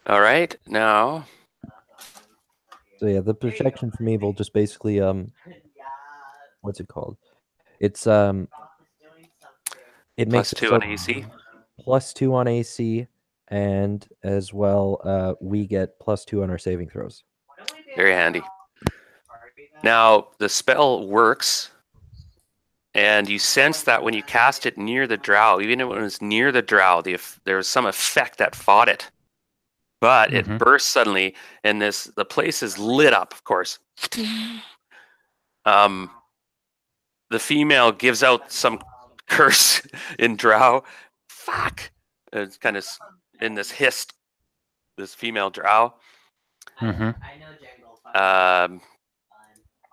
All right, now. So yeah, the protection from evil just basically what's it called? It's it makes it +2 so on AC. +2 on AC, and as well we get +2 on our saving throws. Very handy. Now, the spell works, and you sense that when you cast it near the drow, even when it was near the drow, there was some effect that fought it. But it bursts suddenly, and the place is lit up, of course. The female gives out some curse in drow. Fuck! It's kind of in this hissed, this female drow.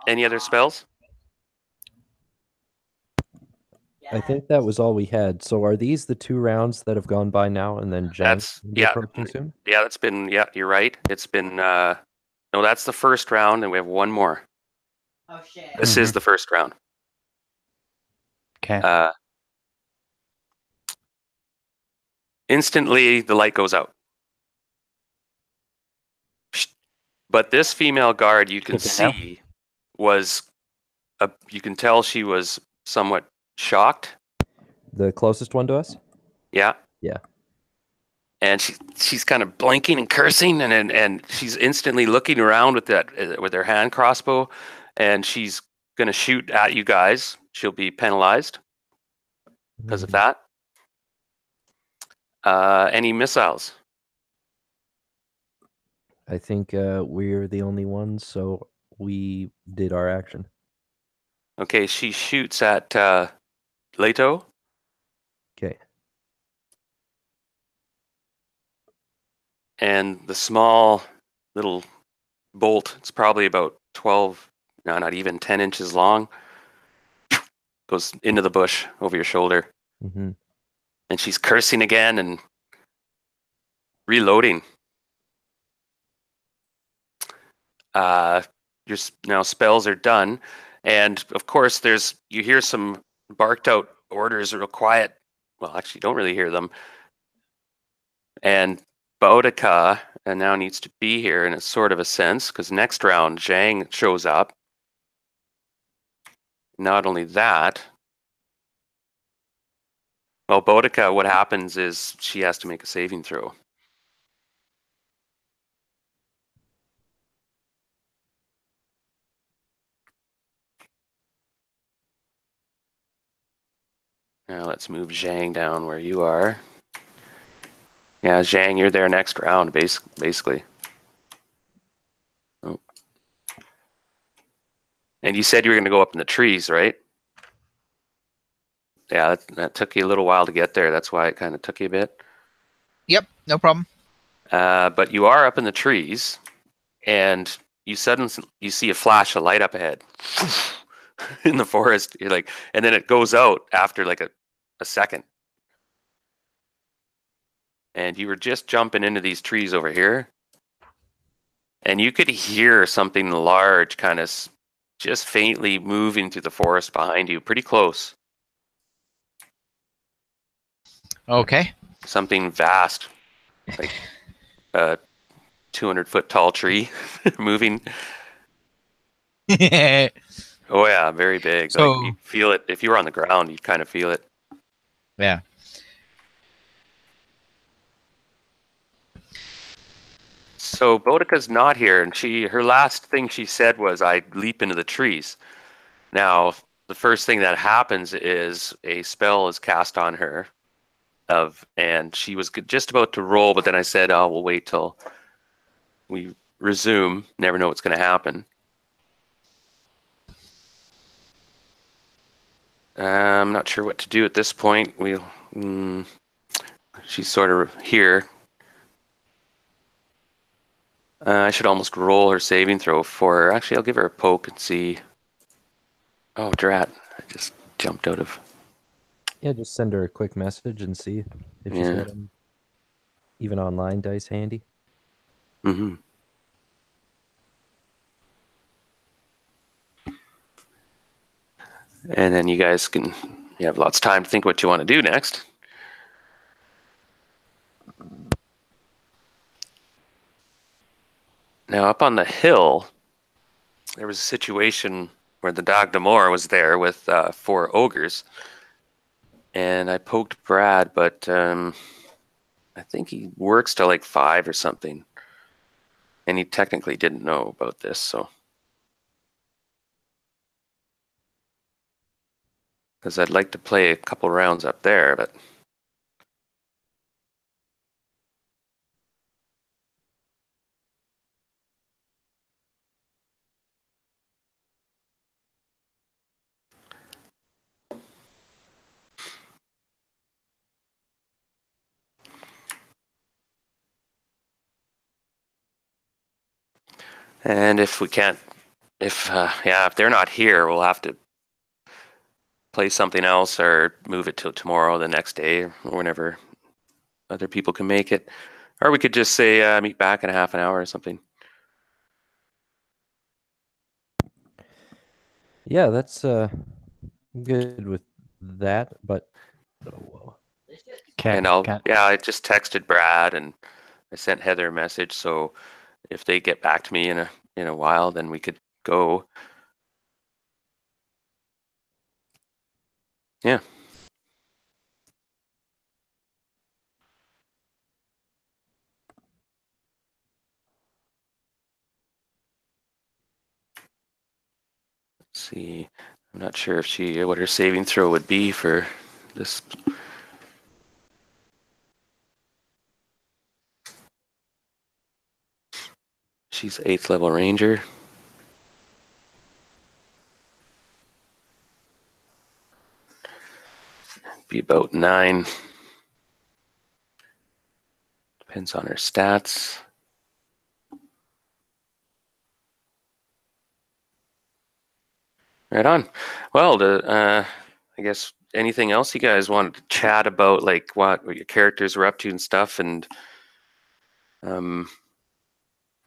Any other spells? I think that was all we had. So are these the 2 rounds that have gone by now, and then Jang will be approaching soon? Yeah, that's been, yeah, you're right. It's been, no, that's the first round, and we have one more. Oh, shit. This is the first round. Okay. Instantly, the light goes out. But this female guard, you can see, you can tell she was somewhat shocked. The closest one to us? Yeah. Yeah. And she's kind of blinking and cursing, and she's instantly looking around with her hand crossbow, and she's going to shoot at you guys. She'll be penalized because of that. Any missiles? I think we're the only ones, so we did our action. Okay, she shoots at Leto. Okay. And the small little bolt, it's probably about 12, no, not even 10 inches long, goes into the bush over your shoulder. Mm-hmm. And she's cursing again and reloading. Your now spells are done, and of course you hear some barked out orders, real quiet. Well, actually, you don't really hear them. And Boudica now needs to be here in a sort of a sense, because next round Zhang shows up. Not only that, well, Boudica, what happens is she has to make a saving throw. Now let's move Zhang down where you are. Yeah, Zhang, you're there next round, basically. Oh. And you said you were going to go up in the trees, right? Yeah, that took you a little while to get there. That's why it kind of took you a bit. Yep, no problem. But you are up in the trees, and you see a flash of light up ahead in the forest. You're like, and then it goes out after like a second. And you were just jumping into these trees over here, and you could hear something large kind of just faintly moving through the forest behind you, pretty close. Okay. Something vast, like a 200-foot tall tree moving. Oh yeah, very big. So, like you feel it. If you were on the ground, you'd kind of feel it. Yeah. So Boudica's not here, and her last thing she said was, "I leap into the trees." Now, the first thing that happens is a spell is cast on her, and she was just about to roll, but then I said, "Oh, we'll wait till we resume. Never know what's going to happen." I'm not sure what to do at this point. She's sort of here. I should almost roll her saving throw for her. Actually, I'll give her a poke and see. Oh, drat. I just jumped out of... Yeah, just send her a quick message and see if she's got them. Even online dice handy. Mm-hmm. And then you guys you have lots of time to think what you want to do next. Now, up on the hill, there was a situation where the Dagda was there with 4 ogres, and I poked Brad, but I think he works till like 5 or something, and he technically didn't know about this, so. Because I'd like to play a couple rounds up there, but. And if we can't, if they're not here, we'll have to play something else or move it till tomorrow, the next day, or whenever other people can make it. Or we could just say meet back in a half an hour or something. Yeah, that's good with that, but oh, Okay. And I just texted Brad and I sent Heather a message. So if they get back to me in a while, then we could go. Yeah. Let's see. I'm not sure if what her saving throw would be for this. She's 8th level ranger. Be about 9. Depends on her stats. Right on. Well, I guess anything else you guys wanted to chat about, like what your characters were up to and stuff, and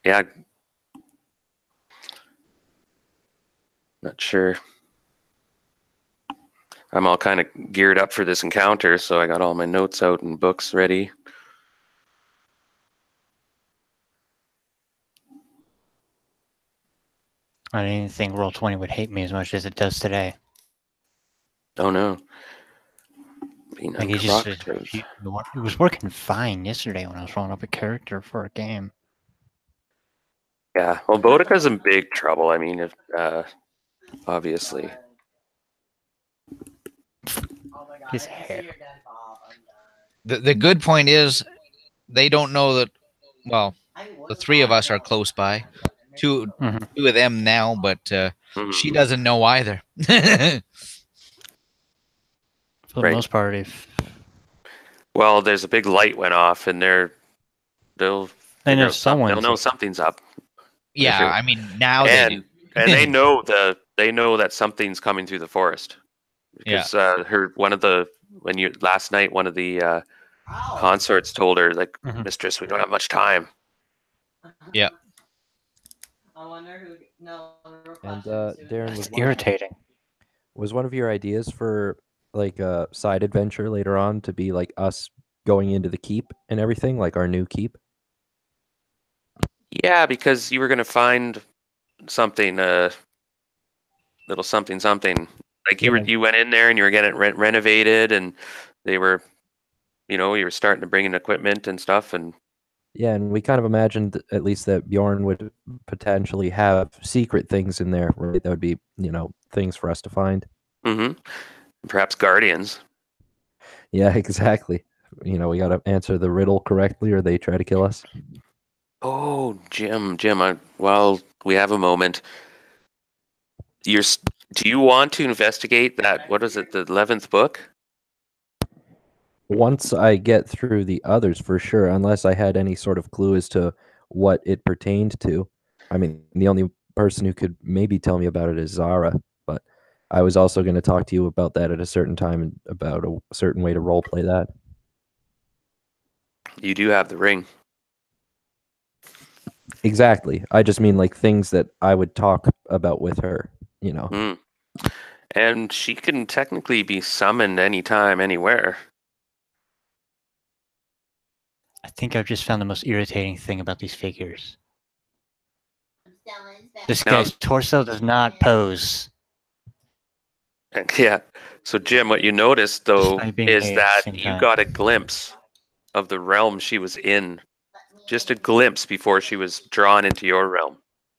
yeah, not sure. I'm all kind of geared up for this encounter, so I got all my notes out and books ready. I didn't think Roll20 would hate me as much as it does today. Oh no. Being Like uncooperative. it was working fine yesterday when I was rolling up a character for a game. Yeah, well, Boudica's in big trouble. I mean, obviously. His hair. The good point is they don't know that. Well, the 3 of us are close by. Two of them now, but she doesn't know either. For the most part, well, there's a big light went off, and they'll know something's up. Yeah, sure. I mean now and, they do. And they know that something's coming through the forest. Because last night one of the consorts told her, like, Mistress, we don't have much time. Yeah. And Darren, was irritating. Was one of your ideas for like a side adventure later on to be like us going into the keep and everything, like our new keep? Yeah, because you were going to find something, little something. Like you went in there and you were getting it renovated, and they were, you were starting to bring in equipment and stuff, and yeah, and we kind of imagined at least that Bjorn would potentially have secret things in there, right? That would be, things for us to find. Mm-hmm. Perhaps guardians. Yeah, exactly. We got to answer the riddle correctly, or they try to kill us. Oh, Jim, while we have a moment, do you want to investigate that? What is it, the 11th book? Once I get through the others, for sure, unless I had any sort of clue as to what it pertained to. I mean, the only person who could maybe tell me about it is Zara, but I was also going to talk to you about that at a certain time and about a certain way to roleplay that. You do have the ring. Exactly. I just mean like things that I would talk about with her, And she can technically be summoned anytime, anywhere. think I've just found the most irritating thing about these figures. This Now- guy's torso does not pose. Yeah. So Jim, what you noticed though Despite being is made at the that same you time. got a glimpse of the realm she was in. Just a glimpse before she was drawn into your realm.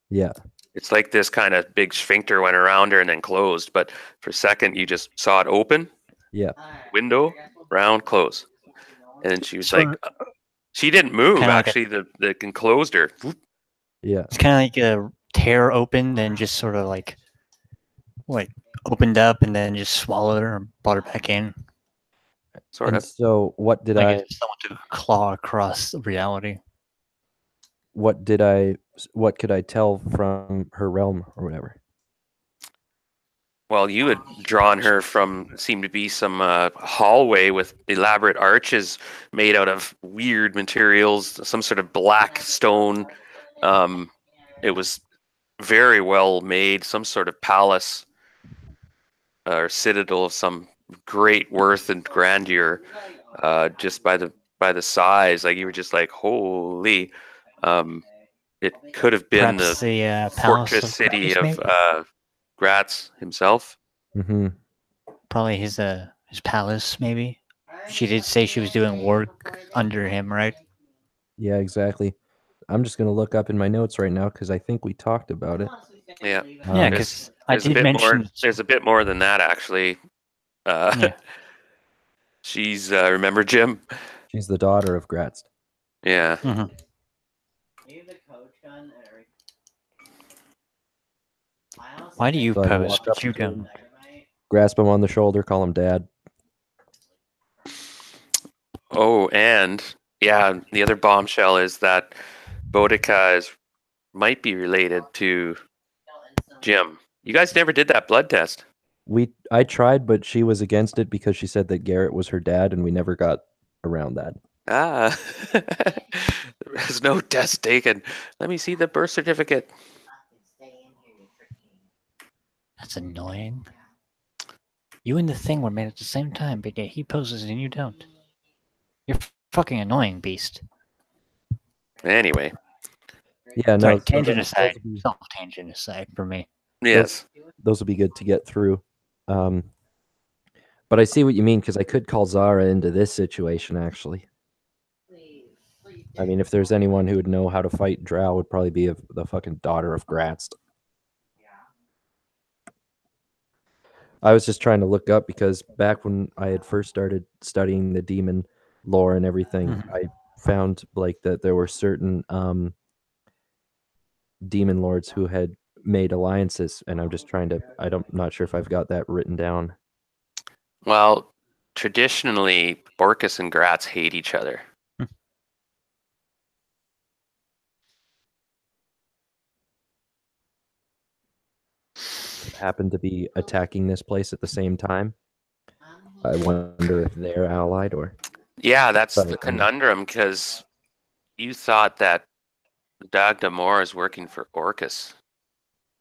Yeah. It's like this kind of big sphincter went around her and then closed, but for a second you just saw it open, Yeah. window, round, close. And then she was Sort like, she didn't move, Kinda like a- actually. The enclosed her. Yeah. It's kind of like a tear open, then just sort of like opened up and then just swallowed her and brought her back in. Sort And of. so what did Like I if someone took a claw across reality. what could I tell from her realm or whatever? Well, you had drawn her from, seemed to be some hallway with elaborate arches made out of weird materials, some sort of black stone. It was very well made, some sort of palace or citadel of some great worth and grandeur, just by the size. Like you were just like, holy! It could have been Perhaps the the palace fortress of city Gratz, of maybe? Gratz himself. Mm-hmm. Probably his palace, maybe. She did say she was doing work under him, right? Yeah, exactly. I'm just gonna look up in my notes right now because I think we talked about it. Yeah. Yeah, Um, because I There's a did bit mention. more. There's a bit more than that, actually. Yeah. She's remember Jim? she's the daughter of Gratz. Yeah. Mhm. Why do you So I pose, walk but up you to him, don't? grasp him on the shoulder, call him dad. Oh, and yeah, the other bombshell is that Boudica might be related to Jim. You guys never did that blood test. I tried, but she was against it because she said that Garrett was her dad, and we never got around that. Ah, there's no test taken. Let me see the birth certificate. That's annoying. You and the thing were made at the same time, but yet he poses and you don't. You're fucking annoying, beast. Anyway, Yeah, no. Sorry, so tangent those aside. would be- Self-tangent aside for me. yes. those would be good to get through. But I see what you mean because I could call Zara into this situation actually. I mean, if there's anyone who would know how to fight Drow, would probably be the fucking daughter of Gratz. I was just trying to look up because back when I had first started studying the demon lore and everything, Mhm. I found like that there were certain demon lords who had made alliances, and I'm just trying to. Not sure if I've got that written down. Well, traditionally, Orcus and Gratz hate each other. Happen to be attacking this place at the same time. I wonder if they're allied or. Yeah, that's Sorry, the conundrum because you thought that Dagda Moore is working for Orcus.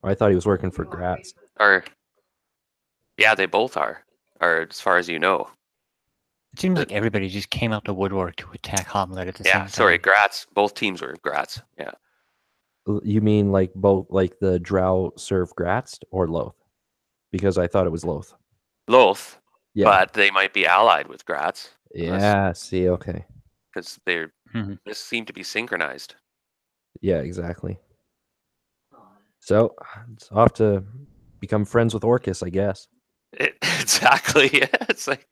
I thought he was working for Gratz. Or, yeah, they both are. Or as far as you know. It seems like everybody just came out the woodwork to attack Hommlet at the same Yeah, time. sorry, Gratz. Both teams were Gratz. Yeah. You mean like both, like the Drow serve Gratz or Loth? Because I thought it was Loth. Loth, Yeah. but they might be allied with Gratz. Yeah. See. Okay. Because they're Mhm. this seem to be synchronized. Yeah. Exactly. So it's off to become friends with Orcus, I guess. Exactly. It's like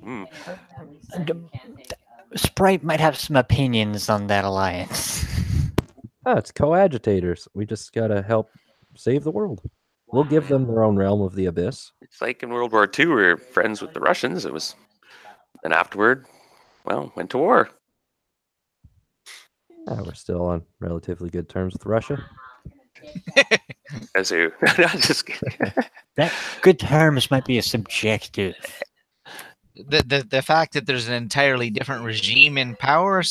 hmm. Sprite might have some opinions on that alliance. Oh, it's coadjutors. We just gotta help save the world. We'll give them their own realm of the abyss. It's like in World War II, we were friends with the Russians. It was, and afterward, well, went to war. We're still on relatively good terms with Russia. As who? Just kidding. That good terms might be a subjective. The fact that there's an entirely different regime in power,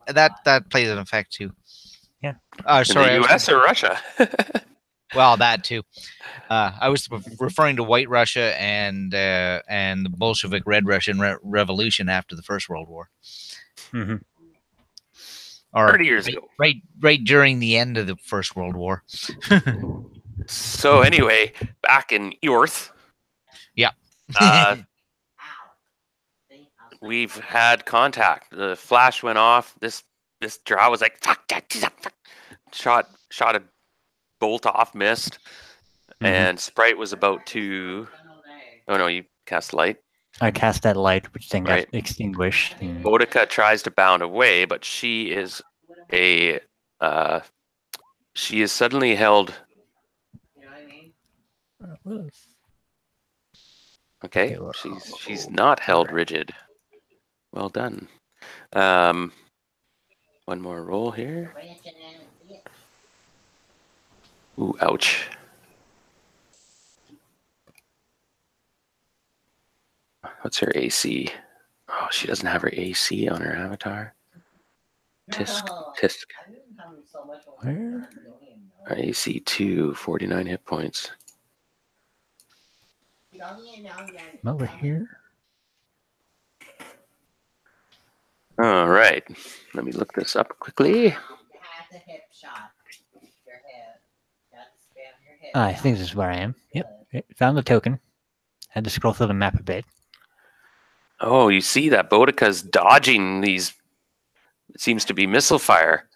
that plays an effect too. Yeah. Sorry. In the U.S. or Russia? Well, that too. I was referring to White Russia and the Bolshevik Red Russian Revolution after the First World War. Mm-hmm. Or 30 years ago. right during the end of the First World War. So anyway, back in Earth, Yeah. we've had contact. The flash went off. This drow was like fuck, shot a bolt off, missed, and Sprite was about to. Oh no, you cast light. I cast that light, which then Right. got extinguished. And Boudica tries to bound away, but she is she is suddenly held. Okay, she's not held rigid. Well done. One more roll here. Ooh, ouch. What's her AC? Oh, she doesn't have her AC on her avatar. Tisk. Where? Her AC 2, 49 hit points. Over here. All right. Let me look this up quickly. I think this is where I am. Yep. Found the token. Had to scroll through the map a bit. Oh, you see that Boudica's dodging these. It seems to be missile fire.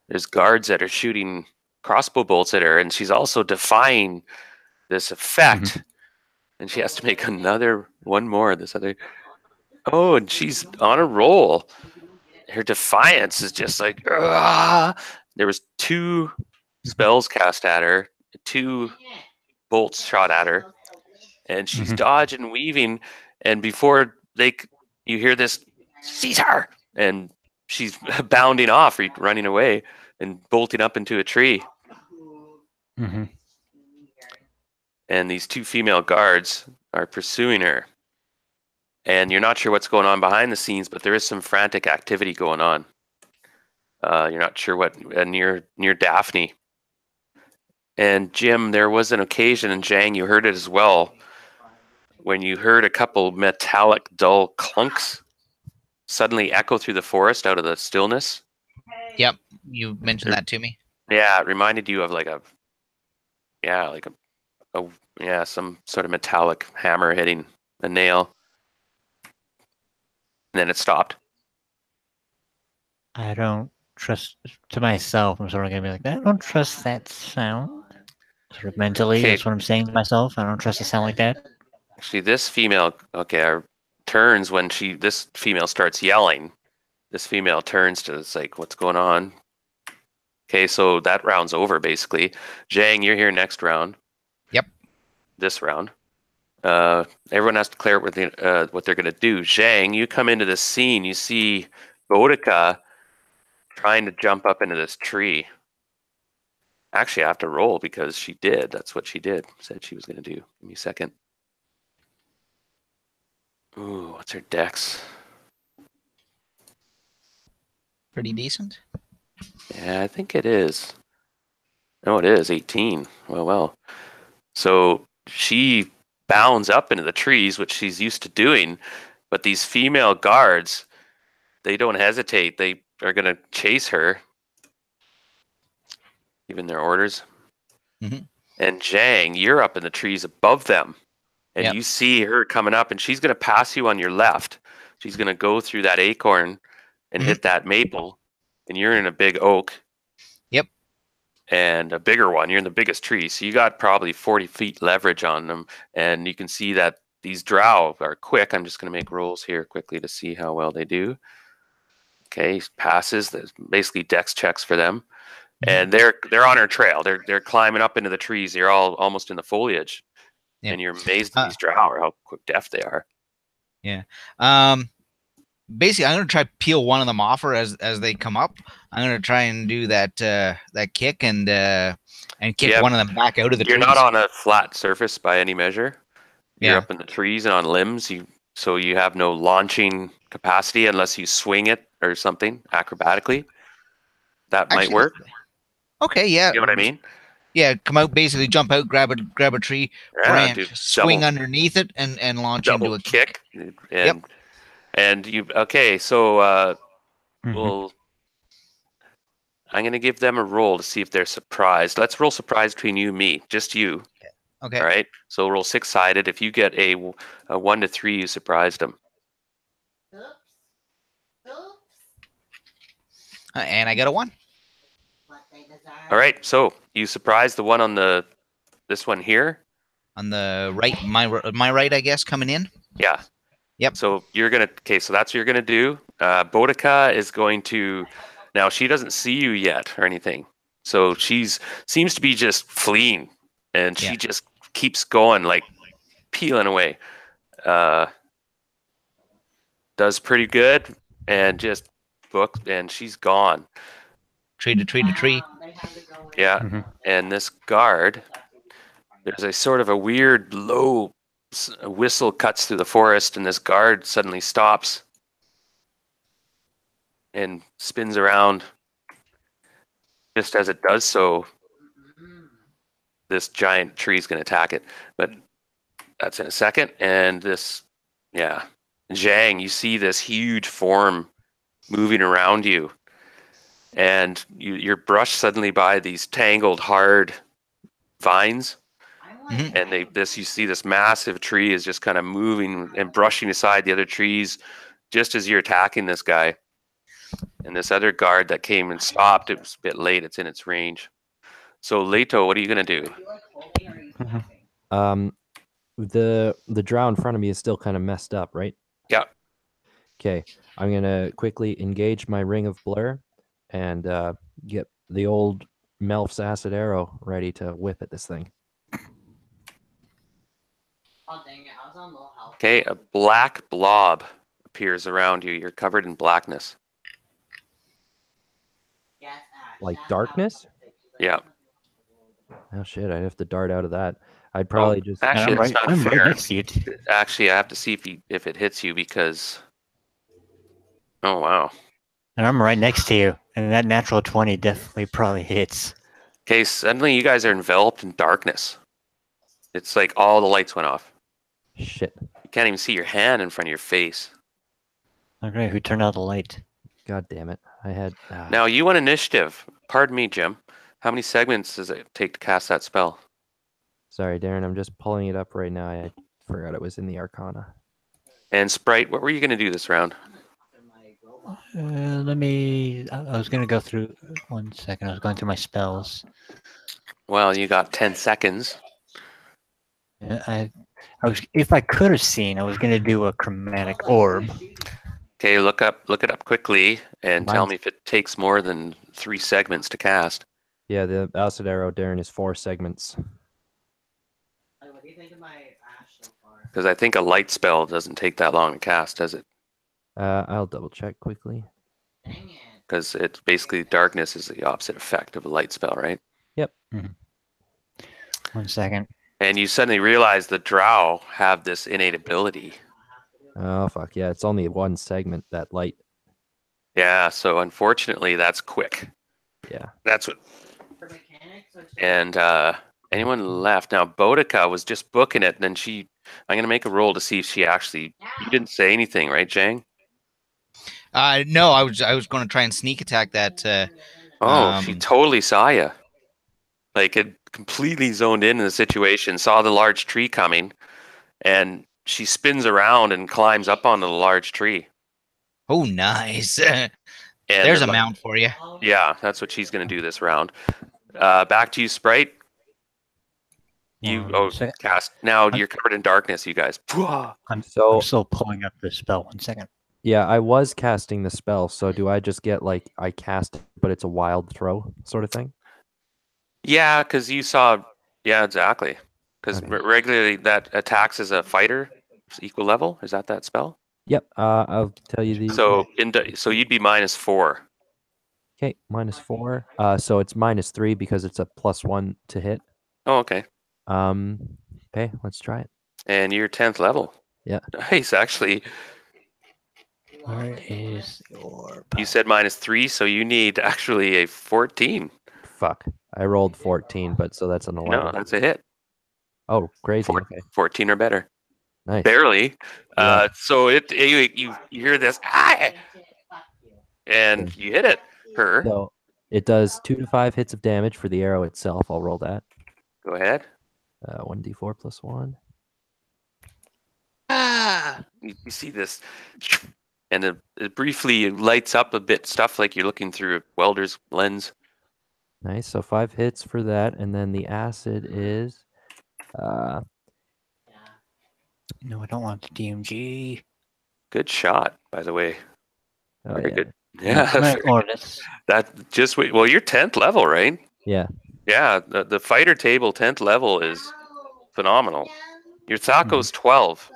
There's guards that are shooting crossbow bolts at her, and she's also defying this effect. And she has to make one more. This other. Oh, and she's on a roll. Her defiance is just like. Argh! There was 2 spells cast at her, 2 bolts shot at her, and she's dodging, weaving, and before you hear this, Caesar, and she's bounding off, running away, and bolting up into a tree. And these 2 female guards are pursuing her, and you're not sure what's going on behind the scenes, but there is some frantic activity going on. You're not sure what near Daphne. And Jim, there was an occasion, and Zhang, you heard it as well, when you heard a couple metallic dull clunks suddenly echo through the forest out of the stillness. Yep, you mentioned that to me. Yeah, it reminded you of some sort of metallic hammer hitting a nail. And then it stopped. I don't trust, to myself, I'm sort of going to be like, I don't trust that sound. Sort of mentally, Okay. that's what I'm saying to myself. I don't trust a sound like that. Actually, this female, turns when this female starts yelling. This female turns to, it's like, what's going on? Okay, so that round's over, basically. Zhang, you're here next round. Yep. This round. Everyone has to declare what they're going to do. Zhang, you come into this scene. You see Boudica trying to jump up into this tree. Actually, I have to roll because she did. That's what she did. Said she was going to do. Give me a second. Ooh, what's her dex? Pretty decent. Yeah, I think it is. No, it is 18. Well. So she bounds up into the trees, which she's used to doing. But these female guards, they don't hesitate. They are going to chase her, given their orders. Mm-hmm. And Zhang, you're up in the trees above them. And you see her coming up, and she's going to pass you on your left. She's going to go through that acorn and hit that maple. And you're in a big oak. Yep. And a bigger one. You're in the biggest tree. So you got probably 40 feet leverage on them. And you can see that these drow are quick. I'm just going to make rolls here quickly to see how well they do. Okay, passes. There's basically dex checks for them. And they're on her trail. They're climbing up into the trees. They're all almost in the foliage. Yep. And you're amazed at these drow or how quick deft they are. Yeah. Basically, I'm gonna try to peel one of them off her as they come up. I'm gonna try and do that kick and kick one of them back out of the trees. You're not on a flat surface by any measure. You're Yeah. up in the trees and on limbs. So you have no launching capacity unless you swing it or something acrobatically. That might work. Okay, yeah. You know what I mean? Yeah, come out, basically jump out, grab a tree branch, do swing underneath it, and launch into double a kick. And you so Well, I'm going to give them a roll to see if they're surprised. Let's roll surprise between you and me. Just you. Okay. All right. So roll 6-sided. If you get a 1 to 3, you surprised them. And I got a 1. All right. So you surprised the one on this one here. On the right, my right, I guess, coming in. Yeah. Yep. So you're gonna so that's what you're gonna do. Boudica is going to now she doesn't see you yet or anything. So seems to be just fleeing and she just keeps going, like peeling away. Does pretty good and just and she's gone. Tree to tree to tree. Yeah. And this guard, there's a sort of a weird low whistle cuts through the forest, and this guard suddenly stops and spins around. Just as it does so, this giant tree is going to attack it. But that's in a second. And this, Zhang, you see this huge form moving around you. And you're brushed suddenly by these tangled, hard vines. And you see this massive tree is just kind of moving and brushing aside the other trees just as you're attacking this guy. And this other guard that came and stopped, it was a bit late. It's in its range. So Leto, what are you gonna do? The drow in front of me is still kind of messed up, right? Yeah. Okay, I'm gonna quickly engage my ring of blur and get the old Melf's acid arrow ready to whip at this thing. Okay, a black blob appears around you. You're covered in blackness. Like darkness? Yeah. Oh shit! I'd have to dart out of that. I'd probably just. Actually, that's not I'm fair. right next to you. Actually, I have to see if it hits you because. Oh wow. And I'm right next to you, and that natural 20 definitely probably hits. Okay, suddenly you guys are enveloped in darkness. It's like all the lights went off. Shit. You can't even see your hand in front of your face. Okay, who turned out the light? God damn it! I had. Now you want initiative. Pardon me, Jim. How many segments does it take to cast that spell? Sorry, Darren. I'm just pulling it up right now. I forgot it was in the Arcana. And Sprite, what were you going to do this round? Let me. I was gonna go through. 1 second. I was going through my spells. Well, you got 10 seconds. I was. If I could have seen, I was gonna do a chromatic orb. Okay, look it up quickly and tell Mine's- me if it takes more than 3 segments to cast. Yeah, the acid arrow, Darren, is 4 segments. Because I think a light spell doesn't take that long to cast, does it? I'll double check quickly. Because it's basically darkness is the opposite effect of a light spell, right? Yep. 1 second. And you suddenly realize the drow have this innate ability. Oh fuck yeah! It's only 1 segment, that light. Yeah, so unfortunately that's quick. Yeah. That's what. And anyone left? Now Boudica was just booking it, and then I'm gonna make a roll to see if she actually. You didn't say anything, right, Jang? No, I was going to try and sneak attack that. She totally saw you. Like it completely zoned in the situation, saw the large tree coming, and she spins around and climbs up onto the large tree. Oh, nice. And There's a mount for you. Yeah, that's what she's going to do this round. Back to you, Sprite. Cast. Now you're covered in darkness, you guys. I'm So still pulling up the spell. 1 second. yeah, I was casting the spell. So do I just get like I cast, it, but it's a wild throw sort of thing? Yeah, because you saw. Yeah, exactly. Because Okay. regularly that attacks as a fighter, equal level. Is that spell? Yep. I'll tell you the. So you'd be -4. Okay, -4. So it's -3 because it's a +1 to hit. Oh, okay. Okay, let's try it. And you're 10th level. Yeah. Nice, actually. Where is the orb? You said -3, so you need actually a 14. Fuck. I rolled 14, but so that's an 11. No, that's a hit. Oh, crazy. Okay. 14 or better. Nice. Barely. Yeah. So you hear this, and you hit it. Her. So it does 2 to 5 hits of damage for the arrow itself. I'll roll that. Go ahead. 1d4 plus 1. Ah! You see this, and it briefly lights up a bit, stuff like you're looking through a welder's lens. Nice. So 5 hits for that, and then the acid is No, I don't want the DMG. Good shot, by the way. oh Very yeah. good. Yeah, Right, or this. that just wait. Well, you're 10th level, right? Yeah. Yeah, the fighter table 10th level is phenomenal. Your Thaco's 12.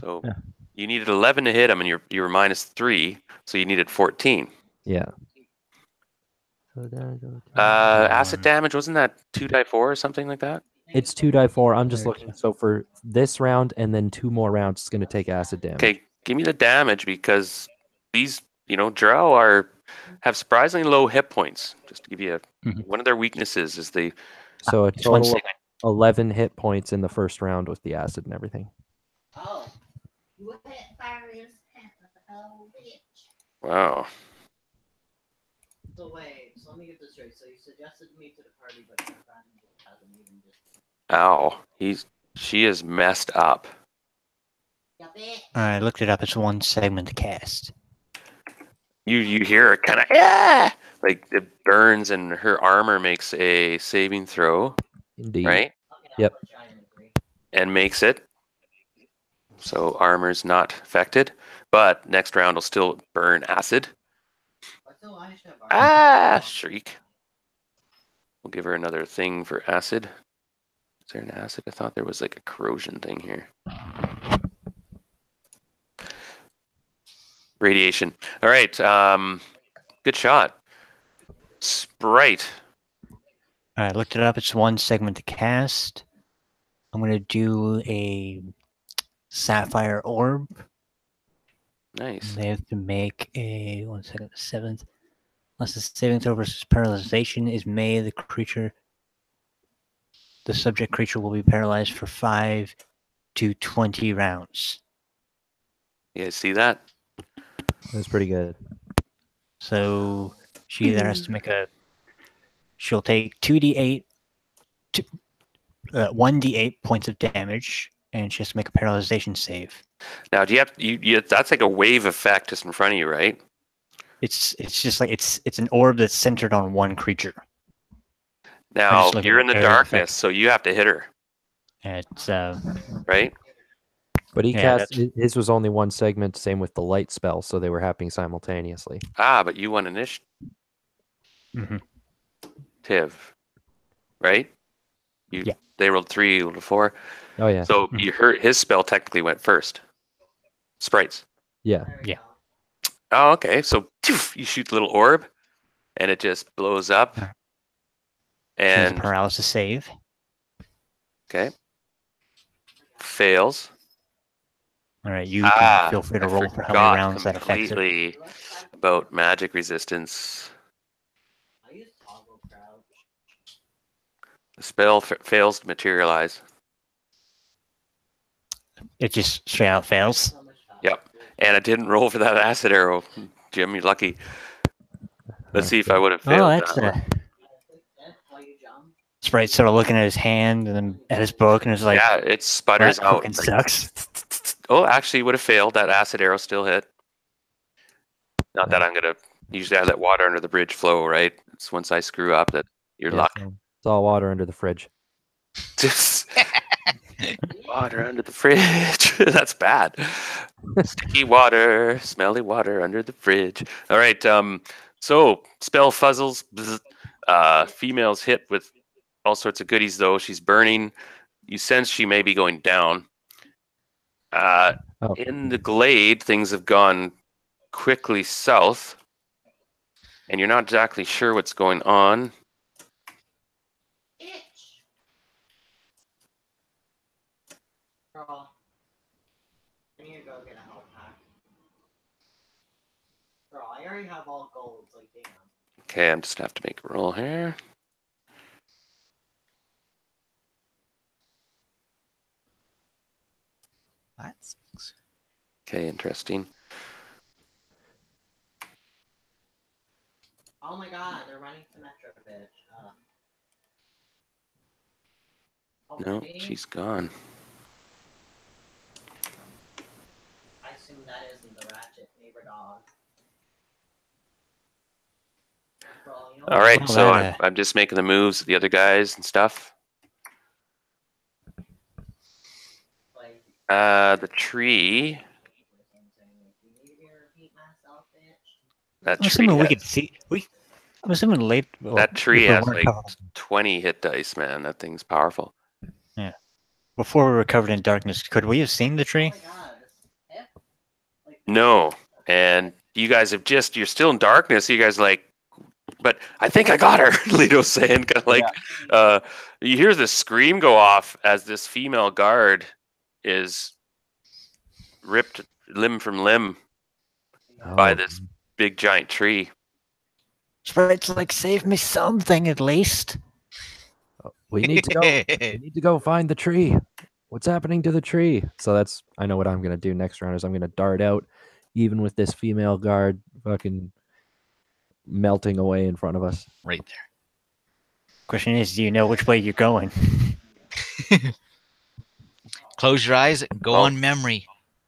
So Yeah. you needed 11 to hit him, and you were -3, so you needed 14. Yeah. So there I go. Acid damage, wasn't that 2d4 or something like that? It's 2d4. I'm just looking. So for this round and then 2 more rounds, it's going to take acid damage. Okay, give me the damage because these, drow have surprisingly low hit points. Just to give you one of their weaknesses is they. So a Just one total of second. 11 hit points in the first round with the acid and everything. Oh, you hit fire his head, oh bitch. Wow. So wait, so let me get this straight. So you suggested me to the party, but your friend hasn't even just. Ow. She is messed up. Yeah, bitch. I looked it up. It's one segment to cast. You hear her kind of like it burns, and her armor makes a saving throw, Indeed. right? Okay, Yep. I'll try and agree. And makes it. So armor's not affected, but next round will still burn acid. But still, I should have Shriek. We'll give her another thing for acid. Is there an acid? I thought there was like a corrosion thing here. Radiation. All right. Good shot. Sprite. I looked it up. It's one segment to cast. I'm going to do a sapphire orb. Nice. They have to make a 7th. Unless the saving throw versus paralyzation is made, the subject creature will be paralyzed for 5 to 20 rounds. You guys see that? That's pretty good. So she either has to make she'll take 2d8, 1d8 points of damage, and she has to make a paralyzation save. Now, do you have that's like a wave effect just in front of you, right? It's just like it's an orb that's centered on one creature. Now just looking you're at in the area darkness, effect. so you have to hit her, It's right? But he Yeah, cast his was only one segment, same with the light spell, so they were happening simultaneously. But you won initiative, mhm. right? Yeah. They rolled 3, you rolled 4. Oh yeah. So his spell technically went first. Sprites. Yeah. Yeah. Oh, okay. So you shoot the little orb, and it just blows up. She has a And paralysis save. okay, fails. All right, you can feel free to I roll for how forgot many rounds that affects it. completely about magic resistance. I use toggle crouch. The spell fails to materialize. It just straight out fails. So much faster. Yep. And I didn't roll for that acid arrow. Jim, you're lucky. Let's see if I would have failed. Oh, that's that one. That's why you jump. Sprite sort of looking at his hand and then at his book, and it's like, Yeah, it sputters that out. fucking sucks. Oh, actually, would have failed. That acid arrow still hit. Not that I'm gonna. Usually, I let water under the bridge flow. Right. It's once I screw up that you're Yeah, luck. It's all water under the fridge. Just water under the fridge. That's bad. Sticky water, smelly water under the fridge. All right. So spell fuzzles. Females hit with all sorts of goodies. Though she's burning. You sense she may be going down. Oh. In the glade, things have gone quickly south, and you're not exactly sure what's going on. Itch. Girl. I need to go get a health pack. Girl, I already have all golds, like damn. Okay, I'm just gonna have to make a roll here. That sucks. Okay, interesting. Oh my god, they're running to Metro, bitch. No, Already? she's gone. I assume that isn't the Ratchet neighbor dog. Bro, you know All right, Well, so that, I'm just making the moves with the other guys and stuff. like, The tree. you need me to repeat myself, bitch? That I'm tree. assuming we could see. I'm assuming late. Well, That tree if we has weren't like covered- 20 hit dice, man. That thing's powerful. before we were covered in darkness. Could we have seen the tree? Oh my god, this hip? Like, No, and you guys have you're still in darkness. You guys like, but I think I got her. Leto's saying, kind of like, you hear this scream go off as this female guard is ripped limb from limb by Oh, this big giant tree. Sprite's like, save me something at least. we need to go. We need to go find the tree. What's happening to the tree? So that's I know what I'm gonna do next round is I'm gonna dart out, even with this female guard fucking melting away in front of us. Right there. Question is, do you know which way you're going? Close your eyes. Go Oh. on memory.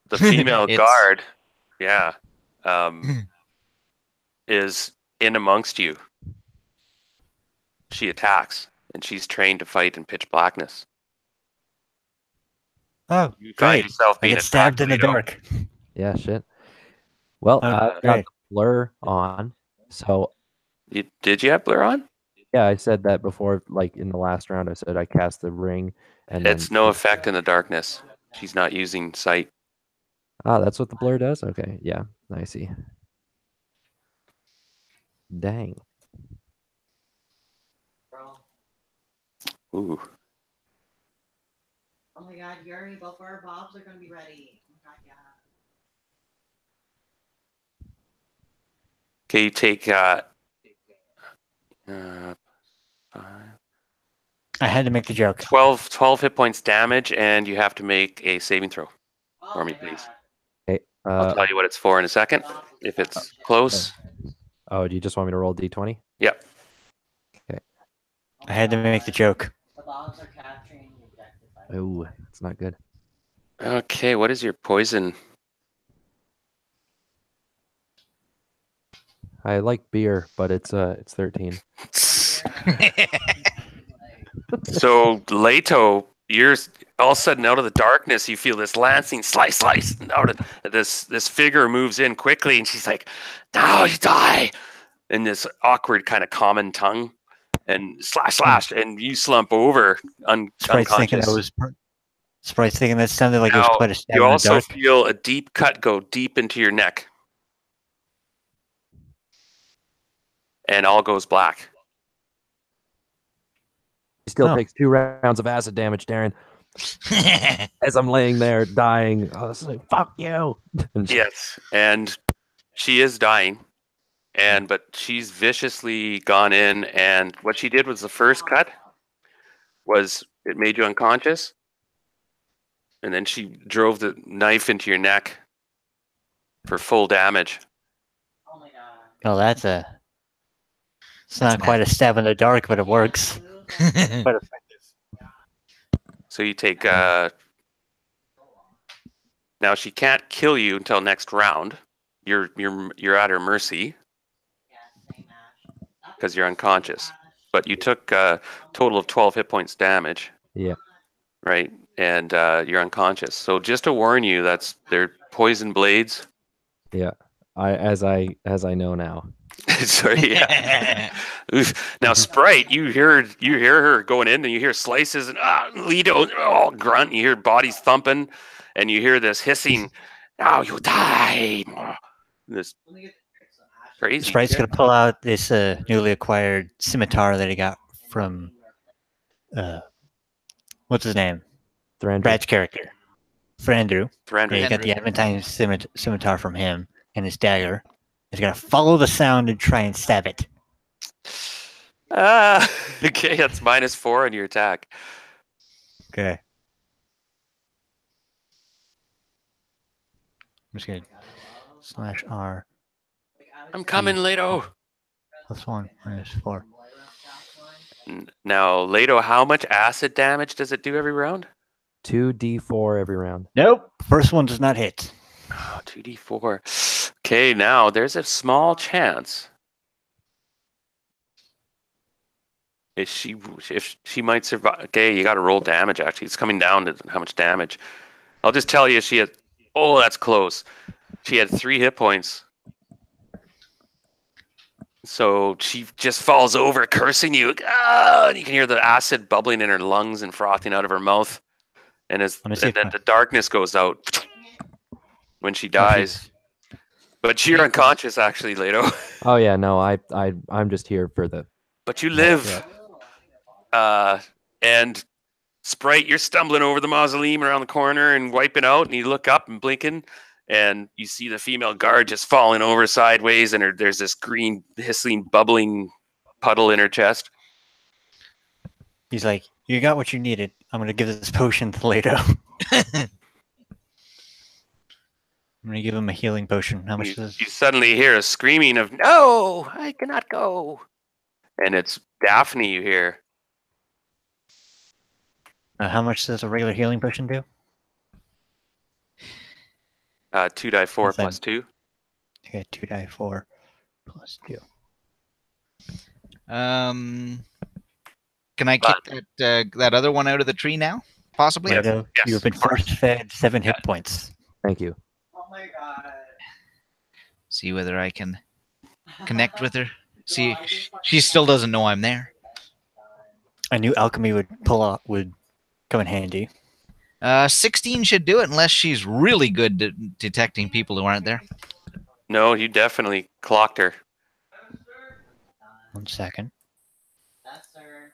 The female It's- guard, yeah, is in amongst you. She attacks, and she's trained to fight in pitch blackness. Oh, You find great! yourself I being get stabbed in the attacked, dark. Yeah, shit. Well, Oh, I've got great. the blur on, so Did you have blur on? yeah, I said that before. Like in the last round, I said I cast the ring, and It's then no effect in the darkness. She's not using sight. that's what the blur does. Okay, yeah, I see. Dang. bro. Ooh. Oh my god, Yuri, both our bobs are gonna be ready. Oh my god, yeah. Okay, you take 5, I had to make the joke. 12 hit points damage, and you have to make a saving throw. Oh For me, my please. god. Okay. I'll tell you what it's for in a second. If it's close, Oh, do you just want me to roll d20? yep. I had to make the joke. The bobs are capturing the objective. Oh, it's not good. Okay, what is your poison? I like beer, but it's 13. So Leto, you're all of a sudden out of the darkness. You feel this lancing slice, and out of this figure moves in quickly, and she's like, "Now you die!" In this awkward kind of common tongue, and slash, and you slump over Sprite's thinking unconscious. Sprite's thinking that sounded like it was Now, quite a stab you in the also dark. feel a deep cut go deep into your neck, and all goes black. He still Oh. takes 2 rounds of acid damage, Darren. As I'm laying there dying, I was like, "Fuck you!" And Yes, and she is dying, but she's viciously gone in, and what she did was the first cut was it made you unconscious, and then she drove the knife into your neck for full damage. Oh my god. Oh, it's not quite a stab in the dark, but it works. Quite effective. So you take now she can't kill you until next round. You're at her mercy Yeah, same Ash. because you're unconscious. But you took a total of 12 hit points damage. Yeah. Right, and you're unconscious. So just to warn you, they're poison blades. yeah, as I know now. So yeah. Now Sprite, you hear her going in, and you hear slices and Lido grunt. And you hear bodies thumping, and you hear this hissing. Now you die. This Let me get some Ash. crazy. Sprite's shit. gonna pull out this newly acquired scimitar that he got from what's his name? Thrander. Brad's character, Frandrew. Surrender. Yeah, he got the Adventine scimitar from him and his dagger. He's gonna follow the sound and try and stab it. Okay, that's -4 on your attack. Okay. I'm just gonna /R. I'm coming, Leto. +1 -4. Now, Leto, how much acid damage does it do every round? 2d4 every round. Nope. First one does not hit. Oh, 2d4. Okay, now there's a small chance if she might survive. Okay, you got to roll damage. Actually, it's coming down to how much damage. I'll just tell you, she had. Oh, that's close. She had 3 hit points. So she just falls over, cursing you. Ah! And you can hear the acid bubbling in her lungs and frothing out of her mouth. And then the darkness goes out when she dies. But you're unconscious, actually, Leto. Oh yeah, no, I'm just here for the. But you live. And Sprite, you're stumbling over the mausoleum around the corner and wiping out, and you look up and blinking, and you see the female guard just falling over sideways, and there's this green, hissing, bubbling puddle in her chest. He's like, you got what you needed. I'm going to give this potion to Leto. I'm going to give him a healing potion. How much is this? You suddenly hear a screaming of, "No, I cannot go." And it's Daphne you hear. How much does a regular healing potion do? 2d4 plus 2. Okay, 2d4 plus 2. Can I kick that other one out of the tree now? Possibly. Yes. You've been force fed 7 hit points. Thank you. Oh my god. See whether I can connect with her. See, she still doesn't know I'm there. I knew alchemy would come in handy. 16 should do it unless she's really good at detecting people who aren't there. No, you definitely clocked her. 1 second. That's her.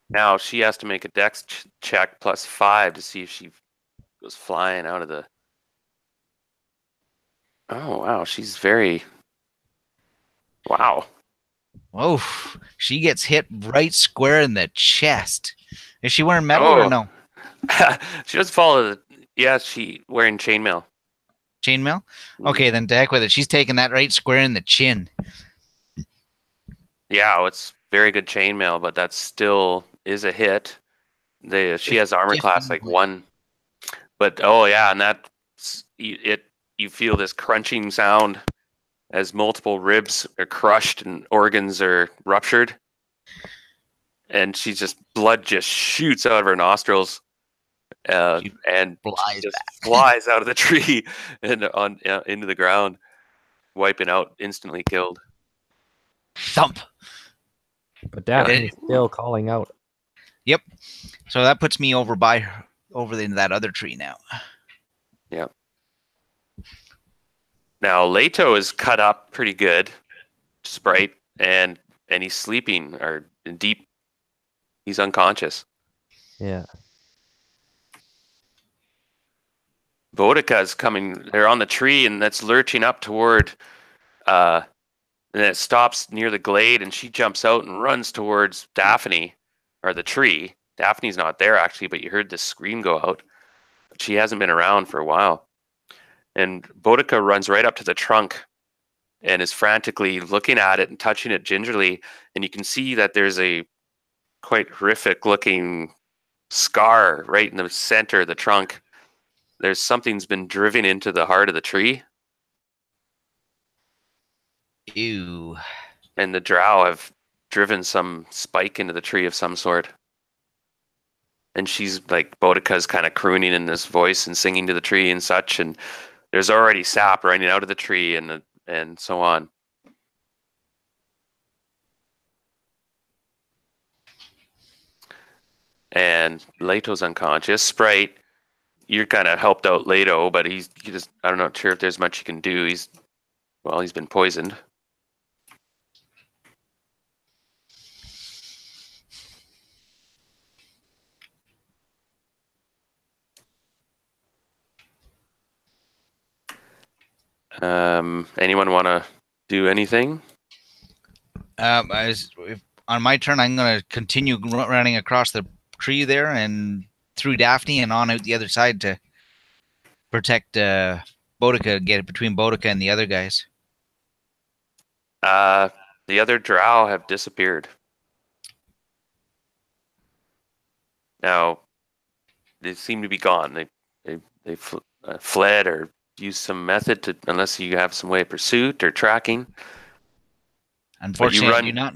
Now she has to make a dex check plus 5 to see if she goes flying out of the... Oh, wow. She's very... Wow. Oh, she gets hit right square in the chest. Is she wearing metal or no? She doesn't follow the... Yeah, she wearing chainmail. Chainmail? Okay, then to heck with it. She's taking that right square in the chin. Yeah, it's very good chainmail, but that still is a hit. She has armor class like 1. But, oh yeah, and you feel this crunching sound as multiple ribs are crushed and organs are ruptured. And blood just shoots out of her nostrils. And flies out of the tree and into the ground, wiping out, instantly killed. Thump. But Daphne's still calling out. Yep. So that puts me over into that other tree now. Yep. Now Leto is cut up pretty good, Sprite, and he's sleeping or deep. He's unconscious. Yeah. Boudica's coming. They're on the tree, and that's lurching up toward. And it stops near the glade, and she jumps out and runs towards Daphne, or the tree. Daphne's not there actually, but you heard this scream go out. But she hasn't been around for a while. And Boudica runs right up to the trunk, and is frantically looking at it and touching it gingerly. And you can see that there's a quite horrific-looking scar right in the center of the trunk. There's something's been driven into the heart of the tree. Ew. And the drow have driven some spike into the tree of some sort. And she's like, Boudica's kind of crooning in this voice and singing to the tree and such. And there's already sap running out of the tree and so on. And Leto's unconscious. Sprite, you're kind of helped out Leto, but I'm not sure if there's much you can do. He's been poisoned. Anyone want to do anything? On my turn, I'm going to continue running across the tree there and through Daphne and on out the other side to protect Boudica get it between Boudica and the other guys? The other drow have disappeared. Now, they seem to be gone. They fled or used some method to, unless you have some way of pursuit or tracking. Unfortunately, I do not.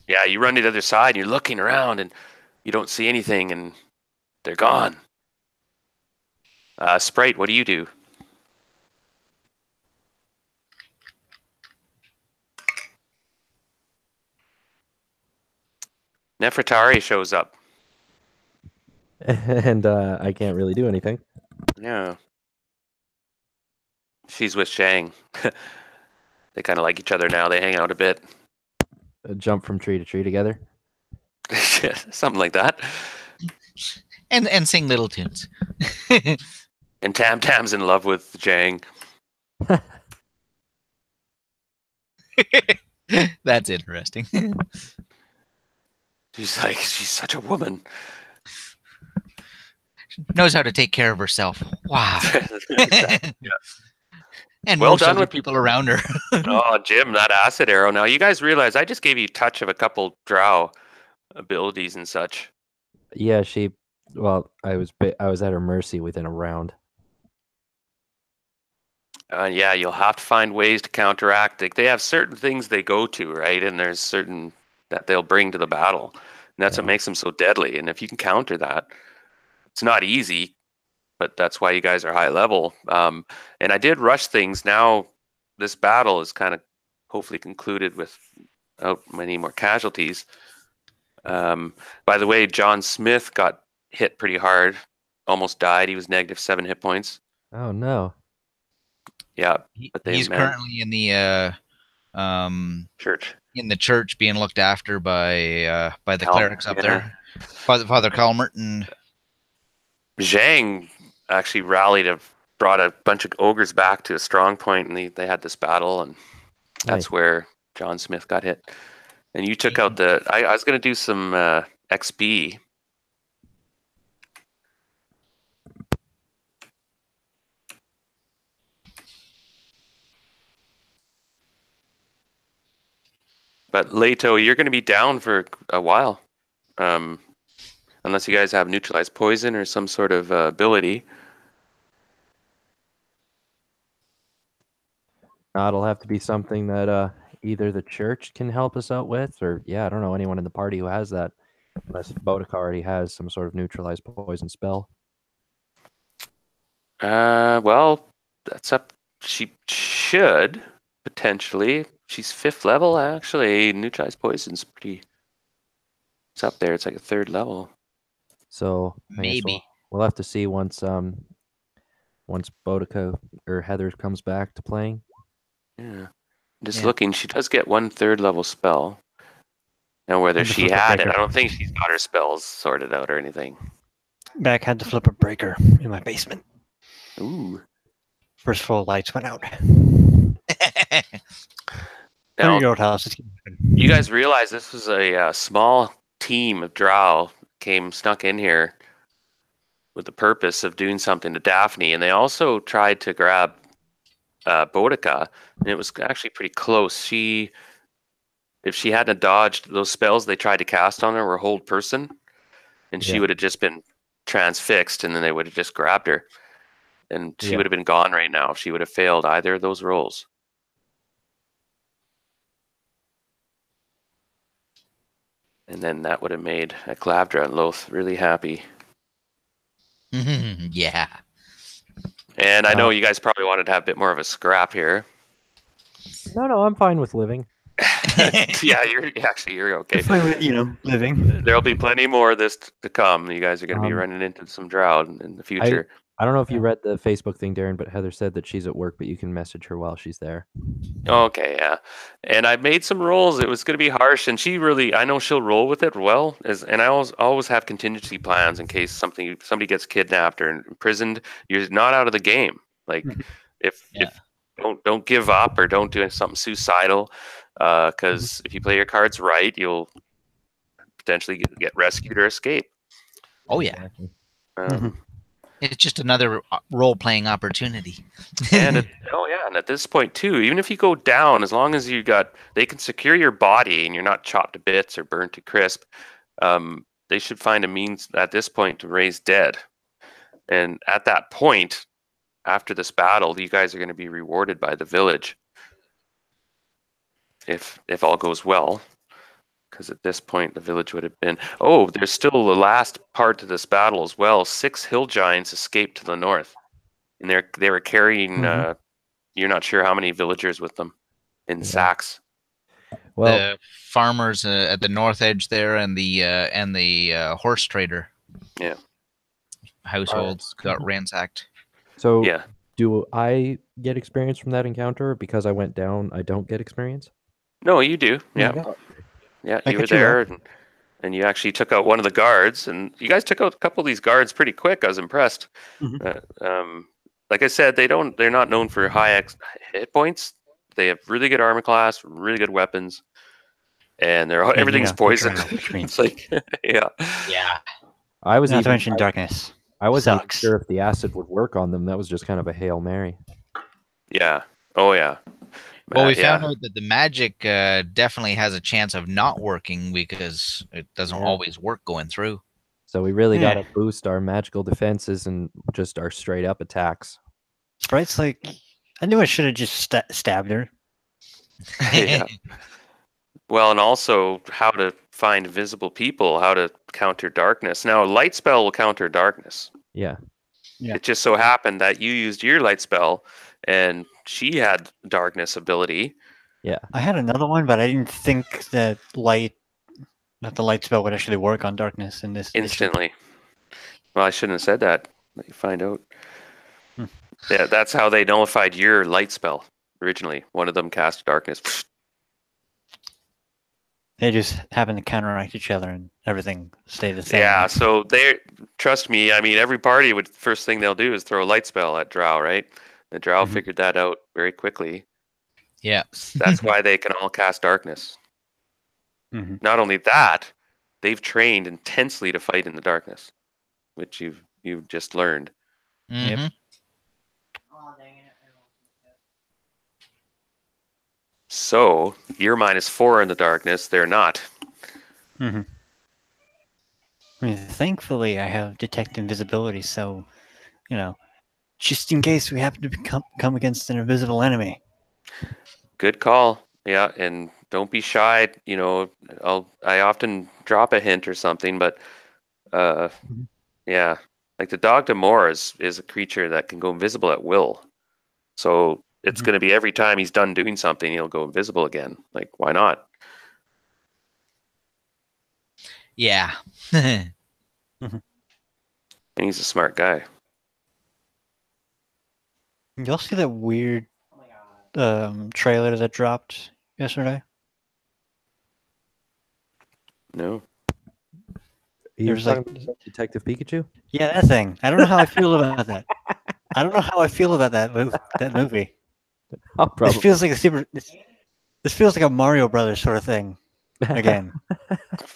Yeah, you run to the other side and you're looking around and you don't see anything and they're gone. Sprite, what do you do? Nefertari shows up. And I can't really do anything. Yeah. She's with Shang. They kind of like each other now. They hang out a bit. Jump from tree to tree together. Something like that. And sing little tunes. And Tam Tam's in love with Jang. That's interesting. She's such a woman. Knows how to take care of herself. Wow. Yeah. And Well most done other with people around her. Oh, Jim, that acid arrow. Now, you guys realize I just gave you a touch of a couple drow abilities and such. Yeah, well, I was at her mercy within a round. Yeah, you'll have to find ways to counteract it. They have certain things they go to, right? And there's certain that they'll bring to the battle. And that's what makes them so deadly. And if you can counter that, it's not easy, but that's why you guys are high level. And I did rush things. Now, this battle is kind of hopefully concluded without many more casualties. By the way, John Smith got hit pretty hard, almost died. He was -7 hit points. Oh no. Yeah, but He's currently in the church. In the church, being looked after by the clerics up there, Father Calmert and Zhang actually brought a bunch of ogres back to a strong point, and they had this battle, and that's where John Smith got hit. And you took out I was going to do some XP. But Leto, you're going to be down for a while. Unless you guys have neutralized poison or some sort of ability. It'll have to be something that either the church can help us out with, or I don't know anyone in the party who has that. Unless Boudica already has some sort of neutralized poison spell. Well, that's up. She should potentially. She's 5th level, actually. Neutralized poison's pretty. It's up there. It's like a 3rd level. So maybe we'll have to see once Boudica or Heather comes back to playing. Yeah, just looking. She does get 1 3rd level spell. Now, whether she had it, I don't think she's got her spells sorted out or anything. Back had to flip a breaker in my basement. Ooh. First full lights went out. Now, you guys realize this was a small team of drow snuck in here with the purpose of doing something to Daphne, and they also tried to grab Boudica, and it was actually pretty close. If she hadn't dodged those spells they tried to cast on her, were hold person, and she would have just been transfixed, and then they would have just grabbed her, and she would have been gone right now if she would have failed either of those rolls. And then that would have made Clavdra and Loth really happy. Yeah. And I know you guys probably wanted to have a bit more of a scrap here. No, I'm fine with living. Yeah, you're okay. Fine with, living. There'll be plenty more of this to come. You guys are going to be running into some drought in the future. I don't know if you read the Facebook thing, Darren, but Heather said that she's at work, but you can message her while she's there. Okay, yeah. And I made some rolls. It was going to be harsh, and I know she'll roll with it well. And I always have contingency plans in case somebody gets kidnapped or imprisoned. You're not out of the game. Like if don't give up or don't do something suicidal, because if you play your cards right, you'll potentially get rescued or escape. Oh yeah. It's just another role-playing opportunity. And and at this point too, even if you go down, as long as they can secure your body and you're not chopped to bits or burnt to crisp, they should find a means at this point to raise dead. And at that point, after this battle, you guys are going to be rewarded by the village, if all goes well. Because at this point, the village would have been. Oh, there's still the last part to this battle as well. 6 hill giants escaped to the north, and they were carrying. You're not sure how many villagers with them in sacks. Well, The farmers at the north edge there, and the horse trader. Yeah. Households got ransacked. so Yeah. do I get experience from that encounter? Because I went down, I don't get experience? No, you do. Yeah. Yeah. Yeah, I you were get you there, and you actually took out one of the guards, and you guys took out a couple of these guards pretty quick. I was impressed. Like I said, they're not known for high hit points. They have really good armor class, really good weapons, and everything's poisoned. Which means It's like, yeah. I was not to even, mention darkness. I wasn't even sucks. sure if the acid would work on them. That was just kind of a Hail Mary. Yeah. Oh, yeah. Well, we yeah. found out that the magic definitely has a chance of not working because it doesn't always work going through. So we really got to Yeah. boost our magical defenses and just our straight up attacks. Sprite's like, I knew I should have just stabbed her. Yeah. Well, and also how to find visible people, how to counter darkness. Now, a light spell will counter darkness. Yeah. Yeah. It just so happened that you used your light spell, and she had darkness ability. Yeah. I had another one, but I didn't think that the light spell would actually work on darkness in this edition. Instantly. Well, I shouldn't have said that. Let you find out. Hmm. Yeah, that's how they nullified your light spell originally. One of them cast darkness. They just happen to counteract each other and everything stay the same. Yeah, so trust me, I mean, every party would, first thing they'll do is throw a light spell at Drow, right? The Drow Mhm. figured that out very quickly. Yeah. That's why they can all cast darkness. Mhm. Not only that, they've trained intensely to fight in the darkness, which you've just learned. Mhm. Oh, dang it. So you're -4 in the darkness. They're not. Mhm. I mean, thankfully, I have detect invisibility, so just in case we happen to come against an invisible enemy. Good call. Yeah, and don't be shy. I often drop a hint or something, but yeah, like the Dagda is a creature that can go invisible at will. So it's going to be every time he's done doing something, he'll go invisible again. Like, why not? Yeah. And he's a smart guy. Y'all see that weird trailer that dropped yesterday? No. You're There's like- talking about Detective Pikachu? Yeah, that thing. I don't know how I feel about that. I don't know how I feel about that movie. Oh, This probably. feels like this feels like a Mario Brothers sort of thing again.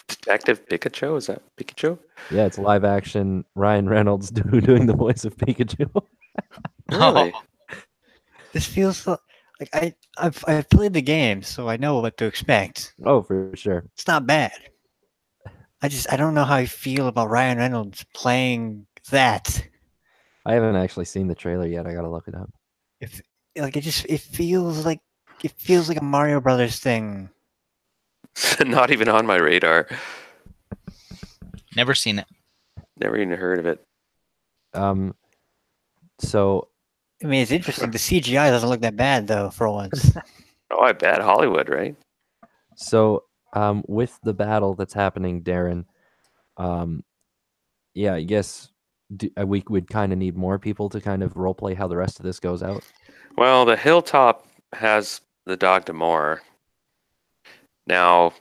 Detective Pikachu? Is that Pikachu? Yeah, it's live action Ryan Reynolds doing the voice of Pikachu. Really? This feels like I've played the game, so I know what to expect. Oh, for sure. It's not bad. I don't know how I feel about Ryan Reynolds playing that. I haven't actually seen the trailer yet. I gotta look it up. It feels like a Mario Brothers thing. Not even on my radar. Never seen it. Never even heard of it. So I mean, it's interesting. The CGI doesn't look that bad though, for once. Oh, I bet Hollywood, right? with the battle that's happening, Darren, yeah, I guess we would kind of need more people to kind of roleplay how the rest of this goes out. Well, the hilltop has the Dagda. Now,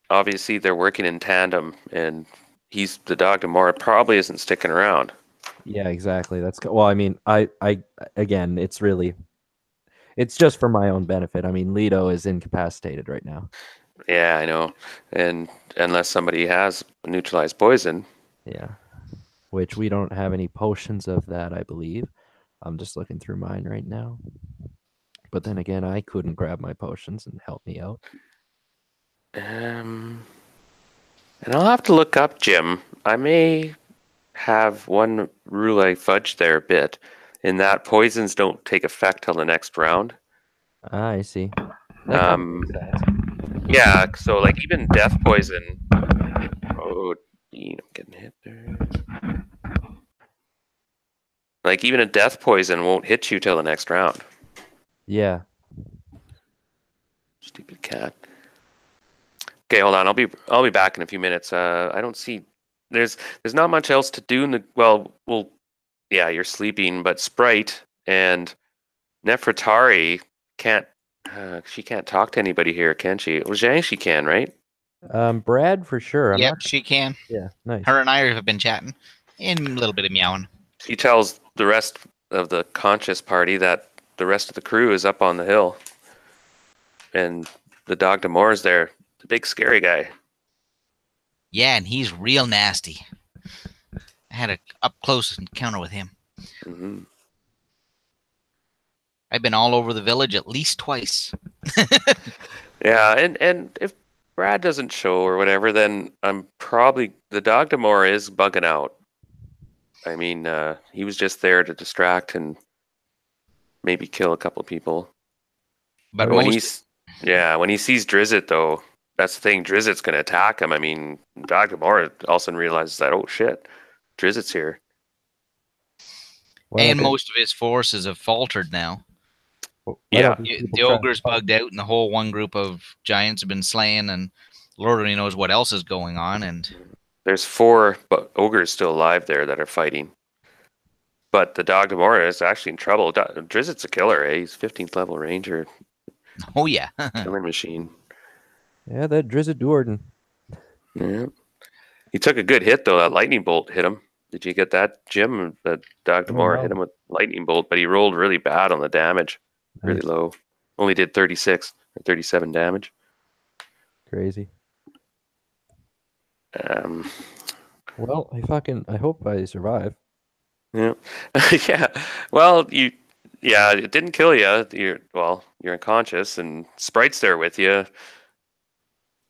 obviously, they're working in tandem, and the Dagda probably isn't sticking around. Yeah, exactly. Well, I mean, I again, it's just for my own benefit. I mean, Leto is incapacitated right now. Yeah, I know. And unless somebody has neutralized poison. Yeah. which we don't have any potions of that, I believe. I'm just looking through mine right now. But then again, I couldn't grab my potions and help me out. And I'll have to look up, Jim. I may have one rule I fudged there a bit, in that poisons don't take effect till the next round. Ah, I see. That kind of makes sense. Yeah, so like even death poison. Oh, Dean, I'm getting hit there. Like even a death poison won't hit you till the next round. Yeah. Stupid cat. Okay, hold on. I'll be back in a few minutes. I don't see there's not much else to do in the well yeah, you're sleeping, but Sprite and Nefertari can't she can't talk to anybody here, can she? Well, Zhang she can, right? Brad for sure. I'm Yep, not. she can. Yeah, nice. Her and I have been chatting and a little bit of meowing. She tells the rest of the conscious party that the rest of the crew is up on the hill. And the Dagda is there, the big scary guy. Yeah, and he's real nasty. I had a up close encounter with him. Mm-hmm. I've been all over the village at least twice. Yeah, and if Brad doesn't show or whatever, then I'm probably the Dagda is bugging out. I mean, he was just there to distract and maybe kill a couple propeople. But when he sees Drizzt though, that's the thing. Drizzt's going to attack him. I mean, Dagda all of a sudden realizes that, oh shit, Drizzt's here. And most of his forces have faltered now. Yeah, the ogre's bugged out, and the whole one group of giants have been slain, and Lord only knows what else is going on. And there's 4 ogres still alive there that are fighting. But the Dagda is actually in trouble. Drizzt's a killer, eh? He's 15th level ranger. Oh yeah, killing machine. Yeah, that Drizzt Do'Urden. Yeah, he took a good hit though. That lightning bolt hit him. Did you get that, Jim? The Dagda hit him with lightning bolt, but he rolled really bad on the damage. Really low. Only did 36 or 37 damage. Crazy. Well, I hope I survive. Yeah. Yeah. Well, it didn't kill you. You're unconscious, and Sprite's there with you.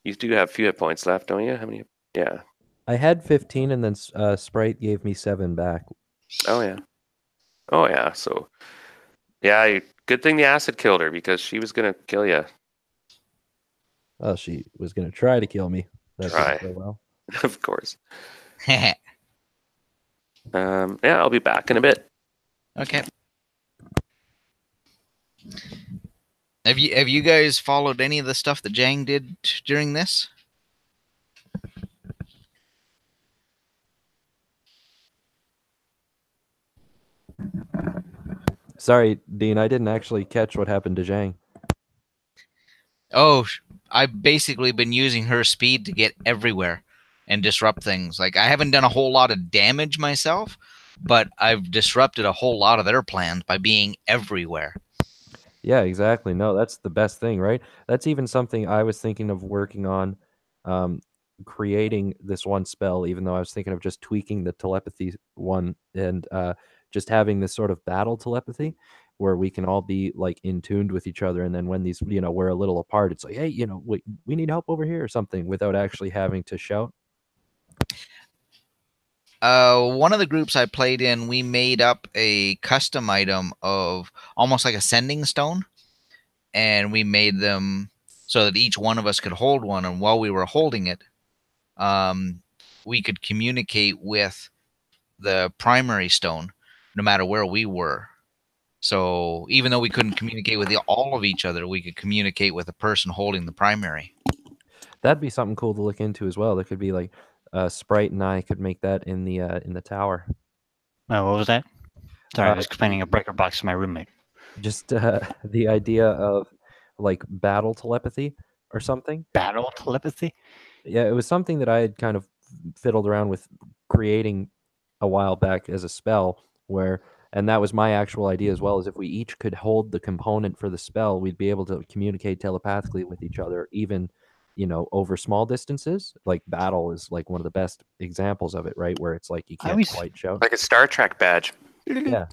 You do have a few hit points left, don't you? How many? Yeah. I had 15, and then Sprite gave me 7 back. Oh yeah. So, yeah. Good thing the acid killed her, because she was gonna kill you. Well, she was gonna try to kill me. That didn't go well. Of course. Yeah, I'll be back in a bit. Okay. Have you guys followed any of the stuff that Zhang did during this? Sorry, Dean, I didn't actually catch what happened to Zhang. Oh, I've basically been using her speed to get everywhere and disrupt things. Like, I haven't done a whole lot of damage myself, but I've disrupted a whole lot of their plans by being everywhere. Yeah, exactly. No, that's the best thing, right? That's even something I was thinking of working on, creating this one spell, even though I was thinking of just tweaking the telepathy one and just having this sort of battle telepathy where we can all be like in tuned with each other. And then when these, we're a little apart, it's like, hey, we need help over here or something without actually having to shout. One of the groups I played in, we made up a custom item of almost like a sending stone, and we made them so that each one of us could hold one, and while we were holding it, we could communicate with the primary stone no matter where we were. So even though we couldn't communicate with all of each other, we could communicate with the person holding the primary. That'd be something cool to look into as well. There could be like Sprite and I could make that in the tower. Oh, what was that? Sorry, I was explaining a breaker box to my roommate. Just the idea of like battle telepathy or something. Battle telepathy? Yeah, it was something that I had kind of fiddled around with creating a while back as a spell and that was my actual idea as well, is if we each could hold the component for the spell, we'd be able to communicate telepathically with each other, even over small distances. Like battle is like one of the best examples of it, right? Where it's like you I can't was- quite shout. Like a Star Trek badge. Yeah.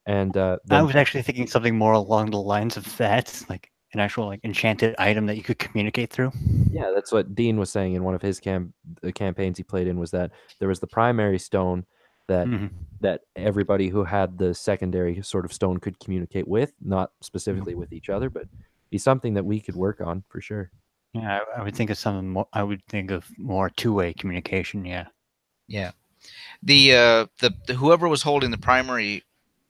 And I then was actually thinking something more along the lines of that, like an actual like enchanted item that you could communicate through. yeah, that's what Dean was saying in one of his the campaigns he played in, was that there was the primary stone that Mhm. that everybody who had the secondary sort of stone could communicate with, not specifically with each other, but be something that we could work on for sure. Yeah, I would think of something more. I would think of more two-way communication. Yeah. Yeah. The whoever was holding the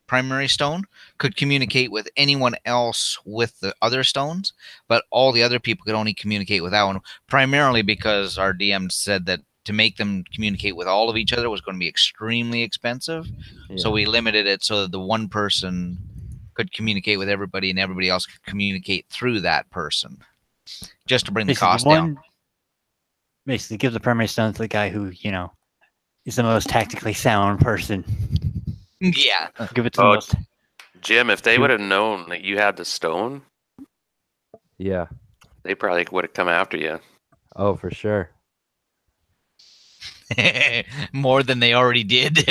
primary stone could communicate with anyone else with the other stones, but all the other people could only communicate with that one, primarily because our DM said that to make them communicate with all of each other was going to be extremely expensive. So Yeah. we limited it so that the one person could communicate with everybody and everybody else could communicate through that person, just to bring the Basically, cost down. Basically, give the primary stone to the guy who is the most tactically sound person. Yeah. Give it to the Oh, most. Jim, if they Shoot. would have known that you had the stone, Yeah. they probably would have come after you. Oh, for sure. More than they already did.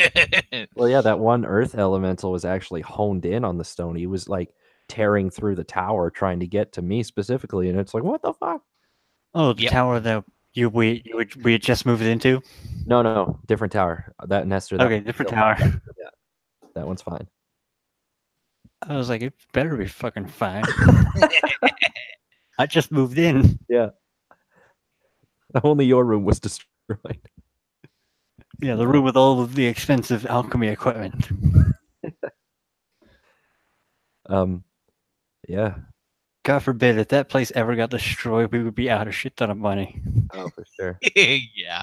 Well, yeah, that one earth elemental was actually honed in on the stone. He was like tearing through the tower trying to get to me specifically, and it's like, what the fuck? Oh, the Yep. tower that we had just moved into. No, different tower. That Nestor. Okay, different tower. That one's fine. I was like, it better be fucking fine. I just moved in. Yeah. Only your room was destroyed. Yeah, the room with all of the expensive alchemy equipment. Yeah. God forbid, if that place ever got destroyed, we would be out a shit ton of money. Oh, for sure. Yeah.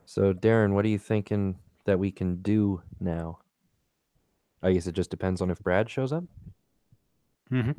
So, Darren, what are you thinking that we can do now? I guess it just depends on if Brad shows up. Mm-hmm.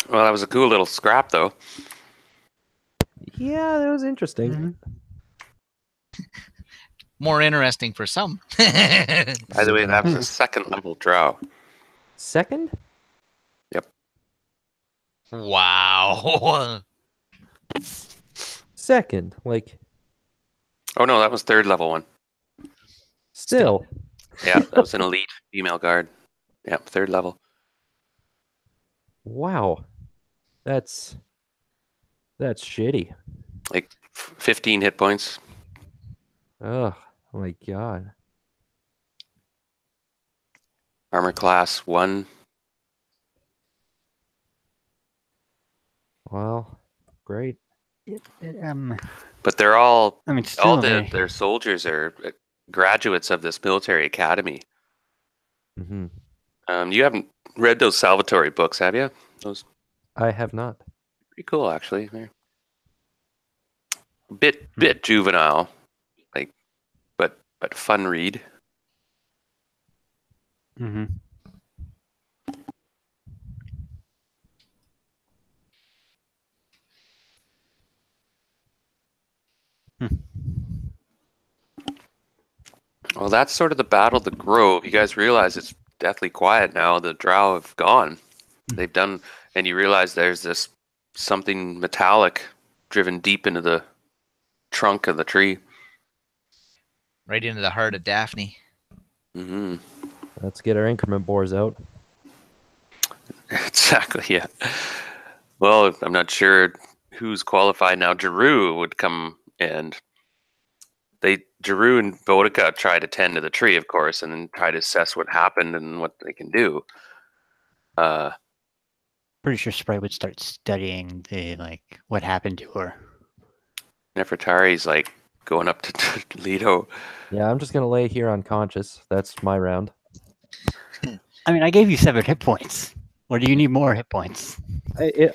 Well, that was a cool little scrap, though. Yeah, that was interesting. Mm-hmm. More interesting for some. By the way, that was a second level drow. Second? Wow. Second. Like, Oh no, that was third level one. still. Yeah, that was an elite female guard. Yeah, third level. Wow. That's shitty. Like 15 hit points. Oh my god. Armor class 1. Well, great. But they're all I mean, still, their soldiers are graduates of this military academy. Mm-hmm. You haven't read those Salvatore books, have you? Those I have not. pretty cool, actually. They're a bit juvenile, like, but fun read. Mm-hmm. Well, that's sort of the Battle of the Grove. You guys realize it's deathly quiet now. The drow have gone. They've done, and you realize there's this something metallic driven deep into the trunk of the tree. Right into the heart of Daphne. Mm-hmm. Let's get our increment bores out. Exactly, yeah. Well, I'm not sure who's qualified now. Giroux would come and Giroux and Boudica try to tend to the tree, of course, and then try to assess what happened and what they can do. Pretty sure Sprite would start studying the what happened to her. Nefertari's like going up to Leto. Yeah, I'm just gonna lay here unconscious. That's my round. I mean, I gave you 7 hit points. Or do you need more hit points?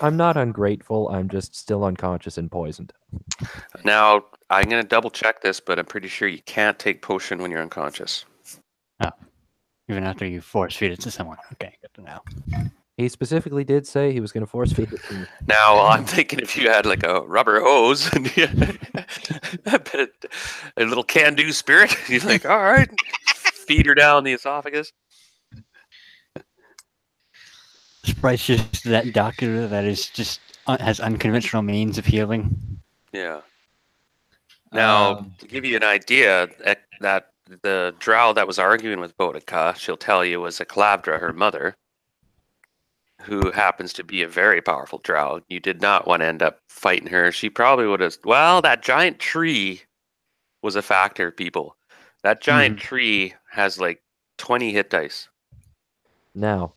I'm not ungrateful. I'm just still unconscious and poisoned. Now, I'm going to double check this, but I'm pretty sure you can't take potion when you're unconscious. Oh. Even after you force feed it to someone. Okay, good to know. He specifically did say he was going to force feed it to me. Now, I'm thinking if you had like a rubber hose and a little can-do spirit, you're like, all right, feed her down the esophagus. Sprite's just that doctor that is just has unconventional means of healing. Yeah. Now, to give you an idea, that the drow that was arguing with Boudica, she'll tell you, was a Clavdra, her mother, who happens to be a very powerful drow. You did not want to end up fighting her. She probably would have... Well, that giant tree was a factor, people. That giant tree has like 20 hit dice. Now,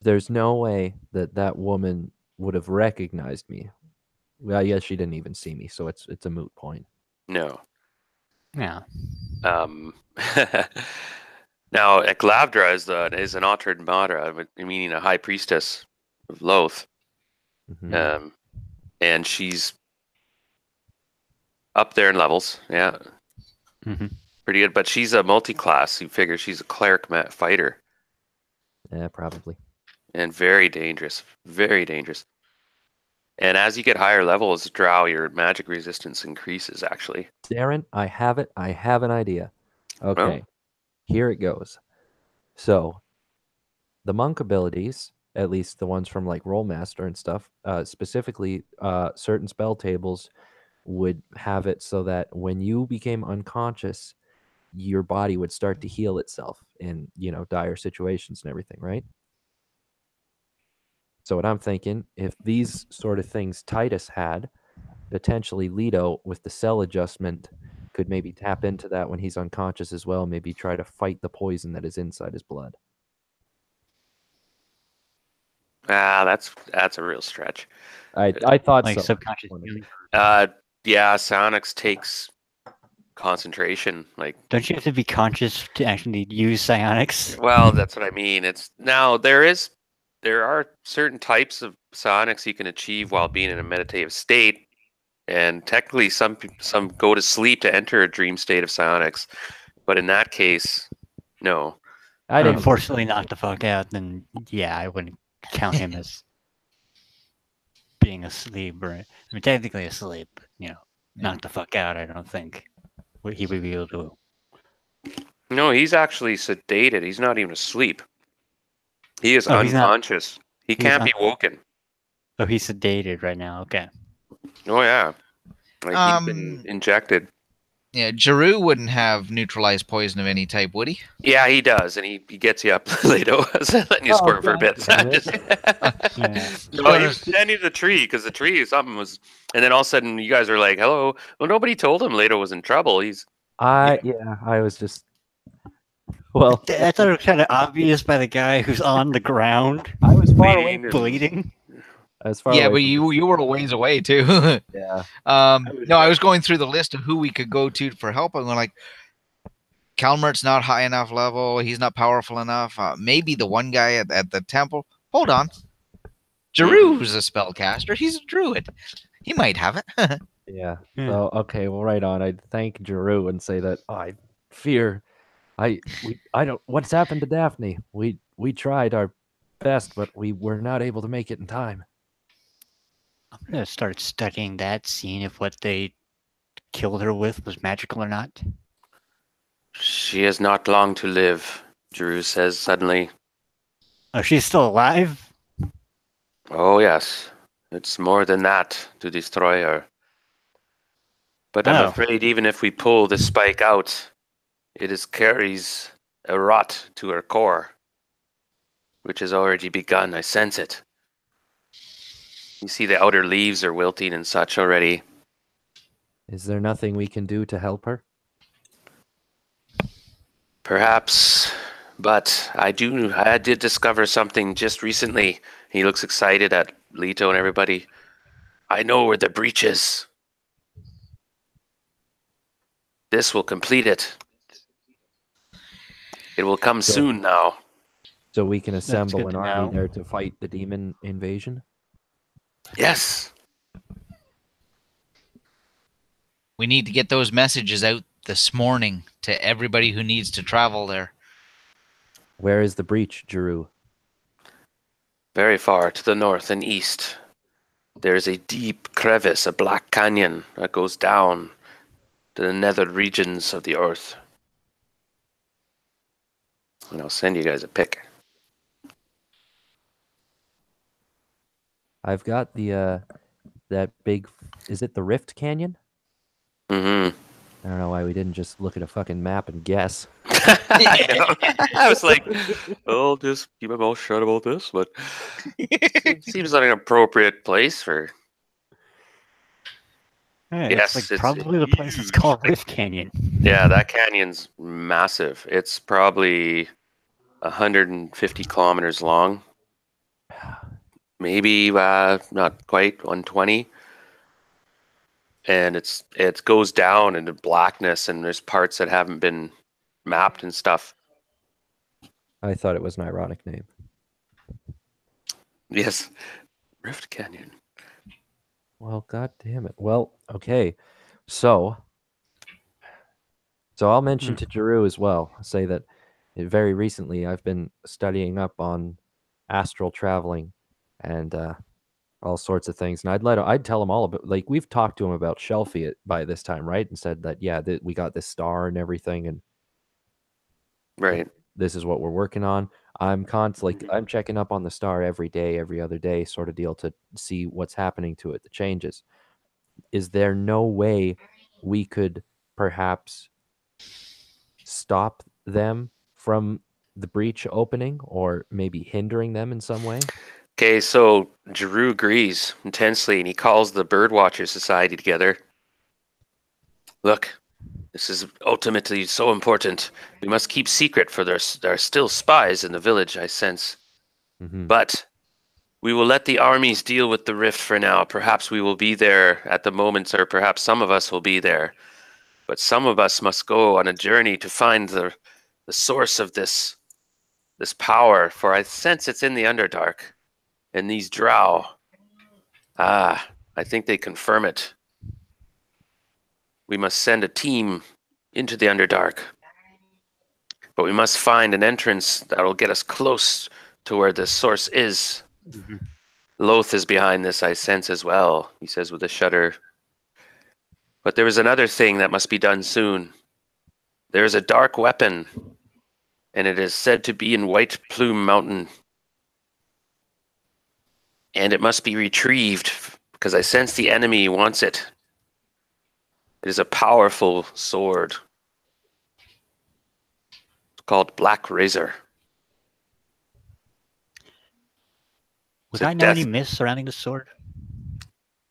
there's no way that that woman would have recognized me. Well, yes, she didn't even see me, so it's a moot point. No. Yeah. Now, Eklavdra is an Autred Mara, meaning a high priestess of Loth. Mhm. And she's up there in levels, yeah. Pretty good, but she's a multi-class. You figure she's a cleric fighter. Yeah, probably. And very dangerous. Very dangerous. And as you get higher levels, drow, your magic resistance increases, actually. Darren, I have it. I have an idea. Okay, here it goes. So, the monk abilities, at least the ones from like Rollmaster and stuff, specifically certain spell tables would have it so that when you became unconscious, your body would start to heal itself in, dire situations and everything, right? So what I'm thinking, if these sort of things Titus had, potentially Leto with the cell adjustment could maybe tap into that when he's unconscious as well, maybe try to fight the poison that is inside his blood. That's a real stretch. I thought Like so. subconscious healing. Yeah, psionics takes concentration. Like, Don't you have to be conscious to actually use psionics? well, that's what I mean. It's now there are certain types of psionics you can achieve while being in a meditative state, and technically some go to sleep to enter a dream state of psionics. But in that case, no. I didn't. Unfortunately, knocked the fuck out. Then yeah, I wouldn't count him as being asleep. Or I mean, technically asleep. But, knocked the fuck out. I don't think he would be able to. No, he's actually sedated. He's not even asleep. He is Oh, he's not- unconscious. He can't be woken. Oh, he's sedated right now. Okay. Oh yeah, like he's been injected. Yeah, Giroux wouldn't have neutralized poison of any type, would he? Yeah, he does, and he gets you up later. Letting you squirm for a bit. Yeah. No, he was tending to the tree because the tree something was, and then all of a sudden you guys are like, "Hello." Well, nobody told him Leto was in trouble. I was just. Well, I thought it was kind of obvious by the guy who's on the ground. I was far away, bleeding. as far Yeah, away but from- you were a ways away too. Yeah. No, I was going through the list of who we could go to for help. I'm like, Calmert's not high enough level. He's not powerful enough. Maybe the one guy at the temple. Hold on. Giroux's a spellcaster. He's a druid. He might have it. Yeah. Yeah. So okay, well, right on. I'd thank Giroux and say that I fear. I don't. What's happened to Daphne? We tried our best, but we were not able to make it in time. I'm gonna start studying that, seeing if what they killed her with was magical or not. She has not long to live, Drew says suddenly. Oh, she's still alive? Oh, yes. It's more than that to destroy her. But I'm Oh. afraid even if we pull the spike out, it carries a rot to her core, which has already begun. I sense it. You see the outer leaves are wilting and such already. Is there nothing we can do to help her? Perhaps, but I did discover something just recently. He looks excited at Leto and everybody. I know where the breach is. This will complete it. It will come soon now. So we can assemble good an to army know. there to fight the demon invasion? Yes. We need to get those messages out this morning to everybody who needs to travel there. Where is the breach, Giroux? Very far to the north and east. There's a deep crevice, a black canyon that goes down to the nether regions of the earth. And I'll send you guys a pic. I've got the that big. Is it the Rift Canyon? Mm-hmm. I don't know why we didn't just look at a fucking map and guess. I know. I was like, I'll just keep my mouth shut about this, but it seems like an appropriate place for. Yeah, Yes, it's it's probably the place that's huge. called Rift Canyon. Yeah, that canyon's massive. It's probably 150 kilometers long. Maybe not quite 120. And it goes down into blackness, and there's parts that haven't been mapped and stuff. I thought it was an ironic name. Yes, Rift Canyon. Well, god damn it. Well, okay. So I'll mention to Giroux as well. Say that very recently I've been studying up on astral traveling and all sorts of things. And I'd tell him all about, like, we've talked to him about Shelfie by this time, right? And said that yeah, we got this star and everything, and Right. this is what we're working on. I'm I'm checking up on the star every day, every other day, sort of deal, to see what's happening to it, the changes. Is there no way we could perhaps stop them from the breach opening, or maybe hindering them in some way? Okay, so Giroux agrees intensely, and he calls the Birdwatcher Society together. Look, this is ultimately so important. We must keep secret, for there are still spies in the village, I sense. Mm-hmm. But we will let the armies deal with the rift for now. Perhaps we will be there at the moment, or perhaps some of us will be there. But some of us must go on a journey to find the source of this power, for I sense it's in the Underdark. And these drow, I think they confirm it. We must send a team into the Underdark. But we must find an entrance that will get us close to where the source is. Mm-hmm. Loth is behind this, I sense as well, he says with a shudder. But there is another thing that must be done soon. There is a dark weapon, and it is said to be in White Plume Mountain. And it must be retrieved, because I sense the enemy wants it. It is a powerful sword. It's called Black Razor. Would I know any myths surrounding the sword?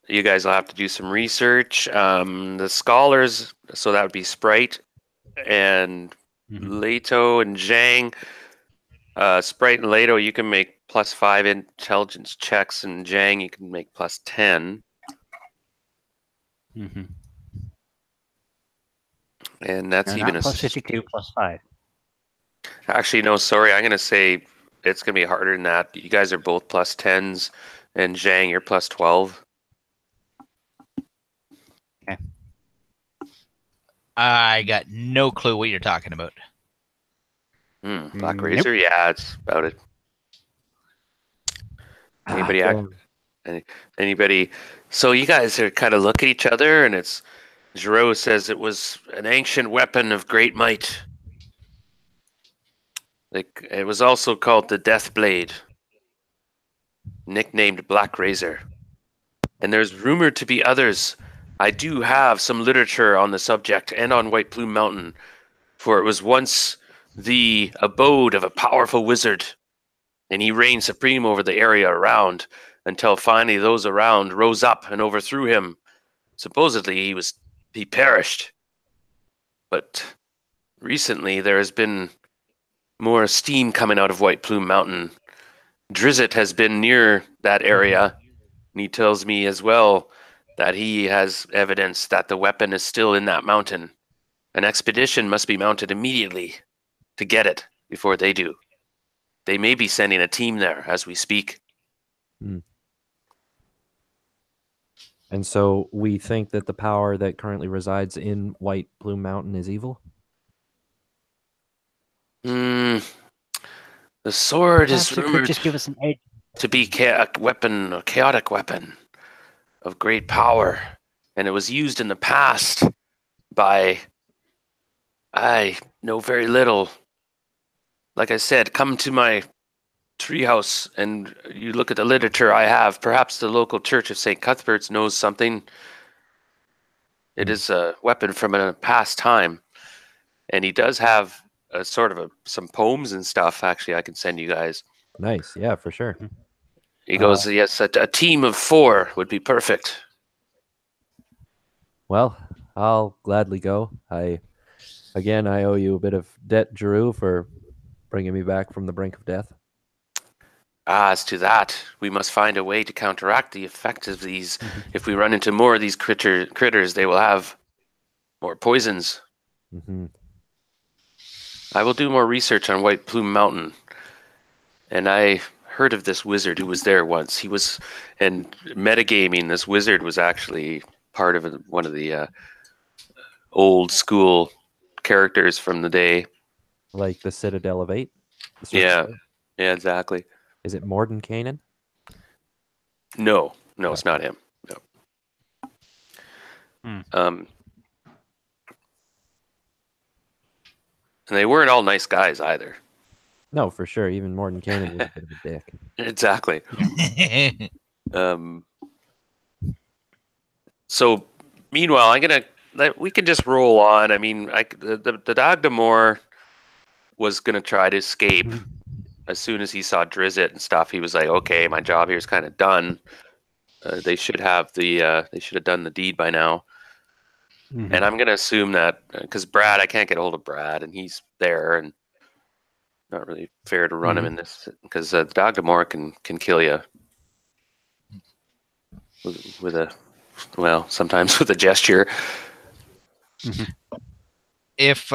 You guys will have to do some research. The scholars, so that would be Sprite and Leto and Zhang. Sprite and Leto, you can make +5 intelligence checks, and Zhang, you can make +10. Mm-hmm. And that's even not +52, +5. Actually, no, sorry. I'm going to say it's going to be harder than that. You guys are both +10s, and Zhang, you're +12. Okay. I got no clue what you're talking about. Black Razor? Nope. Yeah, it's about it. Anybody? So you guys are kind of look at each other, and it's Giroux says it was an ancient weapon of great might. Like it was also called the Death Blade, nicknamed Black Razor. And there's rumored to be others. I do have some literature on the subject and on White Plume Mountain, for it was once the abode of a powerful wizard, and he reigned supreme over the area around until finally those around rose up and overthrew him. Supposedly he perished. But recently there has been more steam coming out of White Plume Mountain. Drizzt has been near that area, and he tells me as well that he has evidence that the weapon is still in that mountain. An expedition must be mounted immediately to get it before they do. They may be sending a team there as we speak. And so we think that the power that currently resides in White Plume Mountain is evil? The sword Perhaps is it could rumored just give us an edge. to be a chaotic weapon of great power, and it was used in the past by, I know very little. Like I said, come to my treehouse and you look at the literature I have. Perhaps the local church of St. Cuthbert's knows something. It is a weapon from a past time, and he does have a sort of some poems and stuff. Actually, I can send you guys. Nice. Yeah, for sure. He goes, yes, a team of 4 would be perfect. Well, I'll gladly go. I owe you a bit of debt, Drew, for bringing me back from the brink of death. As to that, we must find a way to counteract the effect of these. If we run into more of these critters, they will have more poisons. I will do more research on White Plume Mountain. And I heard of this wizard who was there once. And metagaming, this wizard was actually part of one of the old school characters from the day. Like the Citadel of 8? Yeah, exactly. Is it Mordenkainen? No, it's not him. No. And they weren't all nice guys either. No, for sure. Even Mordenkainen was a bit of a dick. Exactly. So, meanwhile, we can just roll on. I mean, the Dagda was gonna try to escape. As soon as he saw Drizzt and stuff, he was like, "Okay, my job here is kind of done. They should have done the deed by now." And I'm gonna assume that because Brad, I can't get a hold of Brad, and he's there, and not really fair to run him in this because the Dagda can kill you with sometimes with a gesture. If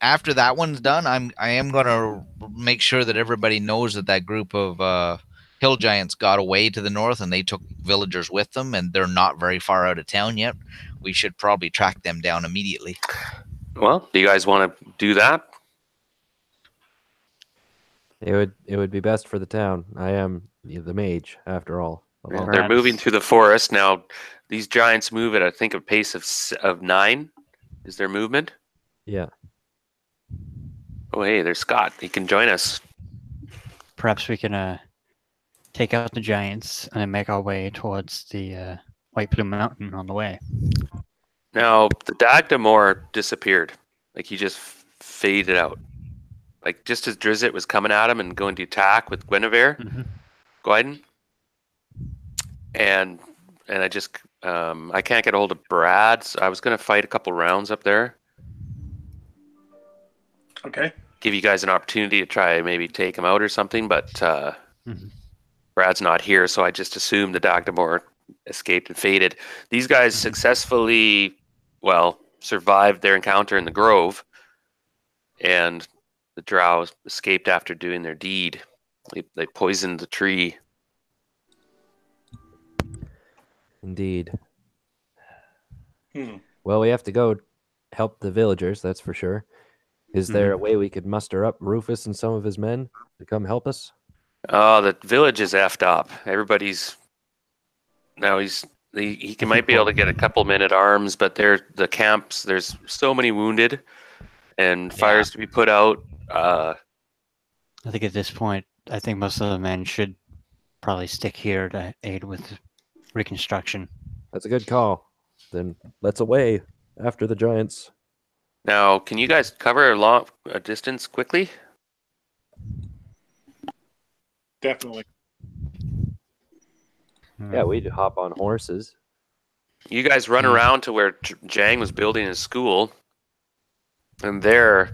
after that one's done, I am gonna make sure that everybody knows that group of hill giants got away to the north and they took villagers with them, and they're not very far out of town yet. We should probably track them down immediately. Well, do you guys want to do that? It would be best for the town. I am the mage, after all. They're moving through the forest now. These giants move at, I think, a pace of 9. Is their movement? Yeah. Oh, hey, there's Scott. He can join us. Perhaps we can take out the giants and then make our way towards the White Plume Mountain on the way. Now, the Dagda disappeared. Like, he just faded out. Like, just as Drizzt was coming at him and going to attack with Guinevere, Gwyden. And I just, I can't get a hold of Brad. So I was going to fight a couple rounds up there. Okay. Give you guys an opportunity to try maybe take him out or something, but Brad's not here, so I just assumed the Dagda escaped and faded. These guys successfully, survived their encounter in the grove, and the drow escaped after doing their deed. They poisoned the tree. Indeed. Well, we have to go help the villagers, that's for sure. Is there a way we could muster up Rufus and some of his men to come help us? Oh, the village is effed up. Everybody's now he might be able to get a couple men at arms, but the camps. There's so many wounded, and fires to be put out. I think at this point, I think most of the men should probably stick here to aid with reconstruction. That's a good call. Then let's away after the giants. Now, can you guys cover a distance quickly? Definitely. Yeah, we'd hop on horses. You guys run around to where Jang was building his school, and there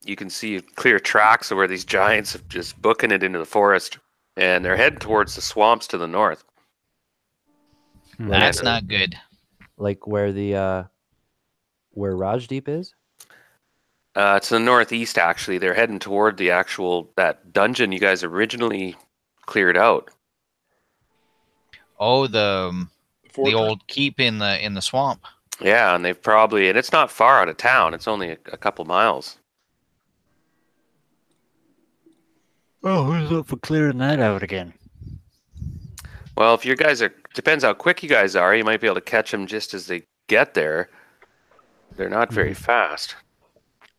you can see clear tracks of where these giants have just booking it into the forest, and they're heading towards the swamps to the north. That's not good. Like where the where Rajdeep is? To the northeast, actually. They're heading toward that dungeon you guys originally cleared out. Oh, the Fortress. old keep in the swamp. Yeah, and and it's not far out of town. It's only a couple miles. Oh, who's up for clearing that out again? Well, if depends how quick you guys are, you might be able to catch them just as they get there. They're not very fast.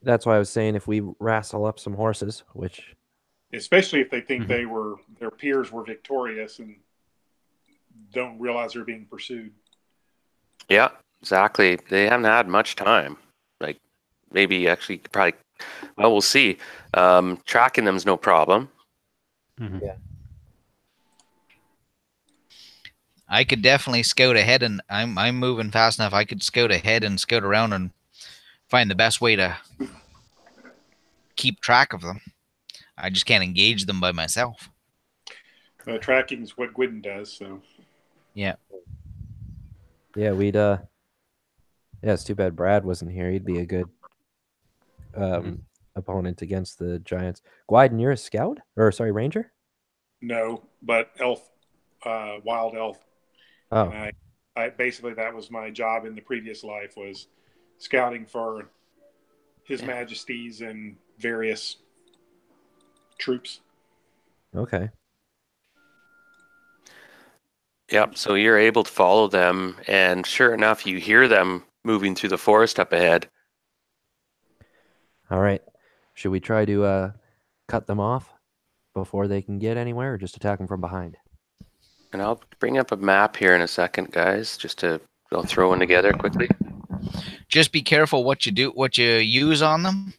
That's why I was saying if we wrestle up some horses, which Especially if they think their peers were victorious and don't realize they're being pursued. Yeah, exactly. They haven't had much time. Like, maybe actually probably, well, we'll see. Tracking them's no problem. Yeah. I could definitely scout ahead, and I'm moving fast enough. I could scout ahead and scout around and find the best way to keep track of them. I just can't engage them by myself. Tracking is what Gwydden does, so. Yeah. Yeah, we'd yeah, it's too bad Brad wasn't here. He'd be a good opponent against the giants. Gwydden, you're a scout? Or sorry, ranger? No, but elf, wild elf. Oh. And I basically, that was my job in the previous life, was scouting for His Majesty's and various troops. Okay. Yep, so you're able to follow them, and sure enough, you hear them moving through the forest up ahead. All right. Should we try to cut them off before they can get anywhere, or just attack them from behind? And I'll bring up a map here in a second, guys, I'll throw one together quickly. Just be careful what you use on them,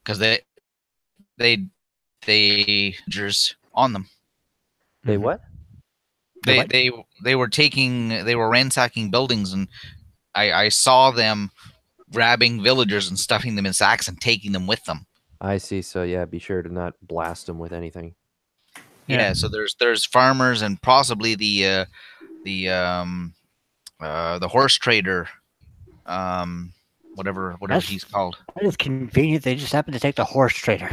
because they on them. They what? They were ransacking buildings, and I saw them grabbing villagers and stuffing them in sacks and taking them with them. I see. So yeah, be sure to not blast them with anything. Yeah. So there's farmers and possibly the horse trader, whatever he's called. That is convenient. They just happen to take the horse trader.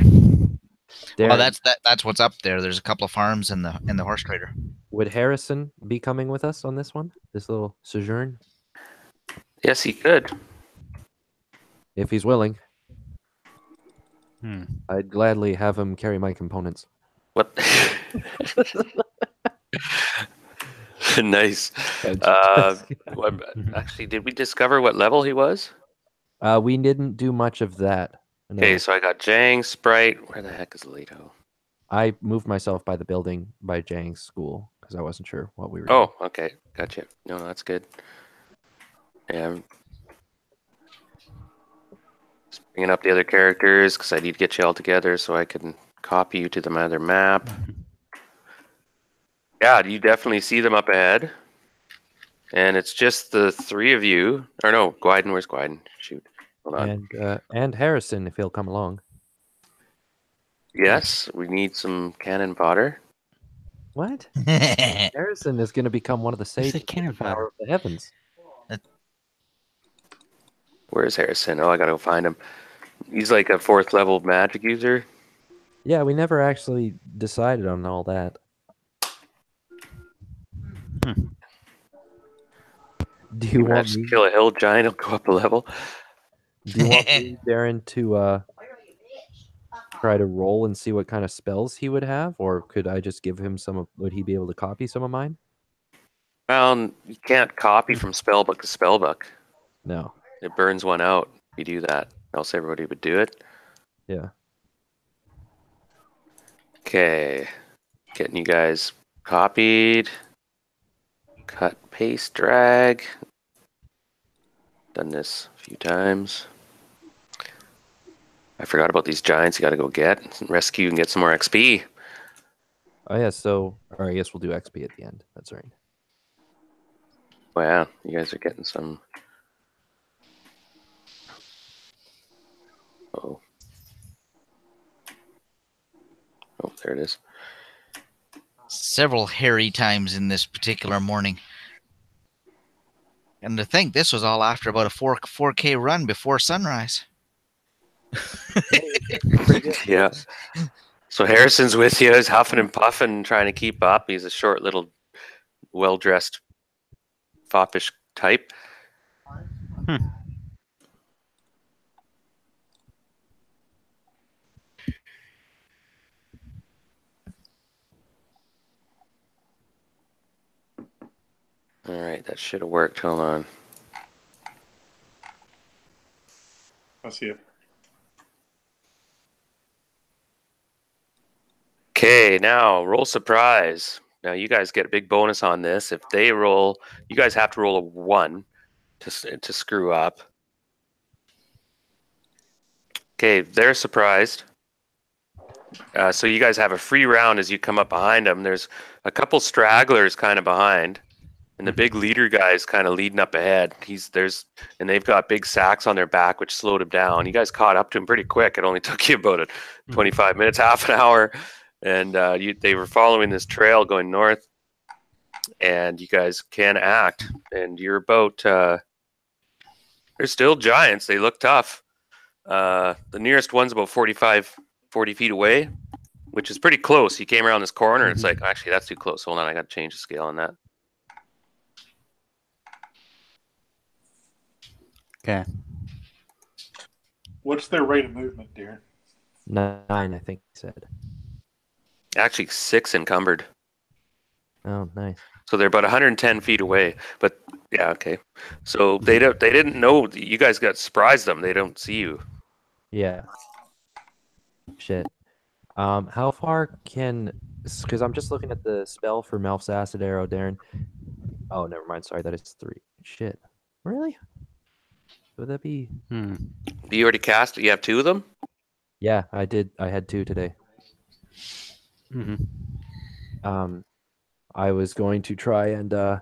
Well, that's what's up there. There's a couple of farms in the horse trader. Would Harrison be coming with us on this one? This little sojourn? Yes, he could. If he's willing. I'd gladly have him carry my components. What? Nice. Actually, did we discover what level he was? We didn't do much of that. No. Okay, so I got Jang, Sprite. Where the heck is Leto? I moved myself by the building by Jang's school because I wasn't sure what we were doing. Oh, okay. Gotcha. No, that's good. Yeah. Just bringing up the other characters because I need to get you all together so I can copy you to the other map. Yeah, you definitely see them up ahead. And it's just the three of you. Or no, Gwydden. Where's Gwydden? Shoot. Hold on. And Harrison, if he'll come along. Yes, we need some cannon fodder. What? Harrison is going to become one of the sages of cannon the power fodder? of the heavens. Where's Harrison? Oh, I gotta go find him. He's like a 4th level magic user. Yeah, we never actually decided on all that. Do you want Just me? kill a hill giant, he'll go up a level. Do you want me, Darren, to try to roll and see what kind of spells he would have, or could I just give him some? Would he be able to copy some of mine? Well, you can't copy from spellbook to spellbook. No. It burns one out if you do that. Else everybody would do it. Yeah. Okay. Getting you guys copied. Cut, paste, drag. Done this a few times. I forgot about these giants you got to go get. Rescue and get some more XP. Oh yeah, so or I guess we'll do XP at the end. That's right. Wow, you guys are getting some. Oh. Oh, there it is. Several hairy times in this particular morning. And to think this was all after about a 4K run before sunrise. Yeah. So Harrison's with you. He's huffing and puffing, trying to keep up. He's a short, little, well-dressed, foppish type. All right, that should have worked. Hold on. I see it. Okay, now roll surprise. Now you guys get a big bonus on this. If they roll, you guys have to roll a 1 to screw up. Okay, they're surprised. So you guys have a free round as you come up behind them. There's a couple stragglers kind of behind, and the big leader guy's kind of leading up ahead. And they've got big sacks on their back, which slowed him down. You guys caught up to him pretty quick. It only took you about 25 minutes, half an hour, and they were following this trail going north. And you guys can act, and you're about. They're still giants. They look tough. The nearest one's about 40 feet away, which is pretty close. He came around this corner. And it's like, actually, that's too close. Hold on, I got to change the scale on that. Okay. What's their rate of movement, Darren? 9, I think he said. Actually, 6 encumbered. Oh, nice. So they're about 110 feet away. But yeah, okay. So they didn't know you guys got surprised them. They don't see you. Yeah. Shit. How far can? Because I'm just looking at the spell for Melf's acid arrow, Darren. Oh, never mind. Sorry, that is 3. Shit. Really? Would that be? You already cast it? You have 2 of them? Yeah, I did. I had 2 today. I was going to try and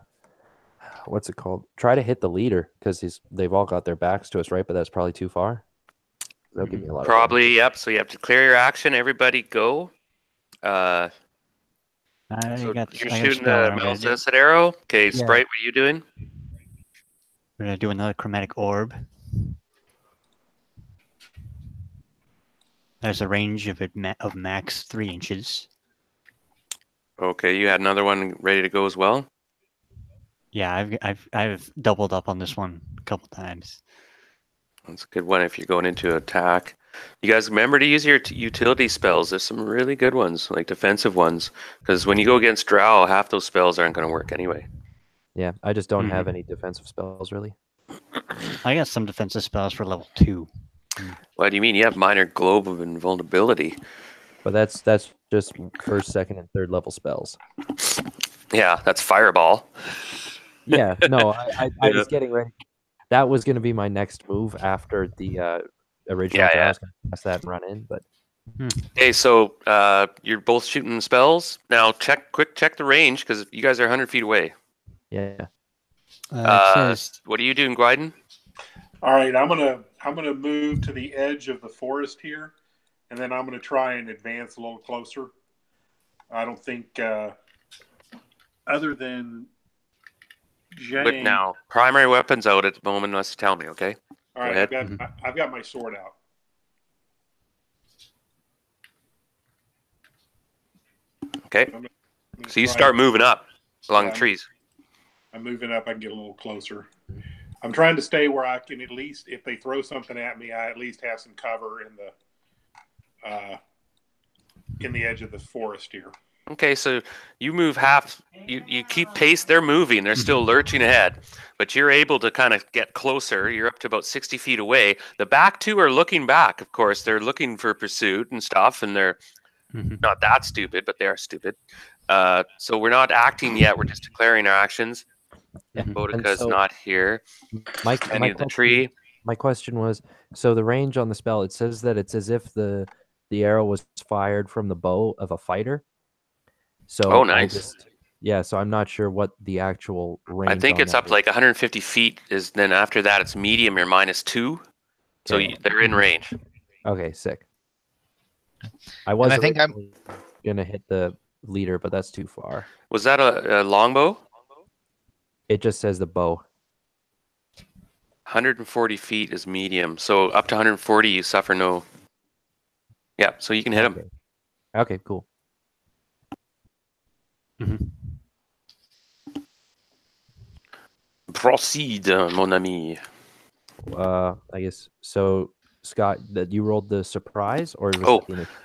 what's it called? Try to hit the leader because they've all got their backs to us, right? But that's probably too far. They'll give me a lot. Probably, yep. So you have to clear your action. Everybody go. So you're shooting the Melf's arrow. Okay, yeah. Sprite, what are you doing? We're gonna do another chromatic orb. There's a range of max 3 inches. Okay, you had another one ready to go as well. Yeah, I've doubled up on this one a couple times. That's a good one if you're going into attack. You guys remember to use your utility spells. There's some really good ones, like defensive ones, because when you go against Drow, half those spells aren't going to work anyway. Yeah, I just don't have any defensive spells, really. I got some defensive spells for level 2. What do you mean? You have minor globe of invulnerability. But that's just 1st, 2nd, and 3rd level spells. Yeah, that's fireball. Yeah, no, I was getting ready. That was going to be my next move after the original. I was going to pass that and run in, but. Okay, so you're both shooting spells. Now check the range because you guys are 100 feet away. Yeah. What are you doing, Gwyden? All right, I'm gonna move to the edge of the forest here, and then I'm gonna try and advance a little closer. I don't think other than Jane. Look now, primary weapons out at the moment. Unless you tell me, okay? All right, I've got my sword out. Okay. So you start moving up along the trees. I'm moving up. I can get a little closer. I'm trying to stay where I can at least, if they throw something at me, I at least have some cover in the edge of the forest here. Okay, so you move half. You keep pace. They're moving. They're still lurching ahead, but you're able to kind of get closer. You're up to about 60 feet away. The back 2 are looking back. Of course, they're looking for pursuit and stuff, and they're Not that stupid, but they are stupid. So we're not acting yet. We're just declaring our actions. Yeah. And Boudica's so not here. my Standing at the tree. my question was, so the range on the spell, it says that it's as if the arrow was fired from the bow of a fighter. So Oh, nice. so I'm not sure what the actual range. I think on it's that up is. to like 150 feet. Then after that, it's medium. You're -2. So Okay. they're in range. Okay, sick. I was I think I'm gonna hit the leader, but that's too far. Was that a longbow? It just says the bow. 140 feet is medium. So up to 140, you suffer no. Yeah, so you can hit him. Okay, cool. Proceed, mon ami. I guess so. Scott, that you rolled the surprise, or was Oh. that the initiative?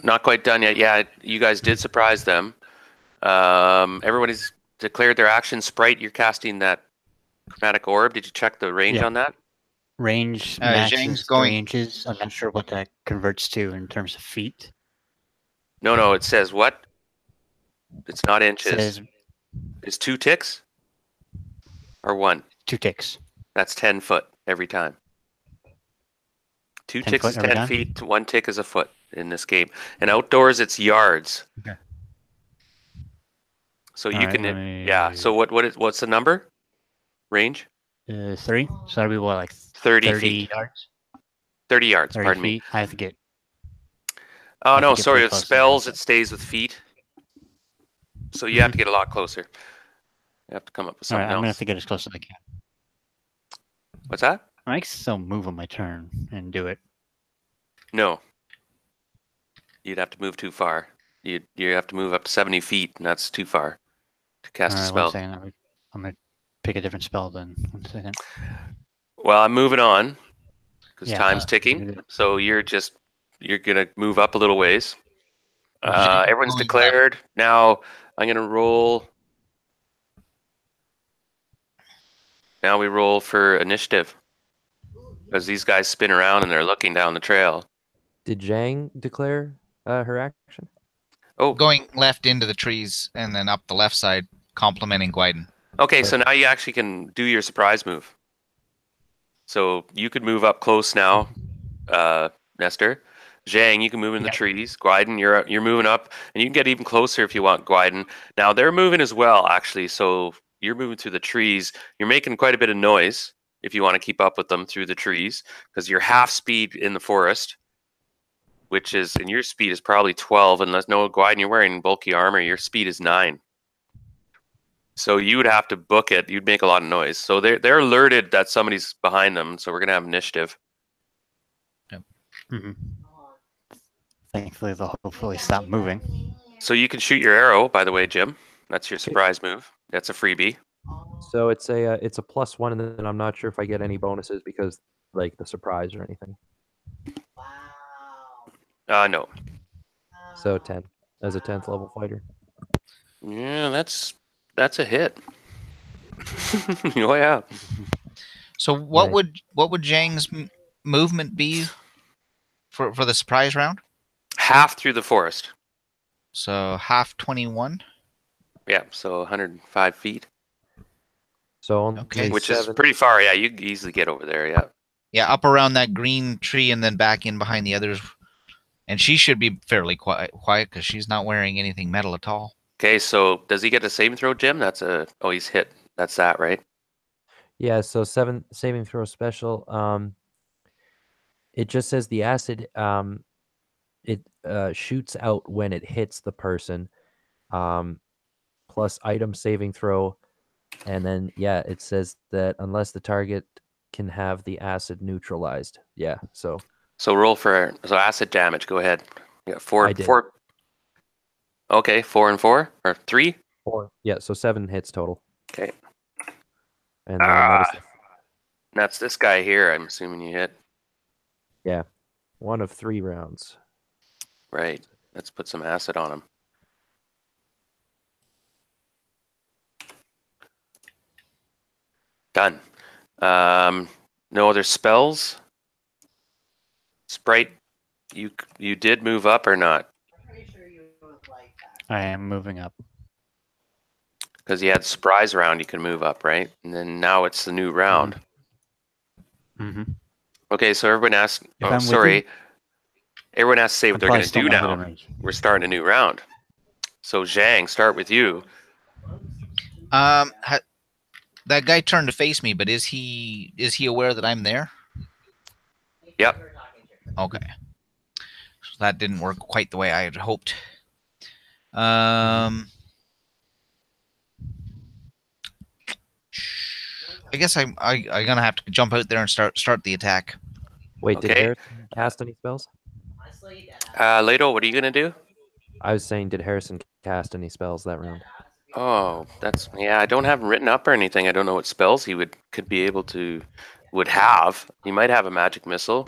Not quite done yet. Yeah, you guys did surprise them. Everybody's declared their action. Sprite, you're casting that chromatic orb. Did you check the range on that? Range Zhang's matches going- 3 inches. I'm not sure what that converts to in terms of feet. No, it says what? It's not It inches. says It's 2 ticks? Or 1? 2 ticks. That's 10 foot every time. 2 10 ticks foot is every 10 time? feet. 1 tick is a foot in this game. And outdoors, it's yards. Okay. So you Alright, can, let me- yeah. So what's the number? Range? 3. So that'd be what, like 30 30 feet. yards? 30 yards, 30 pardon feet. me. I have to get. Oh, I no, think it's sorry. pretty With close to spells, that. it stays with feet. So you have to get a lot closer. You have to come up with All right, something I'm gonna have else. to get as close as I can. What's that? I can still move on my turn and do it. No. You'd have to move too far. You have to move up to 70 feet, and that's too far to cast a All right, spell. 1 second. I'm gonna pick a different spell then. 1 second. Well, I'm moving on because Yeah, time's ticking. So you're gonna move up a little ways. Everyone's going declared. Now I'm gonna roll. Now we roll for initiative because these guys spin around and they're looking down the trail. Did Zhang declare her action? Oh, going left into the trees and then up the left side, complimenting Guiden. okay. So now you actually can do your surprise move. So you could move up close now, Nestor. Zhang, you can move in the trees. Guiden, you're moving up, and you can get even closer if you want, Guiden. Now they're moving as well, actually. So you're moving through the trees. You're making quite a bit of noise if you want to keep up with them through the trees, because you're half speed in the forest, which is, and your speed is probably 12. Unless no, Guiden, you're wearing bulky armor. Your speed is 9. So you would have to book it. You'd make a lot of noise. So they're alerted that somebody's behind them. So we're gonna have initiative. Thankfully, they'll hopefully stop moving. So you can shoot your arrow, by the way, Jim. That's your surprise move. That's a freebie. So it's a +1, and then I'm not sure if I get any bonuses because like the surprise or anything. No. So 10 as a 10th level fighter. Yeah, that's a hit. Oh yeah. So what Nice. would Zhang's movement be for the surprise round? Half through the forest. So half 21. Yeah, so 105 feet, So Okay. which is pretty far. Yeah, you can easily get over there. Yeah. Yeah, up around that green tree and then back in behind the others. And she should be fairly quiet because she's not wearing anything metal at all. Okay, so does he get a saving throw, Jim? Oh, he's hit. That's that, right? Yeah, so 7 saving throw special. It just says the acid it shoots out when it hits the person. Plus item saving throw, and then it says that unless the target can have the acid neutralized. Yeah, so roll for acid damage. Go ahead. Yeah, 4. I did. 4. Okay, 4 and 4 or 3. 4. Yeah, so 7 hits total. Okay. And then notice That's this guy here. I'm assuming you hit. 1 of 3 rounds. Right. Let's put some acid on him. Done. No other spells? Sprite, you did move up or not? I am moving up. Because you had surprise round, you can move up, right? And then now it's the new round. Mm-hmm. Okay, so everyone asked. If Oh, I'm with sorry. you, Everyone has to say what I'm they're probably going to still do not now. within range. We're starting a new round. So Zhang, start with you. That guy turned to face me, but is he aware that I'm there? Yep. Okay. So that didn't work quite the way I had hoped. I guess I'm gonna have to jump out there and start the attack. Wait, did Okay. Harrison cast any spells? Leto, what are you going to do? I was saying, did Harrison cast any spells that round? Oh, yeah, I don't have him written up or anything. I don't know what spells he could be able to would have. He might have a magic missile,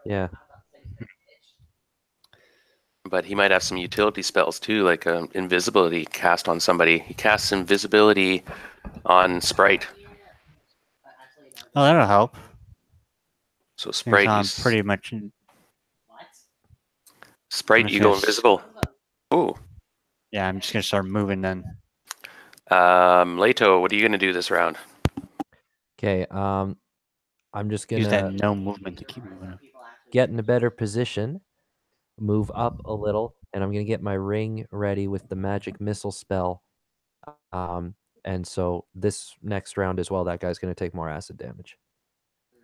Yeah. but he might have some utility spells too, like invisibility cast on somebody. He casts invisibility on Sprite. Oh, that'll help. So Since Sprite, I'm pretty much. Sprite, you go invisible. Ooh. Yeah, I'm just gonna start moving then. Leto, what are you gonna do this round? Okay. I'm just Use that gonna no movement to keep moving up. get in a better position, move up a little, and I'm gonna get my ring ready with the magic missile spell. And so this next round as well, that guy's gonna take more acid damage.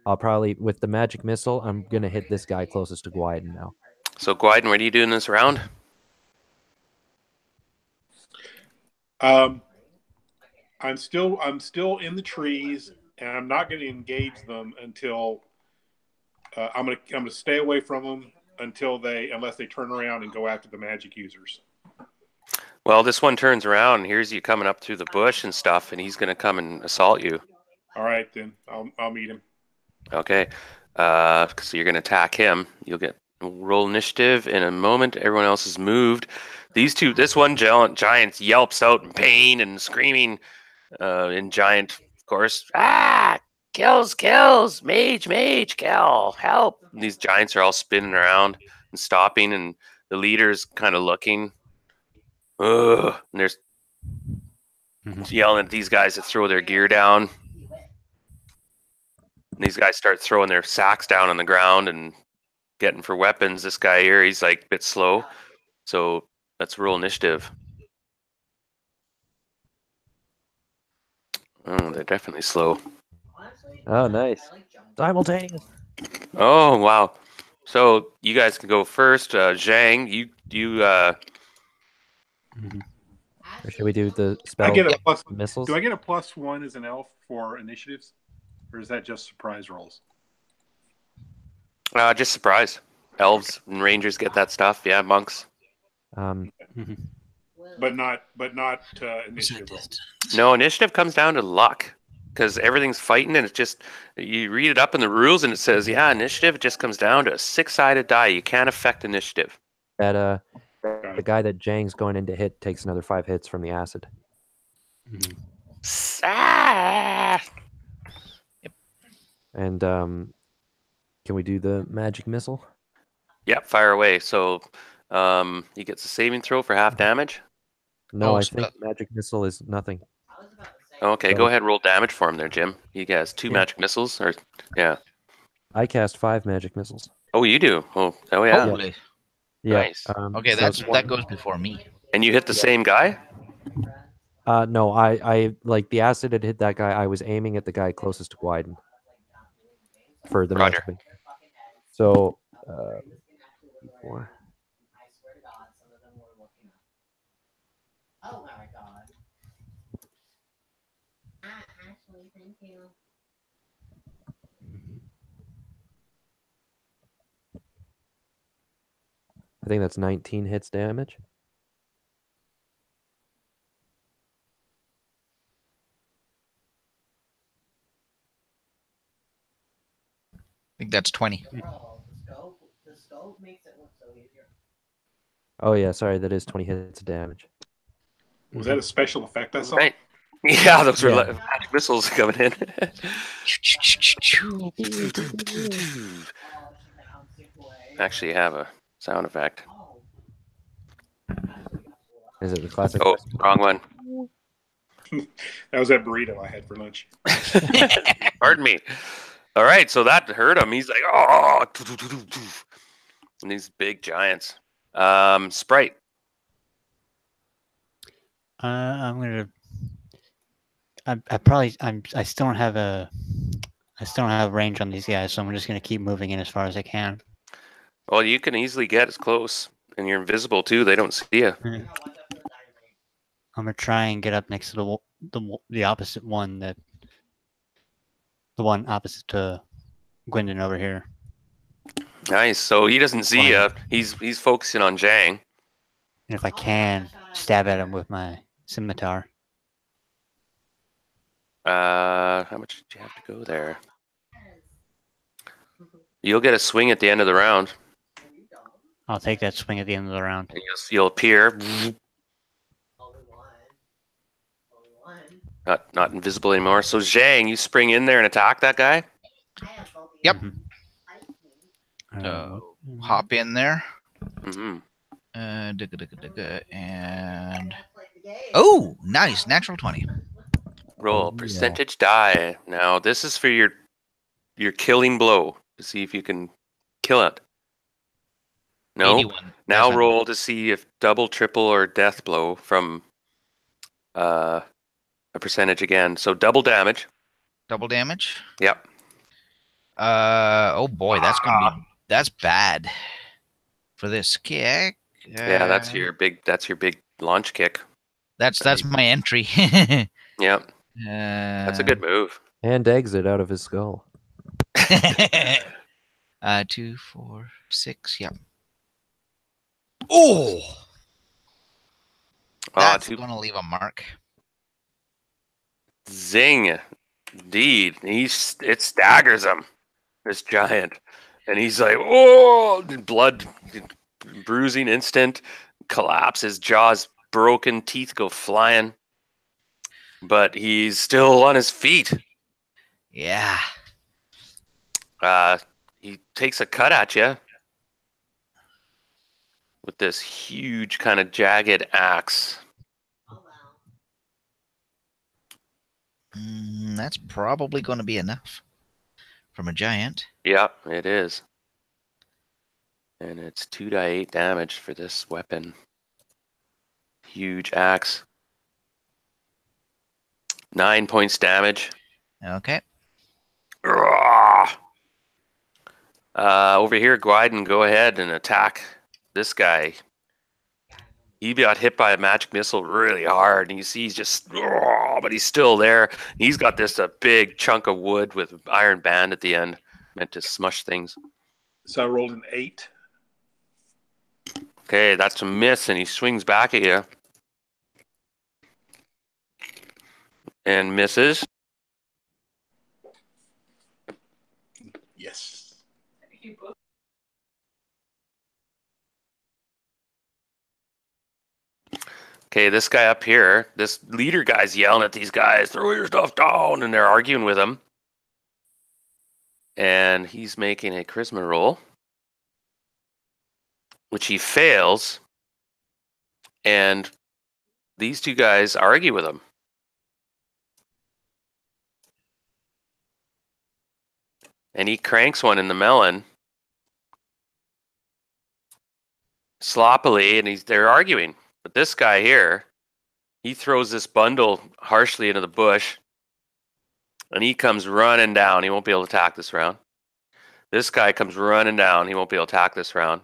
I'll probably with the magic missile, I'm gonna hit this guy closest to Gwyden now. So Gwyden, what are you doing this round? I'm still in the trees, and I'm not going to engage them until I'm going to stay away from them unless they turn around and go after the magic users. Well, this one turns around and here's you coming up through the bush and stuff, and he's going to come and assault you. All right, then I'll meet him. Okay. So you're going to attack him. You'll get roll initiative in a moment. Everyone else is moved. This one giant yelps out in pain and screaming in giant, of course. Kills, mage, kill, help. And these giants are all spinning around and stopping, and the leader's kind of looking. Ugh. And there's yelling at these guys to throw their gear down. And these guys start throwing their sacks down on the ground and getting for weapons. This guy here, he's like a bit slow. So let's roll initiative. Oh, they're definitely slow. Oh, nice. Simultaneous. Oh, wow. So you guys can go first. Zhang, Or should we do the spell? I get a plus. Missiles? Do I get a +1 as an elf for initiatives, or is that just surprise rolls? just surprise. Elves and rangers get that stuff. Yeah, monks. But not initiative. No, initiative comes down to luck because everything's fighting, and it's just you read it up in the rules, and it says, yeah, initiative just comes down to a 6-sided die. You can't affect initiative. That the guy that Zhang's going in to hit takes another 5 hits from the acid. And can we do the magic missile? Yep, fire away. So he gets a saving throw for half damage. No, I think magic missile is nothing. Okay, So- go ahead, roll damage for him there, Jim. He has 2 magic missiles, or yeah. I cast 5 magic missiles. Oh, you do. Oh yeah. Holy. Yeah. Nice. Okay, so that goes before me. And you hit the same guy? no, I like the acid had hit that guy. I was aiming at the guy closest to Gwyden for the Roger. magic missile. So 4. I swear to God, some of them were looking up. Oh my God. Ashley, thank you. I think that's 19 hits damage. I think that's 20. Oh, the scope makes it look so easier. Oh yeah, sorry, that is 20 hits of damage. Was that a special effect I saw? Right. Yeah, those were Yeah. magic missiles coming in. Actually have a sound effect. Oh. Is it the classic? Oh, wrong one. That was that burrito I had for lunch. Pardon me. All right, so that hurt him. He's like, oh, and these big giants. Sprite. I'm gonna. I probably. I still don't have a. I still don't have range on these guys, so I'm just gonna keep moving in as far as I can. Well, you can easily get as close, and you're invisible too. They don't see you. I'm gonna try and get up next to the opposite one the one opposite to Gwendon over here. Nice. So he doesn't see you. He's focusing on Zhang. And if I can, stab at him with my scimitar. How much did you have to go there? You'll get a swing at the end of the round. I'll take that swing at the end of the round. And you'll appear. Not invisible anymore. So Zhang, you spring in there and attack that guy? Yep. Uh, Hop in there. Mm-hmm. And oh, nice, natural 20. Roll Oh, percentage die. Now this is for your killing blow to see if you can kill it. No. 81. Now That's roll to see if double, triple, or death blow from a percentage again. So double damage. double damage. Yep. Oh boy, that's bad for this kick. Yeah, that's your big launch kick. That's my entry. Yep. That's a good move. And exit out of his skull. 2, 4, 6. Yep. Oh, that's gonna leave a mark. Zing. Indeed. It staggers him, this giant. And he's like, oh, blood bruising instant, collapse, his jaw's broken, teeth go flying. But he's still on his feet. Yeah. He takes a cut at you with this huge kind of jagged axe. That's probably going to be enough from a giant. Yep, it is. And it's 2d8 damage for this weapon. Huge axe. 9 points damage. Okay. Over here, Gwyden, go ahead and attack this guy. He got hit by a magic missile really hard, and you see he's just, but he's still there. He's got this a big chunk of wood with iron band at the end, meant to smush things. So I rolled an 8. Okay, that's a miss, and he swings back at you. And misses. Yes. Okay, this guy up here, this leader guy's yelling at these guys, throw your stuff down, and they're arguing with him. And he's making a charisma roll, which he fails. And these two guys argue with him. And he cranks one in the melon sloppily, and they're arguing. But this guy here, he throws this bundle harshly into the bush, and he comes running down. He won't be able to attack this round. This guy comes running down. He won't be able to attack this round.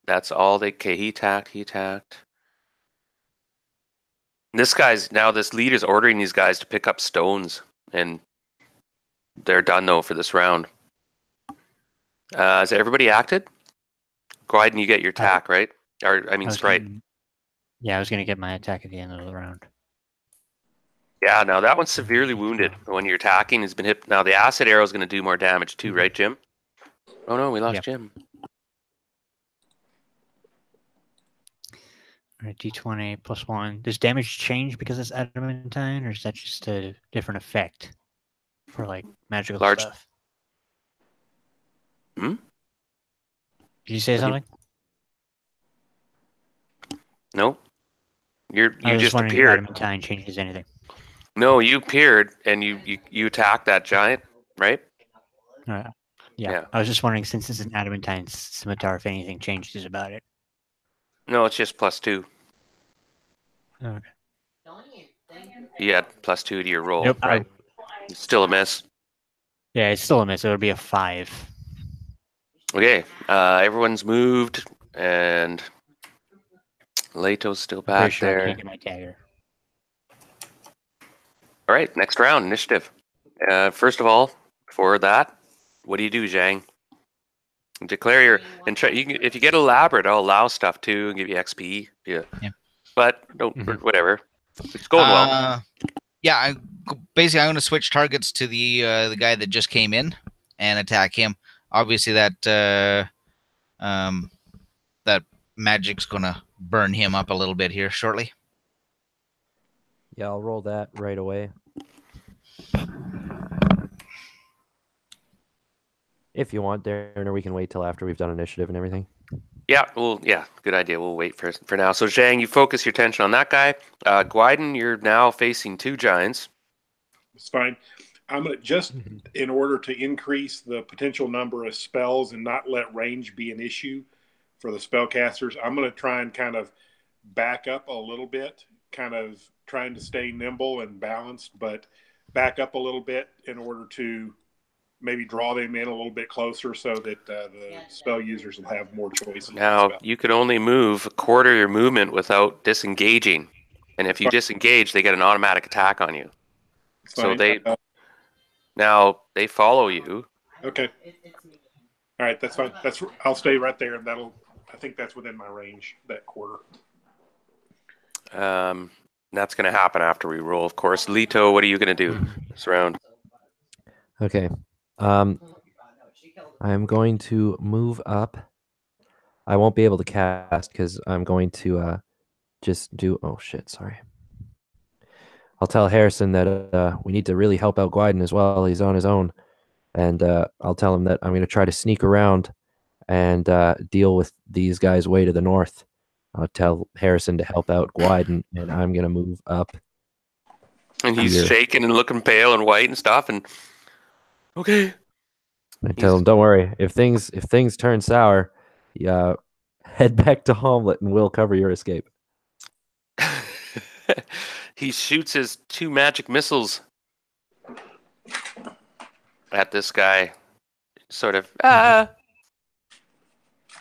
That's all they. Okay, he attacked. This leader's ordering these guys to pick up stones, and they're done though for this round. Has everybody acted? Gwyden, you get your attack, right? Sprite. Yeah, I was gonna get my attack at the end of the round. Yeah, now that one's severely wounded. When you're attacking, has been hit. Now the acid arrow is going to do more damage too, right, Jim? Oh no, we lost Jim. All right, D20 plus 1. Does damage change because it's adamantine, or is that just a different effect for like magical stuff? Hmm? Did you say something? No, you I was just wondering if appeared. adamantine changes anything. No, you appeared and you attacked that giant, right? Yeah. Yeah. I was just wondering, since it's an adamantine scimitar, if anything changes about it. No, it's just +2. Okay. You had +2 to your roll, Nope. right? It's still a miss. Yeah, it's still a miss. It would be a 5. Okay, everyone's moved, and Leto's still I'm pretty back sure I there. can't get my dagger. All right, next round, initiative. First of all, before that, what do you do, Zhang? Declare your and try. You can, if you get elaborate, I'll allow stuff too and give you XP. Yeah, but don't whatever. It's going well. Yeah, basically I'm going to switch targets to the guy that just came in and attack him. Obviously that that magic's going to burn him up a little bit here shortly. Yeah, I'll roll that right away. If you want, Darren, or we can wait till after we've done initiative and everything. Yeah, good idea. We'll wait for now. So Zhang, you focus your attention on that guy. Gwyden, you're now facing 2 giants. It's fine. I'm going to just, in order to increase the potential number of spells and not let range be an issue for the spellcasters, I'm going to try and kind of back up a little bit, kind of trying to stay nimble and balanced, but back up a little bit in order to maybe draw them in a little bit closer so that the spell users will have more choices. Now, you can only move a quarter of your movement without disengaging. And if you disengage, they get an automatic attack on you. So now they follow you. Okay. All right, that's fine. I'll stay right there, and I think that's within my range, that quarter. That's going to happen after we roll, of course. Leto, what are you going to do this round? Okay. I'm going to move up. I won't be able to cast because I'm going to just do... Oh, shit, sorry. I'll tell Harrison that we need to really help out Gwyden as well. He's on his own. And I'll tell him that I'm going to try to sneak around and deal with these guys way to the north. I'll tell Harrison to help out Gwyden, and I'm going to move up. And he's shaking and looking pale and white and stuff. And okay. I tell him, don't worry. If things turn sour, head back to Hommlet, and we'll cover your escape. He shoots his 2 magic missiles at this guy. Sort of.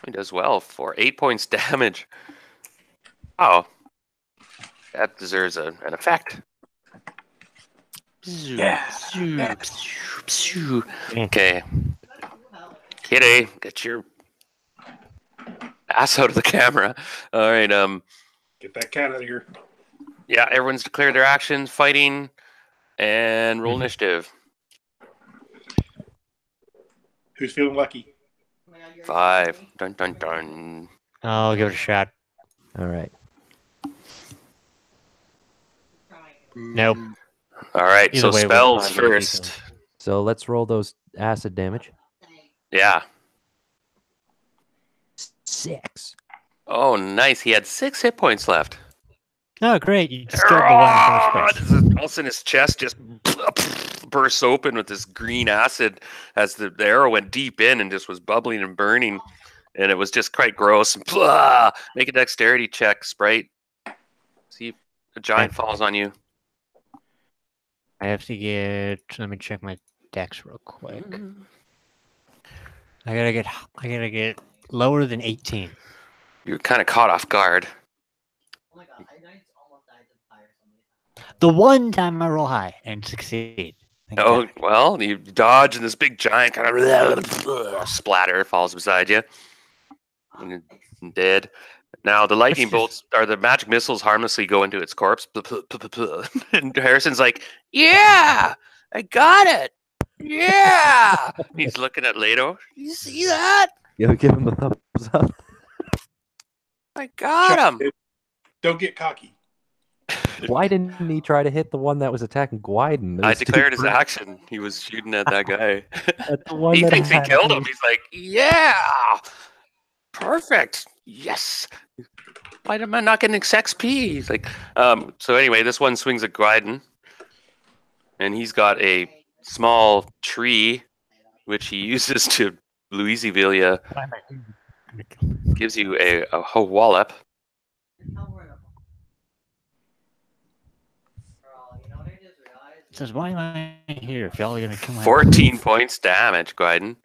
He does well for 8 points damage. Oh, that deserves an effect. Yeah. Okay. Kitty, get your ass out of the camera. All right. Get that cat out of here. Yeah, everyone's declared their actions, fighting, and roll initiative. Who's feeling lucky? 5. Dun dun dun. I'll give it a shot. All right. Nope. All right, Either so way, spells we'll first. So let's roll those acid damage. Yeah. 6. Oh, nice. He had 6 hit points left. Oh, great. You just killed the one first place. All of a sudden, his chest just bursts open with this green acid as the arrow went deep in and just was bubbling and burning. And it was just quite gross. Make a dexterity check, Sprite. See if a giant falls on you. I have to get... Let me check my dex real quick. I gotta get lower than 18. You're kind of caught off guard. Oh my god, I almost died to fire somebody. The one time I roll high and succeed. Thank Oh, God. well, you dodge and this big giant kind of splatter falls beside you. And you're dead. Now, the lightning bolts, or the magic missiles harmlessly go into its corpse. And Harrison's like, yeah, I got it. Yeah. He's looking at Leto. You see that? Give him a thumbs up. I got him. Don't get cocky. Why didn't he try to hit the one that was attacking Gwyden? I Those two declared his were- action. He was shooting at that guy. That's the one He that thinks he had killed the- him. He's like, yeah, perfect. Yes. Why am I not getting XP? He's like, so anyway, this one swings at Gwyden, and he's got a small tree, which he uses to Louisville. Gives you a wallop. Says, why am I here if y'all are gonna kill my 14 points damage, Gwyden.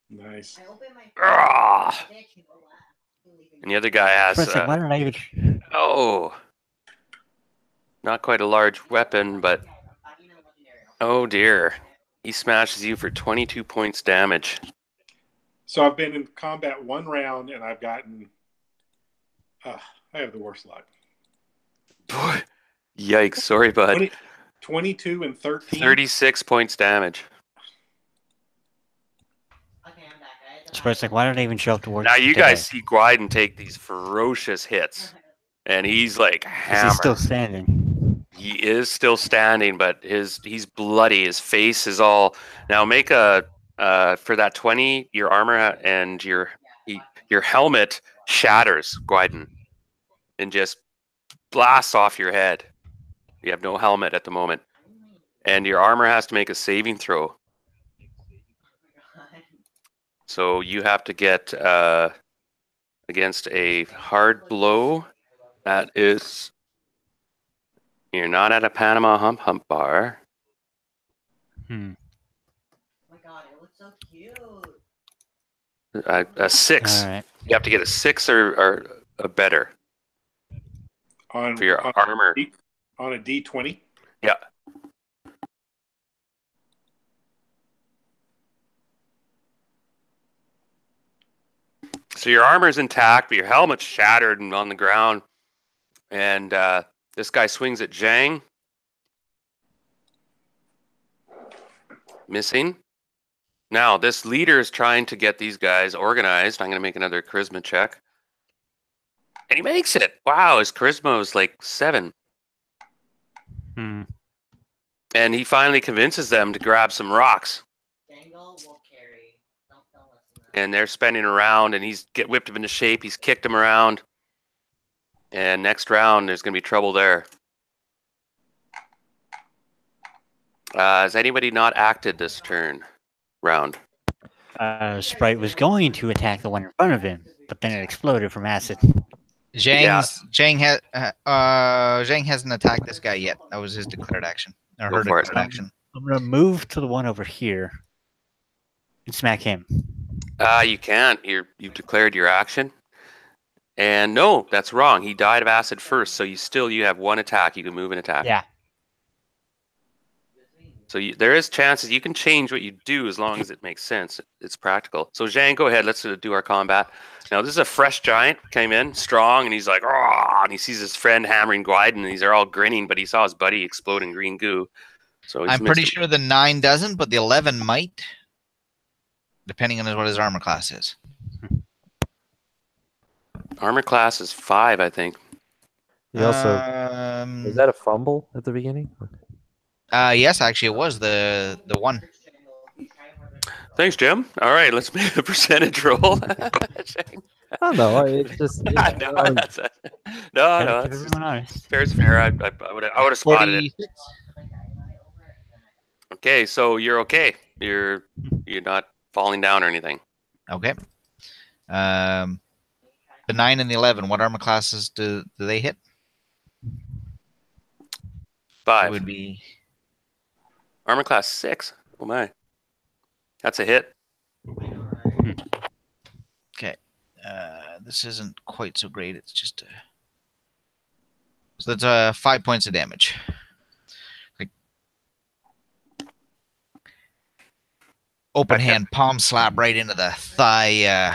Nice. Ah. And the other guy has, First, like, why did I even... not quite a large weapon, but oh dear. He smashes you for 22 points damage. So I've been in combat 1 round, and I've gotten. I have the worst luck. Yikes, sorry, bud. 22 and 13. 36 points damage. First, like, why did I even show up to work Now you today? guys see Gwyden take these ferocious hits, and he's like Is hammered. he still standing? He is still standing, but he's bloody. His face is all. Now make a for that 20. Your armor and your helmet shatters, Gwyden, and just blasts off your head. You have no helmet at the moment, and your armor has to make a saving throw. So you have to get against a hard blow. That is, you're not at a Panama hump bar. Hmm. Oh my god, it looks so cute. A 6. All right. You have to get a 6 or better on for your armor. On a D20. Yeah. So your armor's intact, but your helmet's shattered and on the ground. And this guy swings at Zhang. Missing. Now, this leader is trying to get these guys organized. I'm going to make another charisma check. And he makes it. Wow, his charisma was like 7. Hmm. And he finally convinces them to grab some rocks. Dangle will carry. Don't listen to that. And they're spinning around, and he's whipped him into shape. He's kicked him around. And next round, there's going to be trouble there. Has anybody not acted this round? Sprite was going to attack the one in front of him, but then it exploded from acid. Zhang hasn't attacked this guy yet. That was his declared action. Or Go her for it. declared action. I'm gonna move to the one over here and smack him. You can't. You've declared your action. And no, that's wrong. He died of acid first, so you have 1 attack. You can move and attack. Yeah. So there is chances you can change what you do as long as it makes sense. It's practical. So Zhang, go ahead. Let's do our combat. Now this is a fresh giant. Came in strong, and he's like, oh, and he sees his friend hammering Gwyden, and these are all grinning, but he saw his buddy explode in green goo. So I'm pretty sure the 9 doesn't, but the 11 might, depending on what his armor class is. Armor class is 5, I think. He also was that a fumble at the beginning? Yes, actually, it was the 1. Thanks, Jim. All right, let's make a percentage roll. Zhang. Oh no, it's just I know, that's it. No, Gotta keep that's everyone honest. fair's fair. I would have spotted it. Okay, so you're okay. You're not falling down or anything. Okay. The 9 and the 11. What armor classes do they hit? 5. It would be. Armor class 6. Oh my. That's a hit. Okay. This isn't quite so great. It's just. So that's 5 points of damage. Like, open hand palm slap right into the thigh.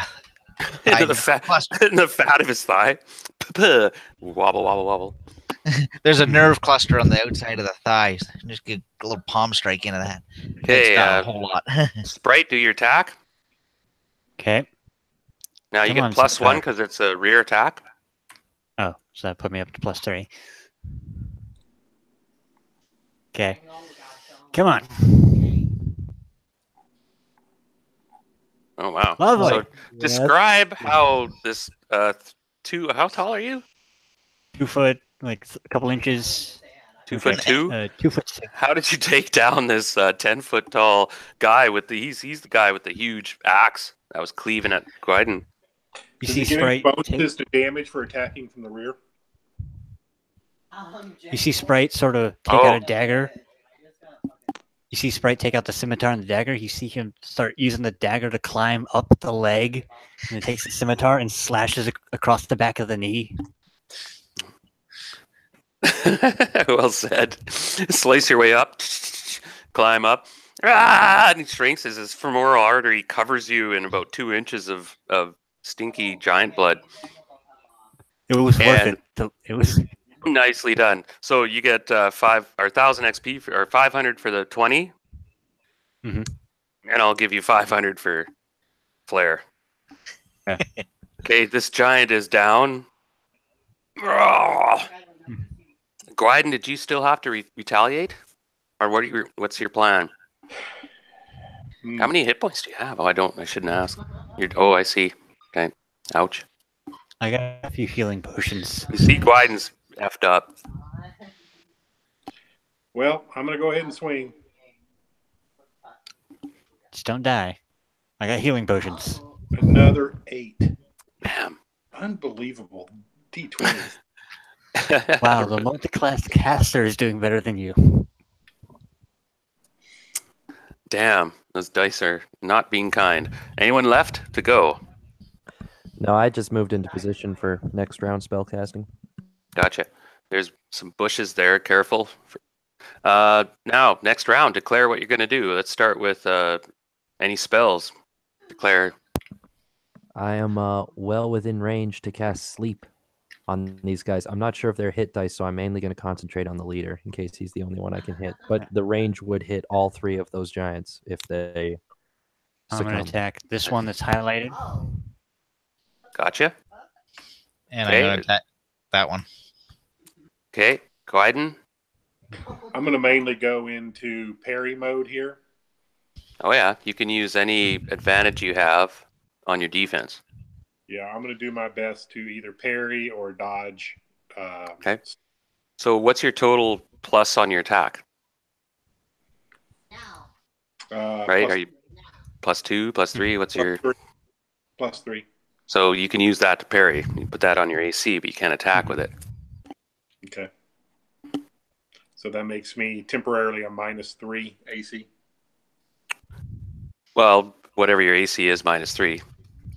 Into the fat, in the fat of his thigh. Wobble, wobble, wobble. There's a nerve cluster on the outside of the thighs. Just get a little palm strike into that. Okay, It's not a whole lot. Sprite, do your attack. Okay. Now you Come get on, +1 Sprite. because it's a rear attack. Oh, so that put me up to +3. Okay. Come on. Oh wow. Lovely. So describe how this how tall are you? 2 foot, like a couple inches. 2'2"? 2 foot 6. How did you take down this 10-foot tall guy with the he's the guy with the huge axe that was cleaving at Gwyden? You Does see it give Sprite. bonuses to damage for attacking from the rear? You see Sprite sort of take out a dagger. You see Sprite take out the scimitar and the dagger. You see him start using the dagger to climb up the leg, and it takes the scimitar and slashes across the back of the knee. Well said. Slice your way up, climb up, and he shrinks as his femoral artery covers you in about 2 inches of stinky giant blood. It was worth it. It was nicely done. So you get 1,000 XP or 500 for the 20, and I'll give you 500 for flare. Yeah. Okay, this giant is down. Gwyden, did you still have to retaliate, or what's your plan? How many hit points do you have? Oh, I shouldn't ask. I see. Okay. Ouch. I got a few healing potions. You see, Gwyden's effed up. Well, I'm going to go ahead and swing. Just don't die. I got healing potions. Another 8. Damn. Unbelievable. D20. Wow, the multi-class caster is doing better than you. Damn, those dice are not being kind. Anyone left to go? No, I just moved into position for next round spell casting. Gotcha. There's some bushes there. Careful. Now, next round, declare what you're going to do. Let's start with any spells. Declare. I am well within range to cast sleep on these guys. I'm not sure if they're hit dice, so I'm mainly going to concentrate on the leader in case he's the only one I can hit. But the range would hit all 3 of those giants if they I'm going to attack this one that's highlighted. Gotcha. And I'm going to attack that one. Okay, Gwyden. I'm going to mainly go into parry mode here. Oh yeah, you can use any advantage you have on your defense. Yeah, I'm going to do my best to either parry or dodge. Okay. So what's your total plus on your attack? Right? Are you +2, +3? What's your... +3. So you can use that to parry. You put that on your AC, but you can't attack with it. Okay. So that makes me temporarily a -3 AC. Well, whatever your AC is, -3.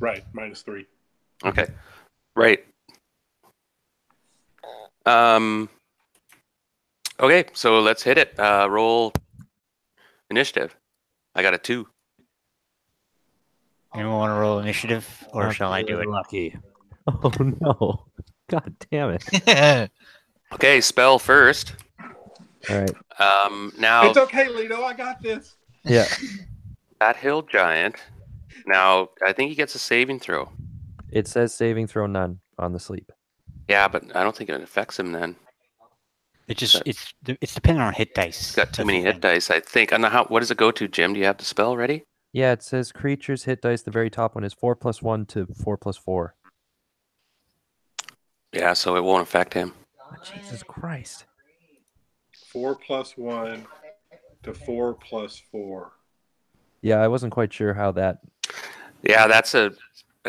Right, -3. Okay. Right. Okay, so let's hit it. Roll initiative. I got a 2. Anyone want to roll initiative, or shall I do it? Lucky. Oh no! God damn it! Okay, spell first. All right. Now It's okay, Lito. I got this. Yeah. that hill giant. Now I think he gets a saving throw. It says saving throw none on the sleep. Yeah, but I don't think it affects him then. It just it's dependent on hit dice. He's got too many hit dice, I think. I don't know what does it go to, Jim? Do you have the spell ready? Yeah, it says creatures hit dice. The very top one is 4+1 to 4+4. Yeah, so it won't affect him. Oh, Jesus Christ! 4+1 to 4+4. Yeah, I wasn't quite sure how that. Yeah, that's a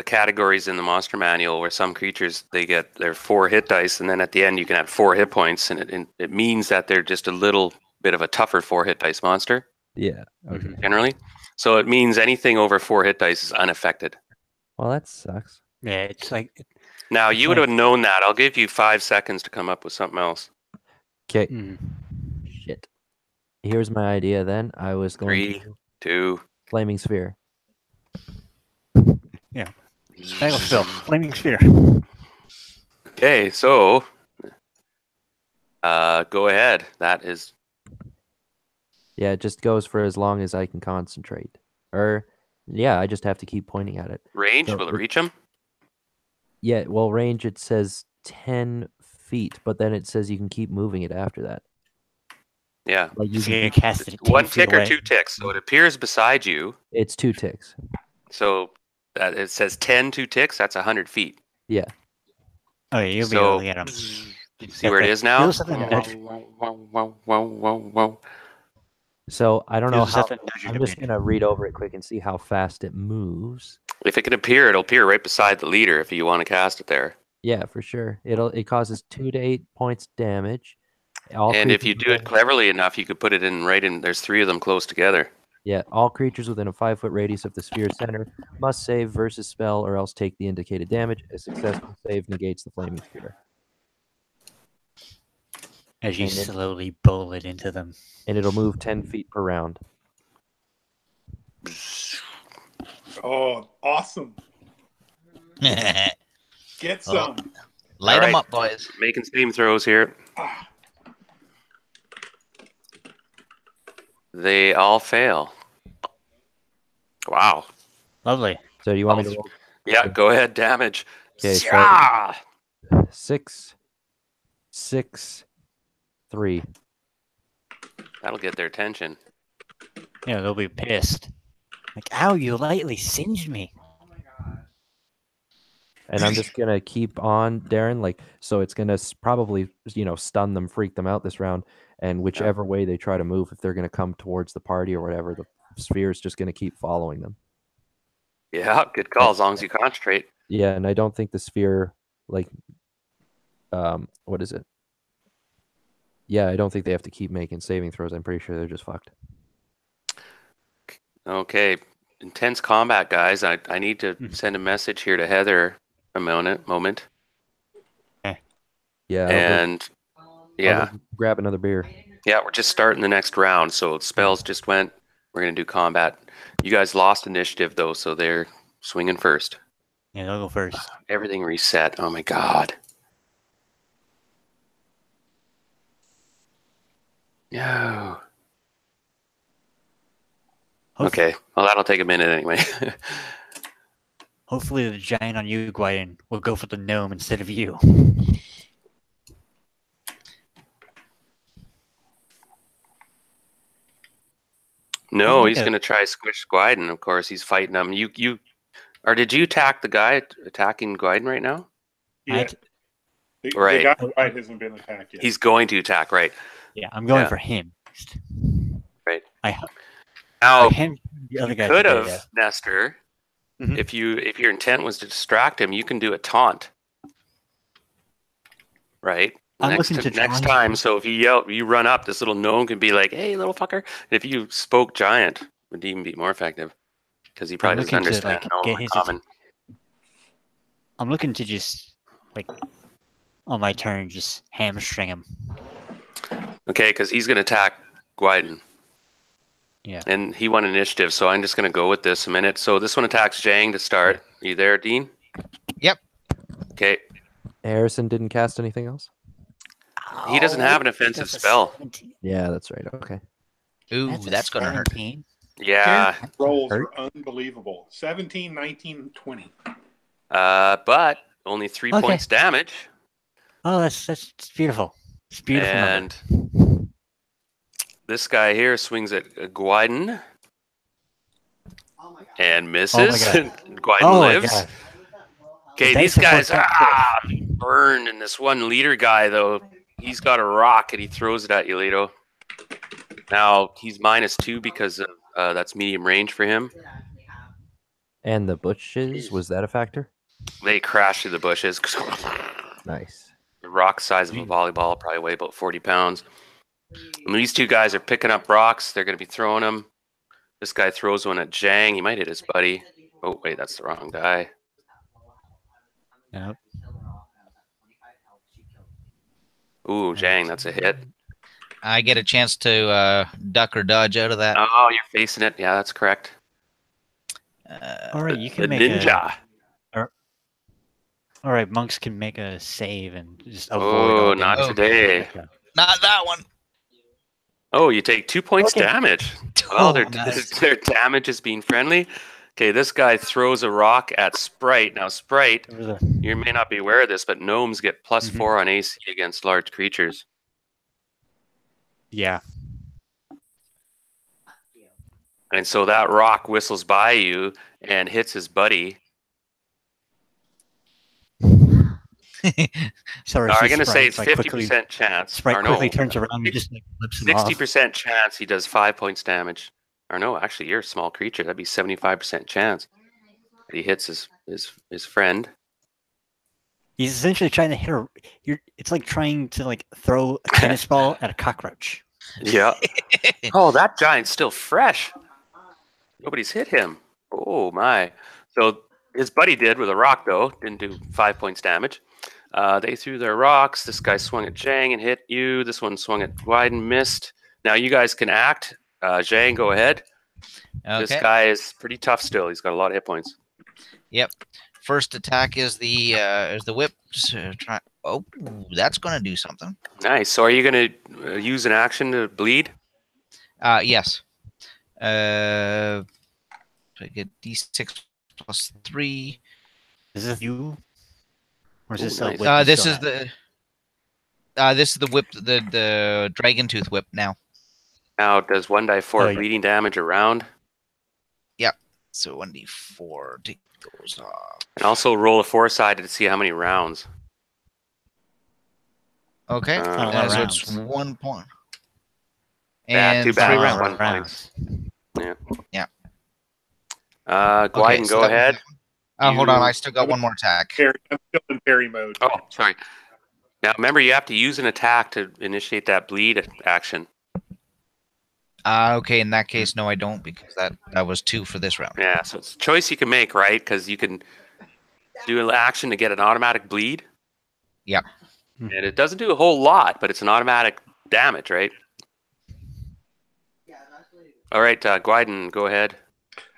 categories in the monster manual where some creatures they get their 4 hit dice, and then at the end you can add 4 hit points, and it means that they're just a little bit of a tougher 4 hit dice monster. Yeah. Okay. Generally, so it means anything over 4 hit dice is unaffected. Well, that sucks. Yeah, it's like. Now you would have known that. I'll give you 5 seconds to come up with something else. Okay. Mm. Shit. Here's my idea. Then I was going 3, to 2. flaming sphere. Yeah. Spell spell. Flaming sphere. Okay, so go ahead. That is Yeah, it just goes for as long as I can concentrate. Or, yeah, I just have to keep pointing at it. range. So Will it reach him? Yeah, well, range it says 10 feet, but then it says you can keep moving it after that. Yeah. Like Just you gonna cast it 10 1 feet tick or away. 2 ticks. So it appears beside you. it's 2 ticks. So it says 10 2 ticks. That's 100 feet. Yeah. Oh, yeah, you'll be able So to get him. see where it is now? You'll just have to nudge. So I don't You'll know just how. have to nudge it I'm a just bit. gonna read over it quick and see how fast it moves. If it can appear, it'll appear right beside the leader if you want to cast it there. Yeah, for sure. It causes 2 to 8 points damage. All And if creatures you do it within- cleverly enough, you could put it in right in. There's 3 of them close together. Yeah, all creatures within a 5-foot radius of the sphere center must save versus spell or else take the indicated damage. A successful save negates the flaming sphere. As you And it- slowly bowl it into them. And it'll move 10 feet per round. Oh, awesome. Light Get some. them Alright. up, boys. Making steam throws here. Ah, They all fail. Wow. Lovely. So do you want me to roll? Yeah, go ahead. Damage. Okay, so- Yeah! 6, 6, 3. That'll get their attention. Yeah, they'll be pissed. Like, ow, you lightly singed me. And I'm just gonna keep on, Darren. Like, so it's gonna probably, stun them, freak them out this round. And whichever way they try to move, if they're gonna come towards the party or whatever, the sphere is just gonna keep following them. Yeah, good call as long as you concentrate. Yeah, and I don't think the sphere, like, what is it? Yeah, I don't think they have to keep making saving throws. I'm pretty sure they're just fucked. Okay. Intense combat, guys. I need to send a message here to Heather a moment. Yeah, And I'll yeah. go grab another beer. Yeah, we're just starting the next round. So spells just went. We're going to do combat. You guys lost initiative, though, so they're swinging first. Yeah, they'll go first. Everything reset. Oh, my God. No. Okay. Well, that'll take a minute anyway. Hopefully the giant on you, Gwyn, will go for the gnome instead of you. No, Okay. he's going to try squish Gwyn. Of course, he's fighting him. Or did you attack the guy attacking Gwyn right now? yeah. I- The Right. guy right hasn't been attacked yet. He's going to attack, right? Yeah, I'm going Yeah. for him. Right. I Now, him. The other you guy could should have, Nestor, Mhm. if your intent was to distract him, you can do a taunt. Right? I'm next looking to next taunt time, him. so if you run up, this little gnome can be like, "Hey, little fucker." And if you spoke giant, it would even be more effective because he probably doesn't looking to, understand like, no get his common. I'm looking to just, like, on my turn, just hamstring him. Okay, because he's going to attack Gwyn. Yeah. And he won initiative, so I'm just going to go with this a minute. So this one attacks Jang to start. Are you there, Dean? Yep. Okay. Harrison didn't cast anything else? He doesn't have an offensive That's a spell. 17. Yeah, that's right. Okay. Ooh, That's a that's gonna hurt. 17. Yeah. Rolls Hurt. are unbelievable. 17, 19, 20. But only 3 Okay. points damage. Oh, that's beautiful. It's a beautiful number. And this guy here swings at Gwyn Oh my god. and misses. God. Gwyn Oh my lives. god. Okay, The these dice have guys worked out burned, and this one leader guy though, he's got a rock and he throws it at you, Leto. Now he's -2 because of, that's medium range for him. And the bushes, was that a factor? They crash through the bushes. Nice. The rock size of a volleyball, probably weigh about 40 pounds. And these two guys are picking up rocks. They're going to be throwing them. This guy throws one at Jang. He might hit his buddy. Oh wait, that's the wrong guy. Yep. Ooh, Jang, that's a hit. I get a chance to duck or dodge out of that. Oh, you're facing it. Yeah, that's correct. All right, you The can make ninja. All right, monks can make a save and just avoid. Oh, all not damage. today. Not that one. Oh, you take 2 points Okay. damage. Oh, their nice. their damage is being friendly. Okay, this guy throws a rock at Sprite. Now, Sprite, There was a- you may not be aware of this, but gnomes get +4 on AC against large creatures. Yeah. And so that rock whistles by you and hits his buddy. Sorry, I'm going to say it's Sprite, like, 50% chance. Sprite Or quickly no, turns around and just like flips him off. 60% chance he does 5 points damage. Or no, actually, you're a small creature. That'd be 75% chance that he hits his friend. He's essentially trying to hit a. It's like trying to like throw a tennis ball at a cockroach. Yeah. Oh, that giant's still fresh. Nobody's hit him. Oh my. So his buddy did with a rock though. Didn't do 5 points damage. They threw their rocks. This guy swung at Zhang and hit you. This one swung at Wyden, missed. Now you guys can act. Zhang, go ahead. Okay. This guy is pretty tough still. He's got a lot of hit points. Yep. First attack is the whip. Oh, that's gonna do something. Nice. So are you going to use an action to bleed? Yes. I get D6 plus 3. Is this you? Or is Ooh, this nice. a whip you This still is have? the whip, the dragon tooth whip now. Now, does 1d4 Oh, yeah. bleeding damage around? So 1d4 take those off. And also roll a 4-sided to see how many rounds. Okay. Not a lot of So it's rounds. 1 point. Yeah, And too bad. 3 Oh, rounds. 1 point. rounds. Gwyden, so go that- ahead. Hold on, You- I still got one more attack. I'm still in parry mode. Oh, sorry. Now, remember, you have to use an attack to initiate that bleed action. Okay, in that case, no, I don't, because that was 2 for this round. Yeah, so it's a choice you can make, right? Because you can do an action to get an automatic bleed. Yep. And it doesn't do a whole lot, but it's an automatic damage, right? All right, Gwyden, go ahead.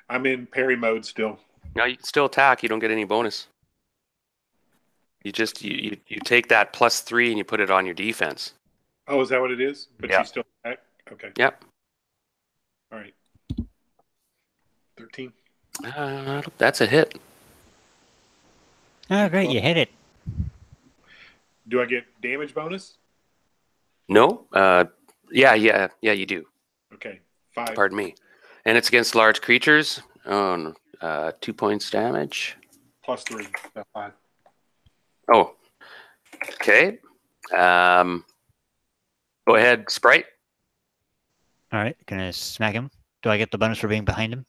I'm in parry mode still. Now you can still attack. You don't get any bonus. You just you take that +3 and you put it on your defense. Oh, is that what it is? But Yeah. she's still back? Okay. Yep. All right. 13. That's a hit. Oh, great! You hit it. Do I get damage bonus? No. Yeah, you do. Okay. 5. Pardon me. And it's against large creatures. Oh, 2 points damage. Plus 3. That's 5. Oh, okay. Go ahead, Sprite. All right, gonna smack him. Do I get the bonus for being behind him?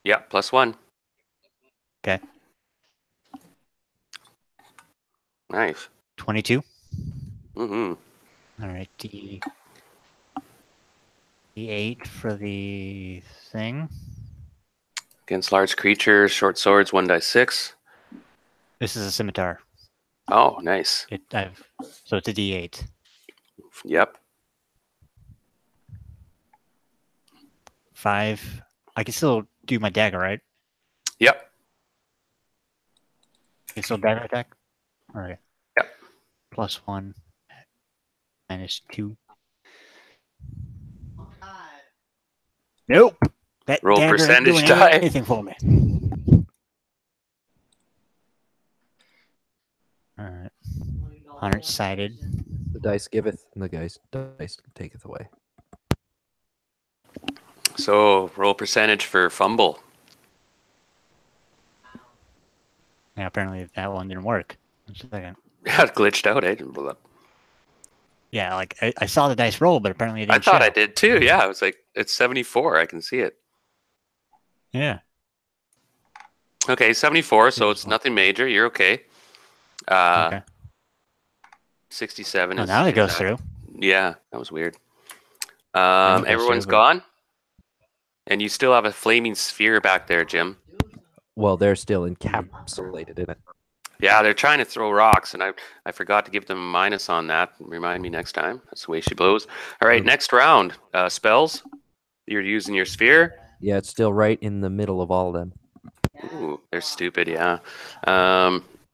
Yeah, +1. Okay. Nice. 22. Mm-hmm. All right, D8 for the thing. Against large creatures, short swords, 1d6. This is a scimitar. Oh, nice. So it's a D8. Yep. 5. I can still do my dagger, right? Yep. I can still dagger attack. All right. Yep. +1, -2. Nope. That Roll dagger ain't percentage doing die. anything for me. All right. 100-sided. The dice giveth, and the dice taketh away. So roll percentage for fumble. Yeah, apparently that one didn't work. Just a second. Yeah, it glitched out. Eh? Yeah, like I saw the dice roll, but apparently it I didn't thought show. I did too. Yeah, I was like, it's 74. I can see it. Yeah. Okay, 74. So it's nothing major. You're okay. Okay. 67 Oh, is. now it is goes that- through. Yeah, that was weird. Now it goes Everyone's through, but- gone, and you still have a flaming sphere back there, Jim. Well, they're still encapsulated in it. Yeah, they're trying to throw rocks, and I forgot to give them a minus on that. Remind me next time. That's the way she blows. All right, next round. Spells. You're using your sphere. Yeah, it's still right in the middle of all of them. Ooh, they're stupid, yeah.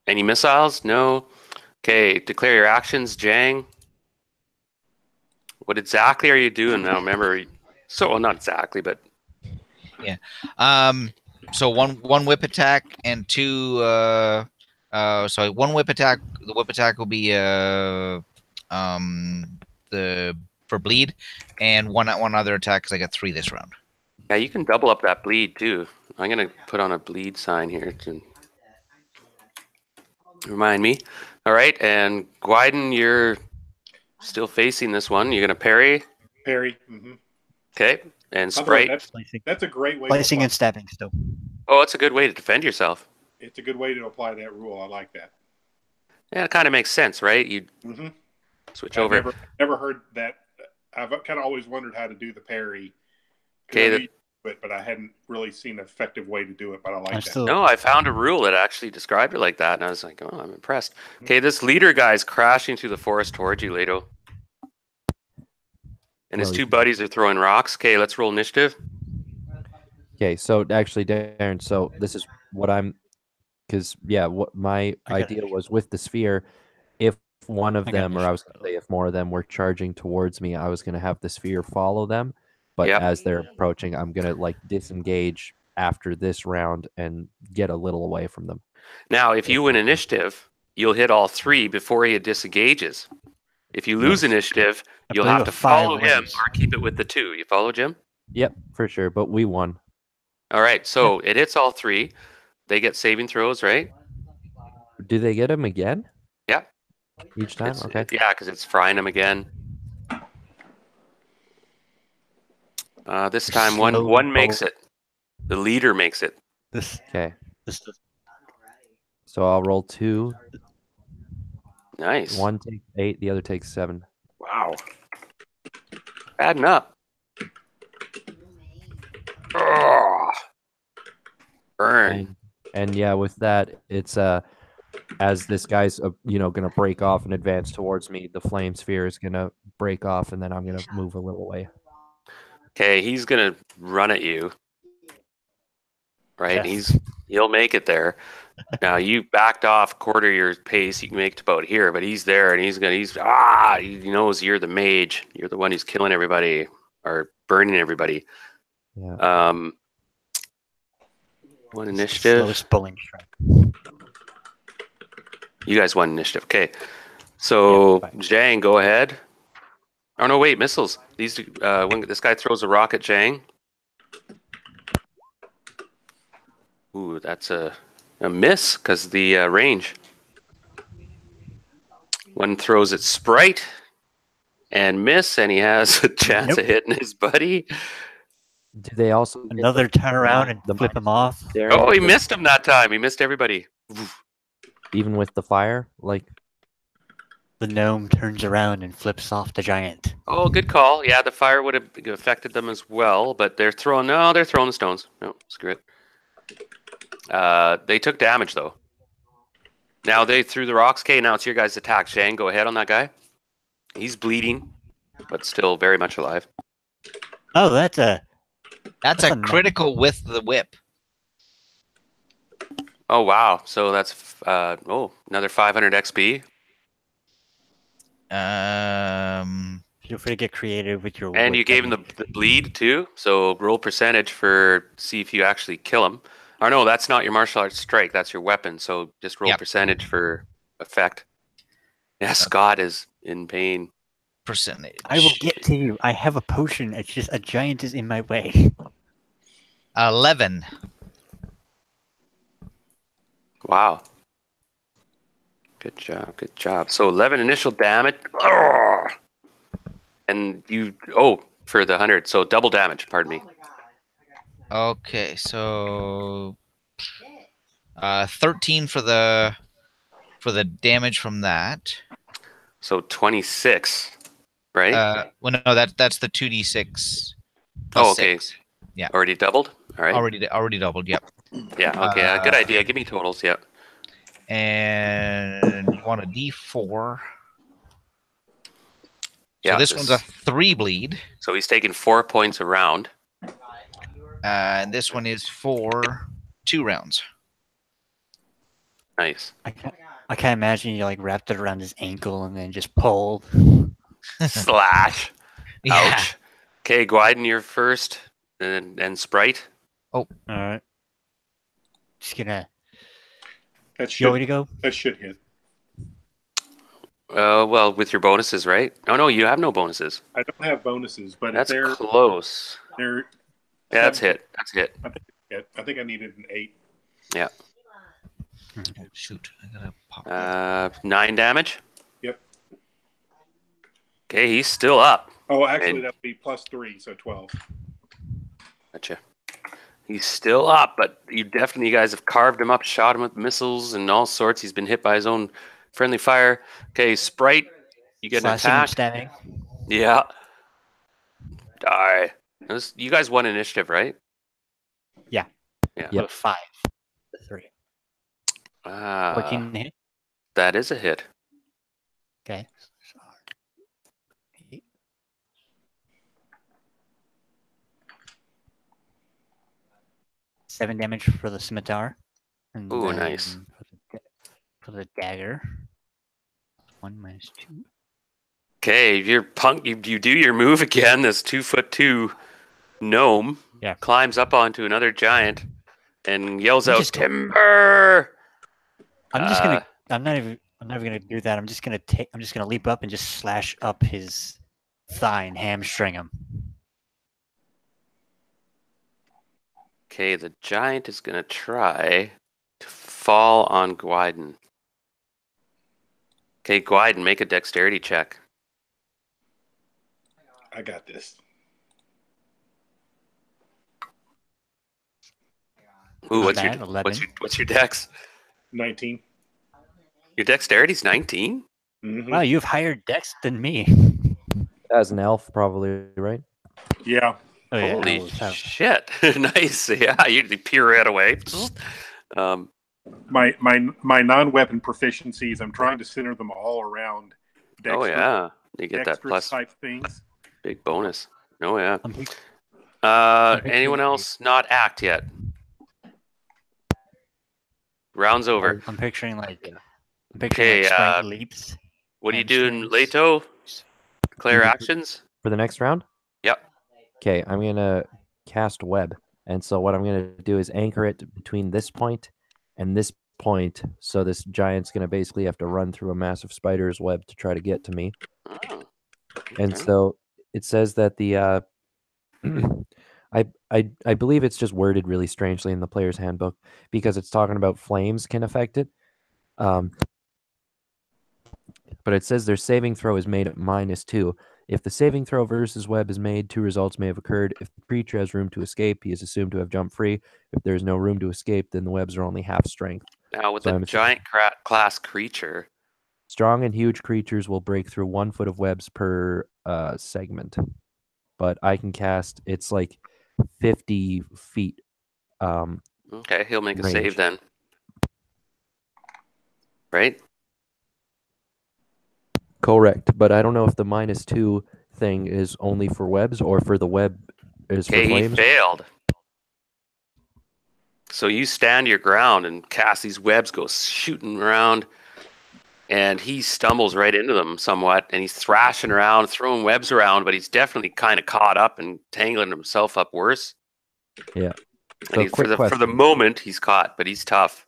Any missiles? No. Okay, declare your actions, Jang. What exactly are you doing now? Remember, so well, not exactly, but So one whip attack and 2 sorry, 1 whip attack. The whip attack will be the for bleed, and one other attack because I got 3 this round. Yeah, you can double up that bleed too. I'm gonna put on a bleed sign here to remind me. All right, and Gwyden, you're still facing this one. You're gonna parry. Parry. Okay, and By the way, Sprite. that's a great way. To Slicing apply. and stabbing still. Oh, it's a good way to defend yourself. It's a good way to apply that rule. I like that. Yeah, it kind of makes sense, right? You switch over. Never heard that. I've kind of always wondered how to do the parry. Okay, but I hadn't really seen an effective way to do it. But I like that. No, I found a rule that actually described it like that, and I was like, oh, I'm impressed. Okay, this leader guy's crashing through the forest towards you, Leto. And his two buddies are throwing rocks. Okay, let's roll initiative. Okay, so actually, Darren, so this is what I'm, because what my idea was with the sphere, if one of them, or I was going to say if more of them were charging towards me, I was going to have the sphere follow them. But as they're approaching, I'm going to like disengage after this round and get a little away from them. Now, if you win initiative, you'll hit all three before he disengages. If you lose initiative, you'll have to follow him or keep it with the two. You follow, Jim? Yep, for sure. But we won. All right, so it hits all three. They get saving throws, right? Do they get them again? Yeah. Each time? Okay. Yeah, because it's frying them again. This time one makes it. The leader makes it. Okay. So I'll roll 2. Nice. One takes 8, the other takes 7. Wow. Adding up. Oh. Burn. And yeah, with that, it's as this guy's gonna break off and advance towards me, the flame sphere is gonna break off, and then I'm gonna move a little away. Okay, he's gonna run at you. Right? Yes. He'll make it there. Now you backed off quarter your pace. You can make it about here, but he's there, and he knows you're the mage. You're the one who's killing everybody or burning everybody. Yeah. One initiative. Slowest bowling strike. You guys won initiative. Okay. So Zhang, go ahead. Oh no, wait, missiles. These when this guy throws a rock at Zhang. Ooh, that's a miss because the range. One throws at Sprite and miss, and he has a chance of hitting his buddy. Do they also another turn around and flip him off? Oh, he missed him that time. He missed everybody. Even with the fire, like the gnome turns around and flips off the giant. Oh, good call. Yeah, the fire would have affected them as well, but they're throwing the stones. No, screw it. They took damage though. Now they threw the rocks. Okay, now it's your guys' attack. Shane, go ahead on that guy. He's bleeding, but still very much alive. Oh, that's a critical with the whip. Oh wow! So that's another 500 XP. Feel free to get creative with your. And you gave him the bleed too. So roll percentage for see if you actually kill him. Or no, that's not your martial arts strike. That's your weapon. So just roll percentage for effect. Yeah, Scott is in pain. Percentage. I will get to you. I have a potion. It's just a giant is in my way. 11. Wow. Good job. Good job. So 11 initial damage. Oh! And you for the 100. So double damage. Pardon me. Okay, so 13 for the damage from that. So 26, right? Well, no, that's the 2d6. Oh, okay. 6. Yeah. Already doubled. All right. Already doubled. Yep. Yeah. Okay. Good idea. Give me totals. Yep. And you want a d4. Yeah. So this one's a 3 bleed. So he's taking 4 points a round. And this one is for 2 rounds. Nice. I can't imagine you like wrapped it around his ankle and then just pulled. Slash. Yeah. Ouch. Okay, Gwyden, you're first, and Sprite. Oh, all right. Just gonna. That You want me to go? That should hit. Well, with your bonuses, right? Oh no, you have no bonuses. I don't have bonuses, but That's if they're close. they're Yeah, that's hit. That's hit. I think I needed an 8. Yeah. Shoot, I gotta pop that. 9 damage. Yep. Okay, he's still up. Oh, actually, And- that would be +3, so 12. Gotcha. He's still up, but you guys have carved him up, shot him with missiles and all sorts. He's been hit by his own friendly fire. Okay, Sprite, you get an Slashing and attack. stabbing. Yeah. Die. You guys won initiative, right? Yeah. Yeah. Yep. 5 to 3. 14 hit. That is a hit. Okay. 8. Seven damage for the scimitar. And Ooh, then nice. For the dagger. 1 minus 2. Okay, you're punk. You do your move again. This 2'2" gnome climbs up onto another giant and yells out, "Timber!" I'm just gonna. I'm not even gonna do that. I'm just gonna leap up and just slash up his thigh and hamstring him. Okay, the giant is gonna try to fall on Gwyden. Okay, Gwyden, make a dexterity check. I got this. Ooh, Not bad, 11. what's your dex? 19. Your dexterity's 19? Mm-hmm. Wow, you have higher dex than me. As an elf, probably, right? Yeah. Oh, yeah, Holy elves have- shit! Nice. Yeah, you pirouette away. My non-weapon proficiencies, I'm trying to center them all around Oh yeah, you get that dexterous plus type things. big bonus. Oh yeah. I'm pic- Anyone else not act yet? Round's over. I'm picturing Okay, Sprite leaps. What are you doing, hamstrings. Leto? Declare Mhm. actions? For the next round? Yep. Okay, I'm going to cast web. And so what I'm going to do is anchor it between this point and this point. So this giant's going to basically have to run through a massive spider's web to try to get to me. Oh, And okay. so it says that the I believe it's just worded really strangely in the player's handbook because it's talking about flames can affect it. But it says their saving throw is made at -2. If the saving throw versus web is made, 2 results may have occurred. If the creature has room to escape, he is assumed to have jumped free. If there is no room to escape, then the webs are only half strength. Now with So a I'm giant class creature, Strong and huge creatures will break through 1 foot of webs per segment. But I can cast, it's like 50 feet. okay, he'll make a Range. save then. Right? Correct. But I don't know if the -2 thing is only for webs or for the web is for Okay, he flames. failed. So you stand your ground and cast these webs, go shooting around, and he stumbles right into them somewhat, and he's thrashing around, throwing webs around, but he's definitely kind of caught up and tangling himself up worse. Yeah. And So he's, quick for the question. moment, he's caught, but he's tough.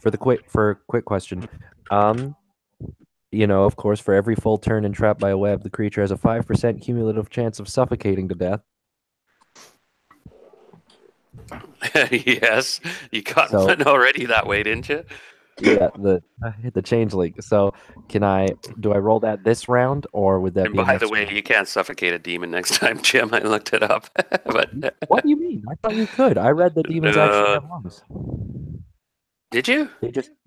For a quick question. Of course, for every full turn and trapped by a web, the creature has a 5% cumulative chance of suffocating to death. Yes, you got So- one already that way, didn't you? Yeah, the changeling. So do I roll that this round or would that And be by next the way, round? you can't suffocate a demon next time, Jim. I looked it up. But What do you mean? I thought you could. I read that demons actually have lungs. did you?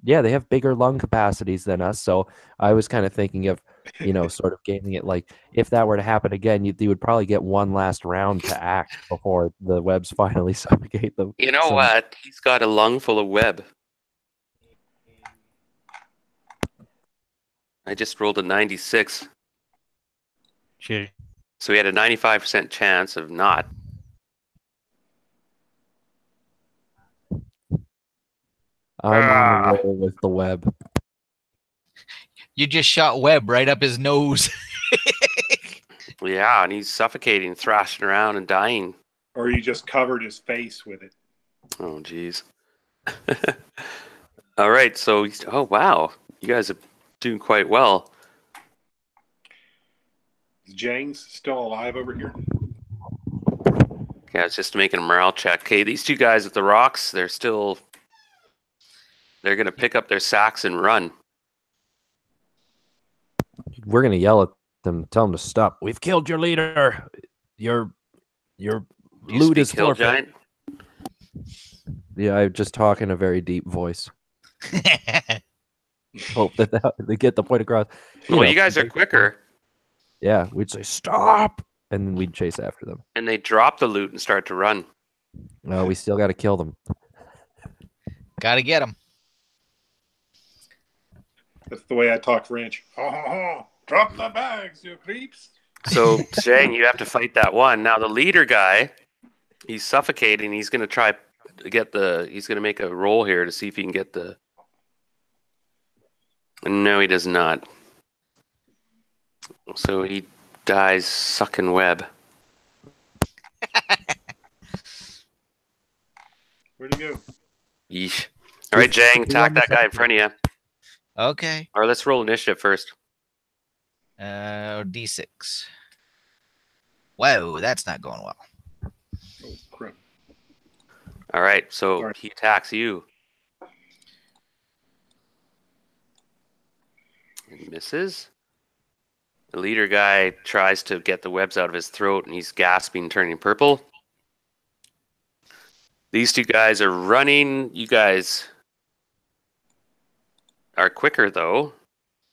They have bigger lung capacities than us. So I was kind of thinking of, sort of gaming it like if that were to happen again, you would probably get one last round to act before the webs finally suffocate them. You know what? He's got a lung full of web. I just rolled a 96. Shit. So he had a 95% chance of not. I'm on the roll with the web. You just shot web right up his nose. Yeah, and he's suffocating, thrashing around and dying. Or you just covered his face with it. Oh, jeez. All right, so oh wow, you guys are doing quite well. Is James still alive over here? Yeah, it's just making a morale check. Okay, these two guys at the rocks, they're going to pick up their sacks and run. We're gonna yell at them, tell them to stop. We've killed your leader. Your Do you loot speak is Hill forfeit. Giant? Yeah, I just talk in a very deep voice. Hope that they get the point across. Well, you guys are quicker. Yeah, we'd say stop, and then we'd chase after them. And they drop the loot and start to run. No, we still got to kill them. Gotta get him. That's the way I talk French. Ha ha ha! Drop the bags, you creeps. So, Shang, you have to fight that one. Now, the leader guy, he's suffocating. He's going to try to get he's going to make a roll here to see if he can get the... No, he does not. So he dies sucking web. Where'd he go? Yeesh. All right, Jang, attack that guy in front of you. Okay. Or let's roll initiative first. D6. Whoa, that's not going well. Oh, crap. All right, so Sorry. he attacks you. And misses. The leader guy tries to get the webs out of his throat, and he's gasping, turning purple. These two guys are running. You guys are quicker, though.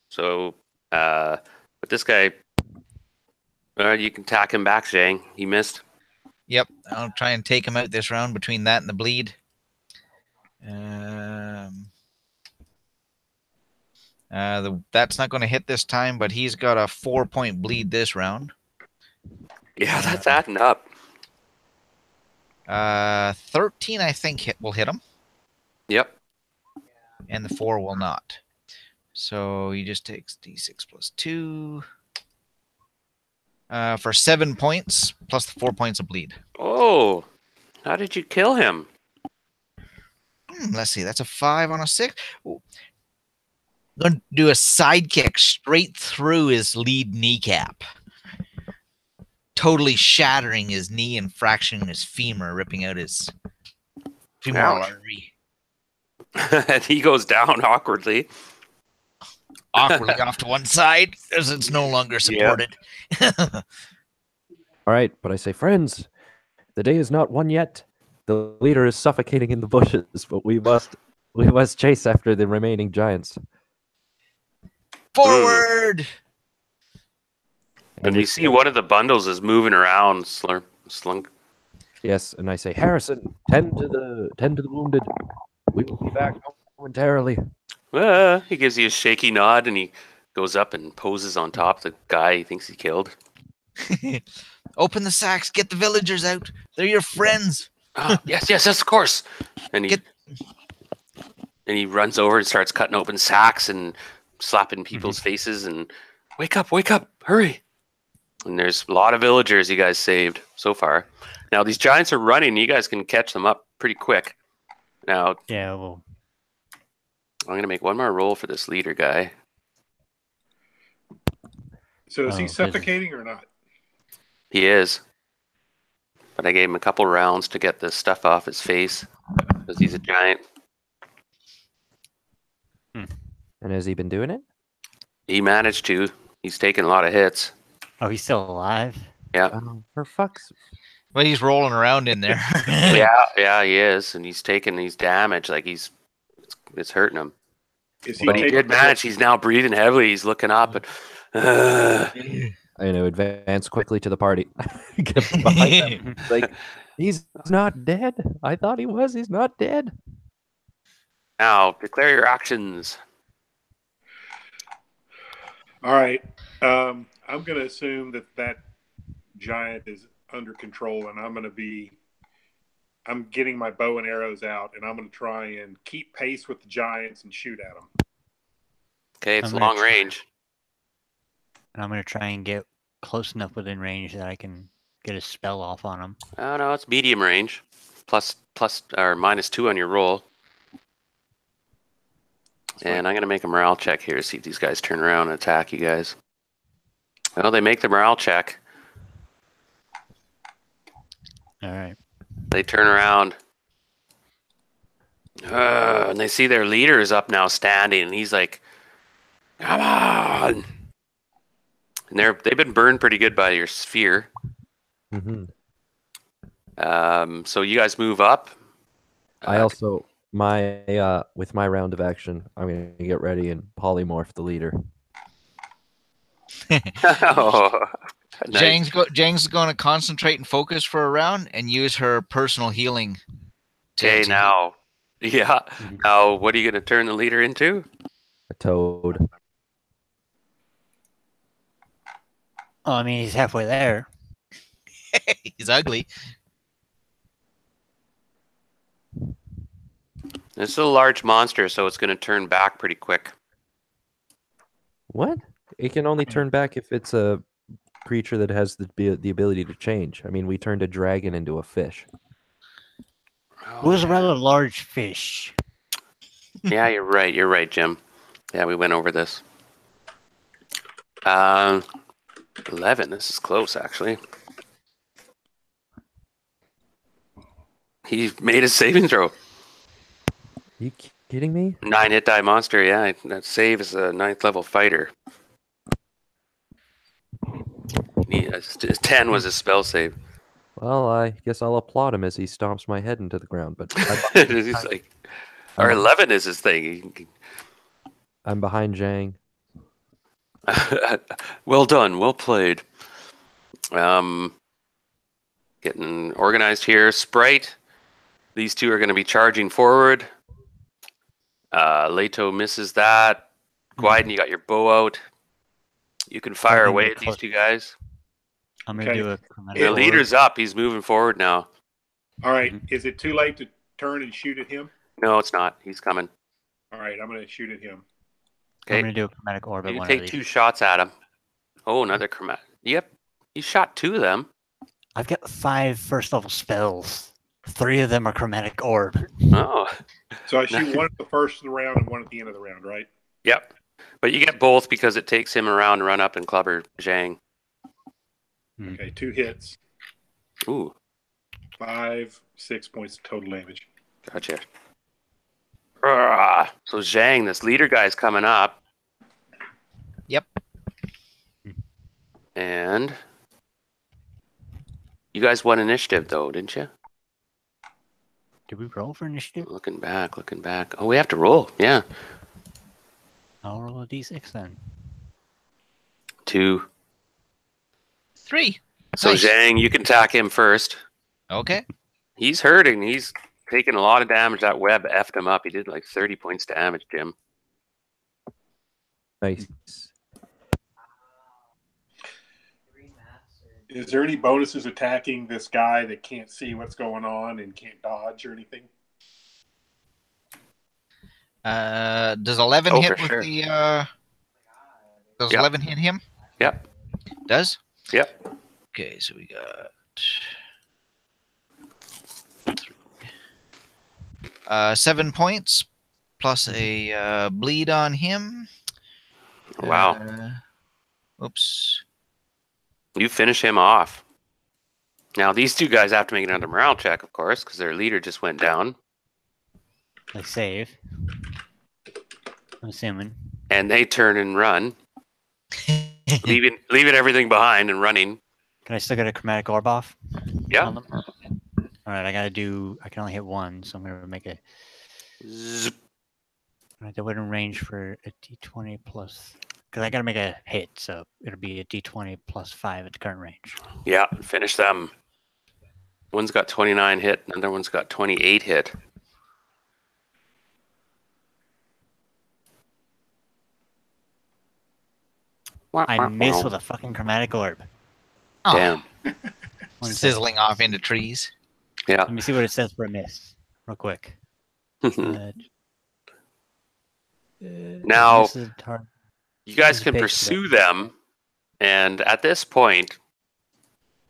So, but this guy, you can attack him back, Zhang. He missed. Yep, I'll try and take him out this round between that and the bleed. That's not going to hit this time, but he's got a 4-point bleed this round. Yeah, that's adding up. 13, I think, will hit him, Yep. and the 4 will not. So he just takes D6 plus 2 for 7 points, plus the 4 points of bleed. Oh, how did you kill him? Let's see, that's a 5 on a 6. Ooh. I'm going to do a sidekick straight through his lead kneecap, totally shattering his knee and fracturing his femur, ripping out his femoral Ouch. artery. And he goes down awkwardly. Awkwardly off to one side as it's no longer supported. All right, but I say, friends, the day is not won yet. The leader is suffocating in the bushes, but we must chase after the remaining giants. Forward! And you see one of the bundles is moving around, slunk. Yes, and I say, Harrison, tend to the wounded. We will be back momentarily. He gives you a shaky nod, and he goes up and poses on top of the guy he thinks he killed. Open the sacks. Get the villagers out. They're your friends. Yes, of course. And he runs over and starts cutting open sacks and slapping people's faces and wake up, hurry. And there's a lot of villagers you guys saved so far. Now these giants are running. You guys can catch them up pretty quick. Now, Yeah, well, I'm going to make one more roll for this leader guy. So is he Oh, suffocating or not? He is. But I gave him a couple rounds to get the stuff off his face because he's a giant. And has he been doing it? He managed to. He's taken a lot of hits. oh, he's still alive? Yeah. Oh, for fuck's... Well, he's rolling around in there. Yeah, he is. And he's taking these damage. Like it's hurting him. Is he But he taking did manage. He's now breathing heavily. He's looking up and I know, advance quickly to the party. Get behind them. Like, he's not dead. I thought he was. He's not dead. now declare your actions. All right. I'm going to assume that giant is under control, and I'm getting my bow and arrows out, and I'm going to try and keep pace with the giants and shoot at them. Okay, it's I'm gonna long try- range. And I'm going to try and get close enough within range that I can get a spell off on him. Oh no, it's medium range. Plus or -2 on your roll. And I'm going to make a morale check here to see if these guys turn around and attack you guys. Well, they make the morale check. All right. They turn around. And they see their leader is up now standing, and he's like, "Come on!" And they've been burned pretty good by your sphere. Mm-hmm. So you guys move up. I also with my round of action, I'm gonna get ready and polymorph the leader. Oh, nice. Jang's going to concentrate and focus for a round and use her personal healing. Okay, now, yeah. Now, what are you going to turn the leader into? A toad. Oh, I mean, he's halfway there. He's ugly. This is a large monster, so it's going to turn back pretty quick. What? It can only turn back if it's a creature that has the ability to change. I mean, we turned a dragon into a fish. It was a rather large fish. Yeah, you're right. You're right, Jim. Yeah, we went over this. 11. This is close, actually. He made a saving throw. You kidding me? 9 hit die monster. Yeah, that save is a 9th level fighter. 10 was his spell save. Well, I guess I'll applaud him as he stomps my head into the ground. But He's like, or 11 is his thing. I'm behind Zhang. Well done, well played. Getting organized here. Sprite. These two are going to be charging forward. Leto misses that. Guiden, you got your bow out. You can fire away at these two guys. I'm going to do a The leader's up. He's moving forward now. All right. Is it too late to turn and shoot at him? No, it's not. He's coming. All right. I'm going to shoot at him. Okay. I'm going to do a chromatic orb. You take 2 shots at him. Oh, another chromatic. Yep. You shot 2 of them. I've got 5 first level spells. 3 of them are chromatic orb. Oh. So I shoot one at the first of the round and one at the end of the round, right? Yep. But you get both because it takes him around to run up and clubber Zhang. Okay, 2 hits. Ooh. 5, 6 points of total damage. Gotcha. So Zhang, this leader guy's coming up. Yep. And you guys won initiative though, didn't you? Did we roll for initiative? Looking back. Oh, we have to roll. Yeah. I'll roll a d6 then. 2. 3. So Nice. Zhang, you can attack him first. Okay. He's hurting. He's taking a lot of damage. That web effed him up. He did like 30 points damage, Jim. Nice. Is there any bonuses attacking this guy that can't see what's going on and can't dodge or anything? Does 11 Oh, hit for with sure. the? Does Yep. 11 hit him? Yep. Does? Yep. Okay, so we got 7 points plus a bleed on him. Wow. Oops. You finish him off. Now, these two guys have to make another morale check, of course, because their leader just went down. They save. I'm assuming. And they turn and run, leaving everything behind and running. Can I still get a chromatic orb off? Yeah. On them? All right, I can only hit 1, so I'm going to make a... Zip. All right, they're within range for a d20 plus... Because I got to make a hit, so it'll be a d20 plus 5 at the current range. Yeah, finish them. One's got 29 hit, another one's got 28 hit. I miss with a fucking chromatic orb. Oh, Damn. sizzling off into trees. Yeah. Let me see what it says for a miss, real quick. Now, miss is hard. you guys It's can big, pursue them, and at this point,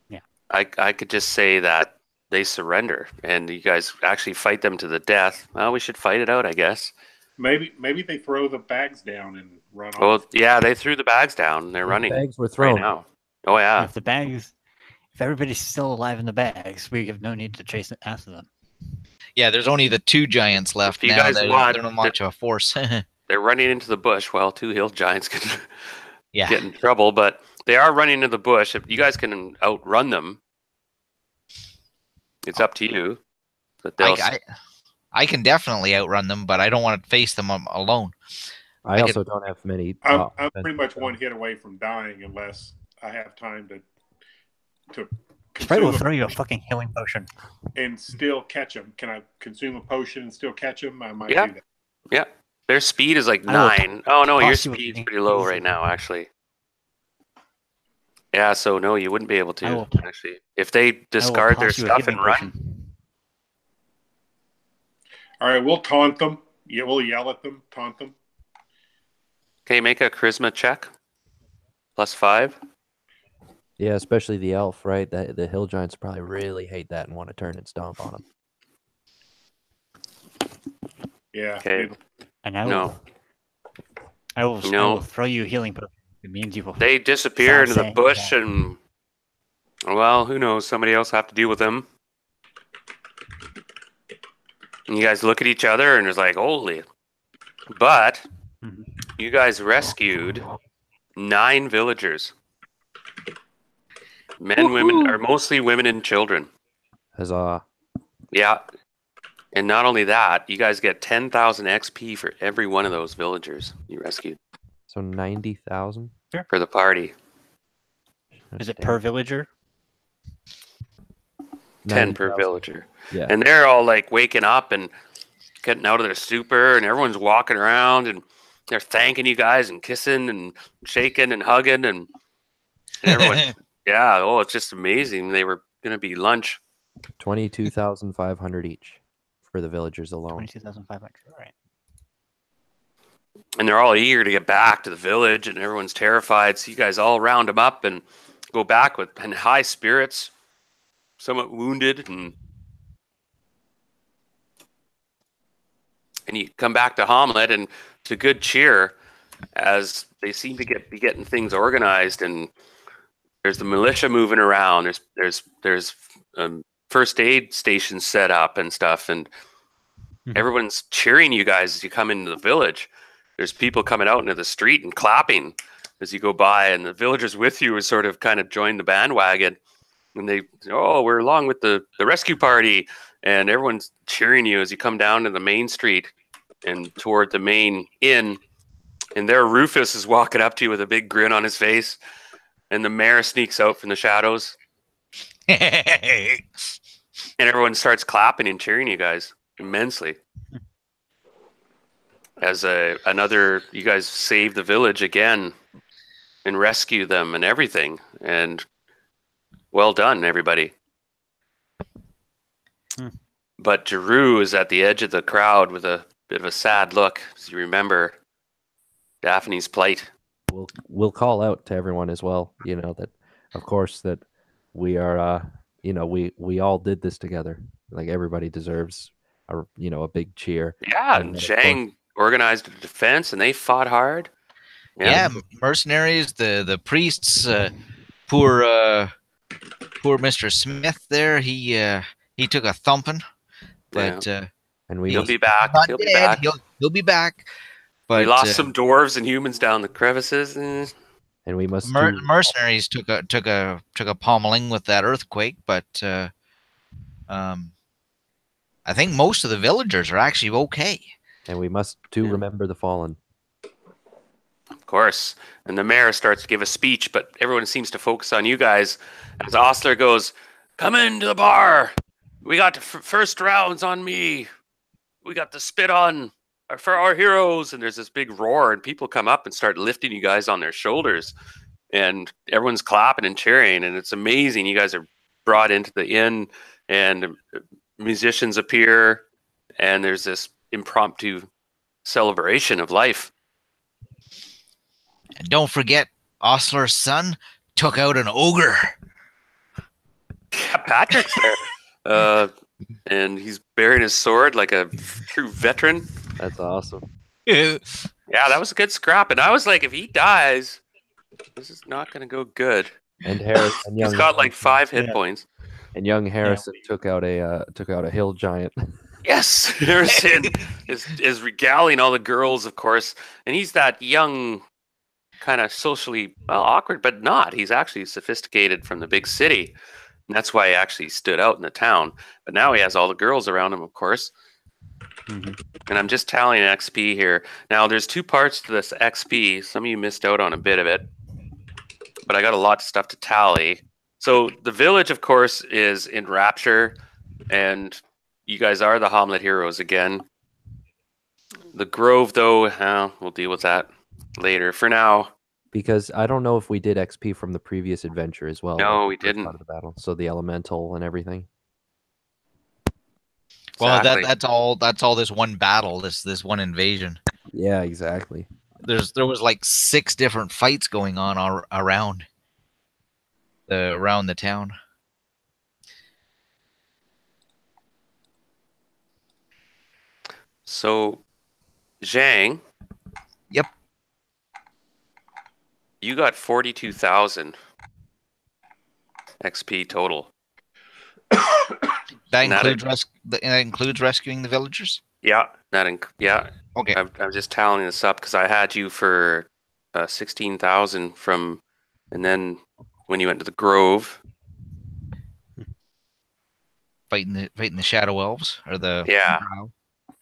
yeah, I could just say that they surrender, and you guys actually fight them to the death. Well, we should fight it out, I guess. Maybe they throw the bags down and run off. Well, yeah, they threw the bags down. They're running Bags were right thrown. now. Oh yeah. If the bags If everybody's still alive in the bags, we have no need to chase after them. Yeah, there's only the 2 giants left If you now. guys They're want, not much of a force. they're running into the bush while 2 hill giants can Yeah. get in trouble, but they are running into the bush. If you guys can outrun them, it's up to you. But they'll I can definitely outrun them, but I don't want to face them alone. I also don't have many. I'm pretty much 1 hit away from dying unless I have time to Sprite will throw you a fucking healing potion. and still catch them. Can I consume a potion and still catch them? I might Yeah. do that. Yeah. Their speed is like I will 9. Oh, no, your toss you speed's with pretty low easy. right now, actually. Yeah, so no, you wouldn't be able I to, will- actually. If they I will discard their toss you a stuff healing and run, potion. All right, we'll taunt them. Yeah, we'll yell at them, taunt them. okay, make a charisma check. +5. Yeah, especially the elf, right? The hill giants probably really hate that and want to turn and stomp on them. Yeah. Okay. And I No. will. I will No. throw you a healing potion. It means you will. They disappear Stop into the saying bush that. and, well, who knows? Somebody else have to deal with them. And you guys look at each other and it's like, holy. But Mhm. you guys rescued 9 villagers. Men, women, or mostly women and children. Huzzah! Yeah. And not only that, you guys get 10,000 XP for every one of those villagers you rescued So 90,000. for the party. Is it per villager? 10 per 90,000. villager. Yeah. And they're all like waking up and getting out of their stupor, and everyone's walking around and they're thanking you guys and kissing and shaking and hugging and everyone. Yeah, oh, it's just amazing. They were going to be lunch. 22,500 each for the villagers alone. 22,500. All right. And they're all eager to get back to the village, and everyone's terrified. So you guys all round them up and go back with in high spirits, somewhat wounded, and you come back to Hommlet and to good cheer as they seem to be getting things organized. And there's the militia moving around. There's first aid stations set up and stuff, and everyone's cheering you guys as you come into the village. There's people coming out into the street and clapping as you go by, and the villagers with you are sort of kind of joined the bandwagon. And we're along with the rescue party, and everyone's cheering you as you come down to the main street and toward the main inn. And there Rufus is walking up to you with a big grin on his face, and the mayor sneaks out from the shadows, and everyone starts clapping and cheering you guys immensely. As you guys save the village again and rescue them and everything. And well done, everybody. But Jeru is at the edge of the crowd with a bit of a sad look as you remember Daphne's plight. We'll call out to everyone as well, that of course that we are we all did this together. Like everybody deserves a big cheer. Yeah, And and then, of Zhang organized a defense and they fought hard. Yeah, mercenaries, the priests, poor Mr. Smith there, he took a thumping, but And we He'll must, be back. not He'll be dead. back. He'll be back. But We lost some dwarves and humans down the crevices. and we must mercenaries took a pommeling with that earthquake, but I think most of the villagers are actually okay. and we must too remember the fallen. Of course. And the mayor starts to give a speech, but everyone seems to focus on you guys. As Ostler goes, "Come into the bar. We got the first rounds on me. We got the spit on for our heroes." And there's this big roar, and people come up and start lifting you guys on their shoulders. And everyone's clapping and cheering, and it's amazing. You guys are brought into the inn, and musicians appear, and there's this impromptu celebration of life. And don't forget, Ostler's son took out an ogre. Yeah, Patrick's there. And he's bearing his sword like a true veteran. That's awesome. Yeah, that was a good scrap. And I was like, if he dies, this is not going to go good. And Harrison, He's got like 5 hit Yeah. points. and young Harrison took out a hill giant. Yes, Harrison is regaling all the girls, of course, and he's that young, kind of socially awkward, but not. He's actually sophisticated from the big city, and that's why he actually stood out in the town. But now he has all the girls around him, of course. Mhm. And I'm just tallying XP here. Now, there's 2 parts to this XP. Some of you missed out on a bit of it, but I got a lot of stuff to tally. So the village, of course, is in Rapture, and you guys are the Hommlet heroes again. The Grove, though, we'll deal with that later. For now, Because I don't know if we did XP from the previous adventure as well. No, like the we first didn't. part of the battle. So the elemental and everything. Well, exactly. that's all this one battle, this one invasion. Yeah, exactly. There was like 6 different fights going on around the town. So, Zhang. Yep. You got 42,000 XP total. That And that includes rescuing the villagers. Yeah, yeah. Okay. I'm just tallying this up because I had you for 16,000 from, and then when you went to the Grove. Fighting the shadow elves or the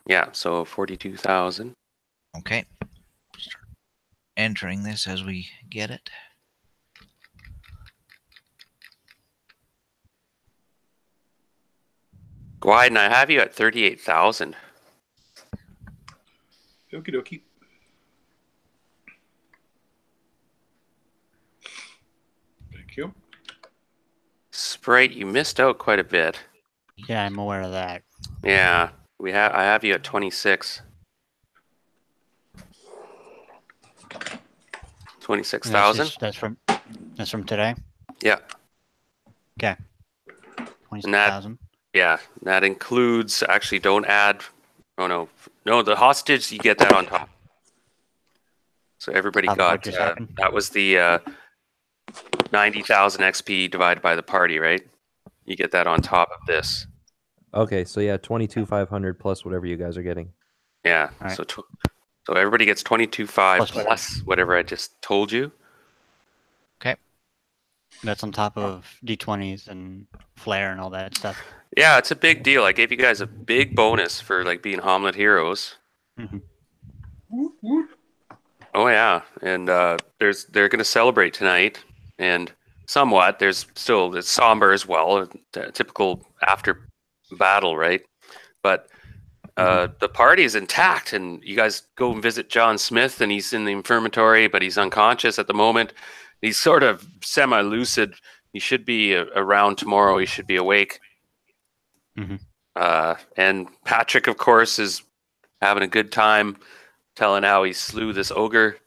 Yeah, so 42,000. Okay. Start entering this as we get it. Gwyden, I have you at 38,000. Okie dokie. Thank you. Sprite, you missed out quite a bit. Yeah, I'm aware of that. Yeah, I have you at 26. 26,000? That's from today. Yeah. Okay. 26,000. Yeah, that includes, actually don't add, no, the hostage, you get that on top. So everybody What got, just happened? that was the 90,000 XP divided by the party, right? You get that on top of this. Okay, so yeah, 22,500 plus whatever you guys are getting. Yeah, All right. so everybody gets 22,500 Plus plus whatever I just told you. Okay. That's on top of D20s and flare and all that stuff. Yeah, it's a big deal. I gave you guys a big bonus for like being Hommlet heroes. Mhm. Oh yeah, and they're going to celebrate tonight, and somewhat it's somber as well, typical after battle, right? But the party is intact, and you guys go and visit John Smith, and he's in the infirmary, but he's unconscious at the moment. He's sort of semi-lucid. He should be around tomorrow. He should be awake. Mhm. And Patrick, of course, is having a good time telling how he slew this ogre.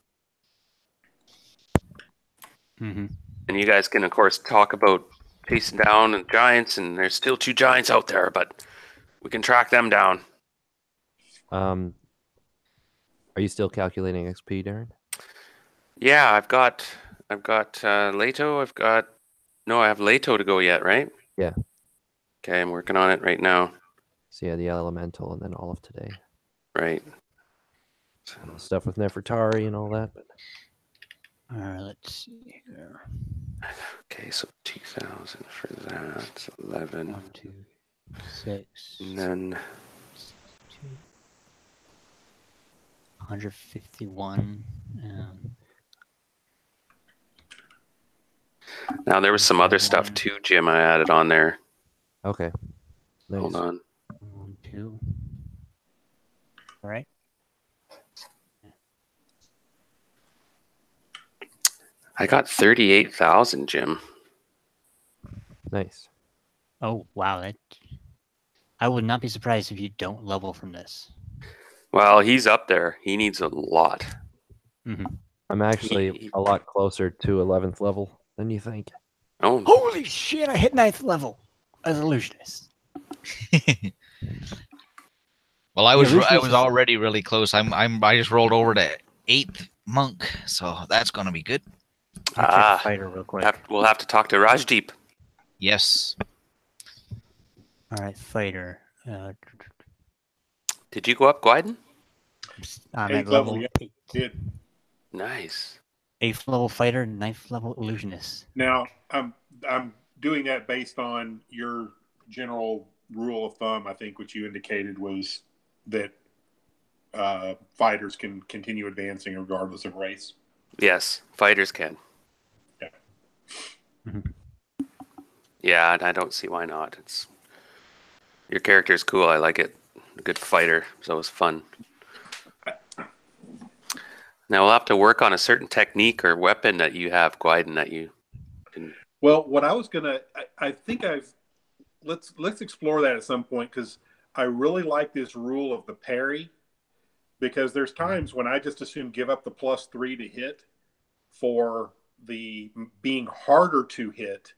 Mm-hmm. And you guys can, of course, talk about chasing down the giants, and there's still 2 giants out there, but we can track them down. Are you still calculating XP, Darren? Yeah, I've got Leto. I have Leto to go yet, right? Yeah. Okay, I'm working on it right now. So yeah, the elemental and then all of today. Right. And the stuff with Nefertari and all that. But All right, let's see here. Okay, so 2,000 for that. So 11. 1, 2, 6. And then 151. now there was some other stuff too, Jim. I added on there. okay. Nice. Hold on. 1, 2. All right. I got 38,000, Jim. Nice. Oh wow, I would not be surprised if you don't level from this. Well, he's up there. He needs a lot. Mm-hmm. I'm actually a lot closer to 11th level than you think. Oh, Holy shit! I hit 9th level as illusionist. Well, I was Illusionist is- already really close. I just rolled over to 8th monk, so that's gonna be good. I'll check fighter real quick. We'll have to talk to Rajdeep. Yes. All right, fighter. Did you go up, Gwyden? I'm Eighth at level level, yeah. 8. Did. Nice. 8th level fighter, 9th level illusionist. Now, I'm doing that based on your general rule of thumb, I think, which you indicated was that fighters can continue advancing regardless of race. Yes, fighters can. Yeah. Yeah, and I don't see why not. Your character is cool. I like it. A good fighter. It's always fun. Now we'll have to work on a certain technique or weapon that you have, Gwyden, that you can. Well, what I was gonna, I think let's explore that at some point, because I really like this rule of the parry, because there's times when I just assume give up the +3 to hit for the being harder to hit,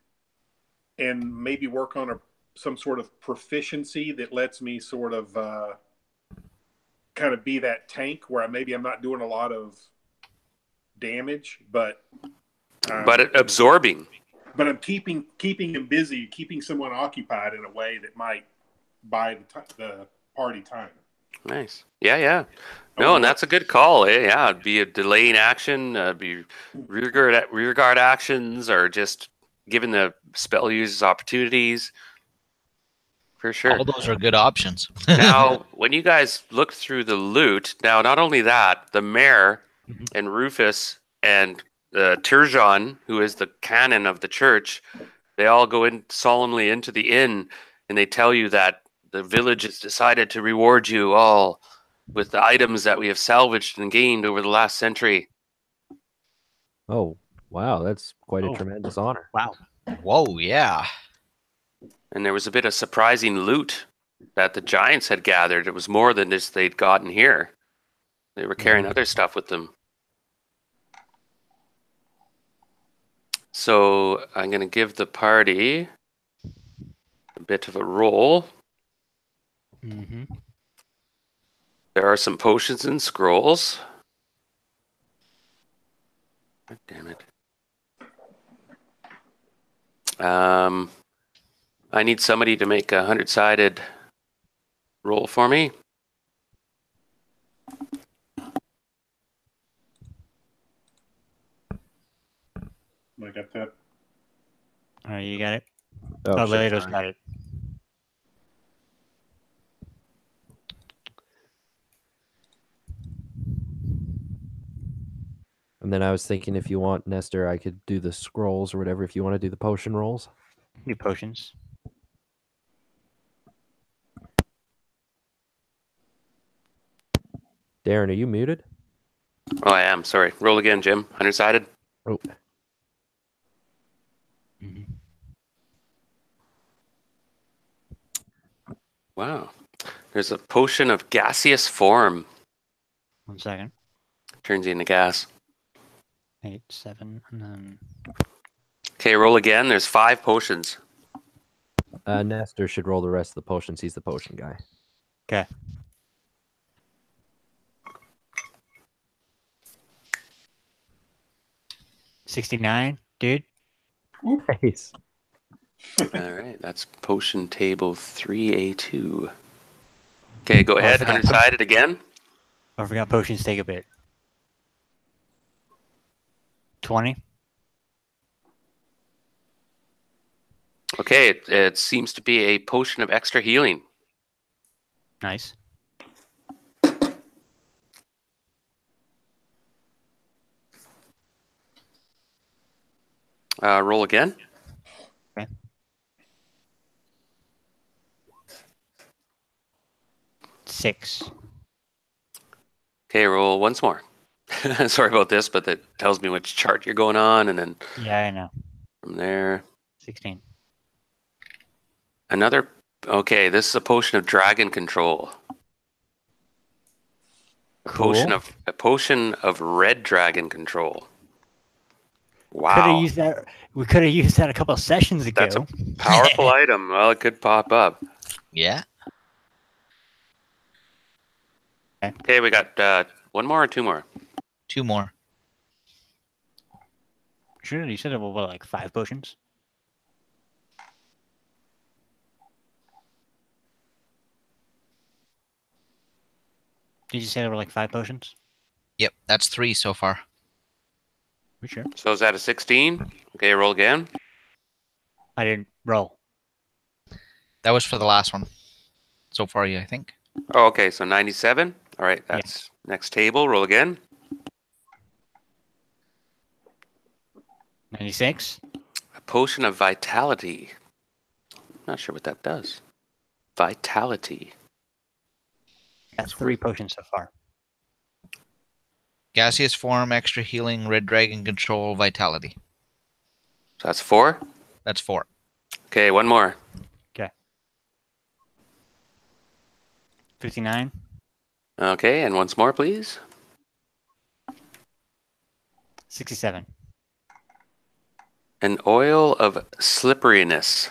and maybe work on some sort of proficiency that lets me sort of kind of be that tank where maybe I'm not doing a lot of damage, but Absorbing. But I'm keeping him busy, keeping someone occupied in a way that might buy the party time. Nice. Yeah. No, and that's a good call. Yeah, it'd be a delaying action, be rear guard actions, or just giving the spell users opportunities. For sure. All those are good options. Now, when you guys look through the loot, now not only that, the mayor and Rufus and Turjan, who is the canon of the church, they all go in solemnly into the inn, and they tell you that the village has decided to reward you all with the items that we have salvaged and gained over the last century. Oh, wow. That's quite a tremendous honor. Wow. Whoa, yeah. And there was a bit of surprising loot that the giants had gathered. It was more than this they'd gotten here. They were carrying other stuff with them. So I'm going to give the party a bit of a roll. Mm-hmm. There are some potions and scrolls. God damn it. I need somebody to make a 100-sided roll for me. I got that. All right, you got it? Oh, shit. Lato's got it. And then I was thinking, if you want, Nestor, I could do the scrolls or whatever if you want to do the potion rolls. New potions. Darren, are you muted? Oh, I am. Sorry. Roll again, Jim. 100-sided. Oh. Mm-hmm. Wow. There's a potion of gaseous form. 1 second. Turns you into gas. 8, 7, and then... Okay, roll again. There's 5 potions. Nestor should roll the rest of the potions. He's the potion guy. Okay. $69, dude. Nice. All right, that's potion table 3A2. Okay, go ahead. 100-sided again. I forgot potions take a bit. 20. Okay, it seems to be a potion of extra healing. Nice. Roll again. Okay. Six. Okay, roll once more. Sorry about this, but that tells me which chart you're going on, and then Yeah, I know. from there, 16. another. Okay, this is a potion of dragon control. Cool. A potion of red dragon control. Could Wow, have used that. We could have used that a couple of sessions ago. that's a powerful item. Well, it could pop up. Yeah. Okay, we got one more or two more. 2 more. Sure, you said it was what, like 5 potions? Did you say there were like 5 potions? Yep, that's 3 so far. We sure? So is that a 16? Okay, roll again. I didn't roll. That was for the last one. So far, yeah, I think. Oh, okay, so 97. All right, that's next table. Roll again. 96? A potion of vitality. Not sure what that does. Vitality. That's 3 potions so far. Gaseous form, extra healing, red dragon control, vitality. So that's 4. That's 4. Okay, one more. 59? Okay, and once more, please. 67. An oil of slipperiness.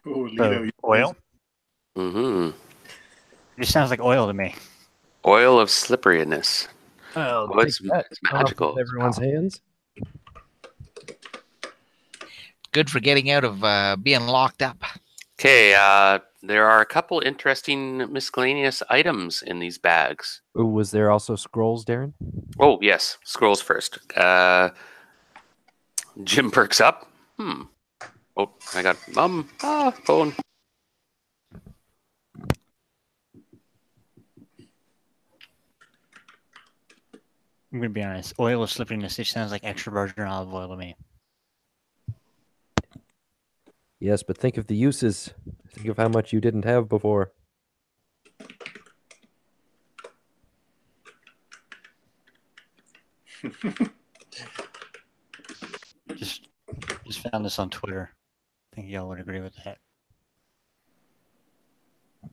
Oh, Lito, you Oil? Mm-hmm. It just sounds like oil to me. Oil of slipperiness. Oh, Well, it's magical. Off everyone's hands. Good for getting out of being locked up. Okay, there are a couple interesting miscellaneous items in these bags. Ooh, was there also scrolls, Darren? Oh, yes, scrolls first. Jim perks up. Oh, I got phone. I'm gonna be honest. Oil of slipperiness, it sounds like extra virgin olive oil to me. Yes, but think of the uses. Think of how much you didn't have before. Just found this on Twitter. I think y'all would agree with that.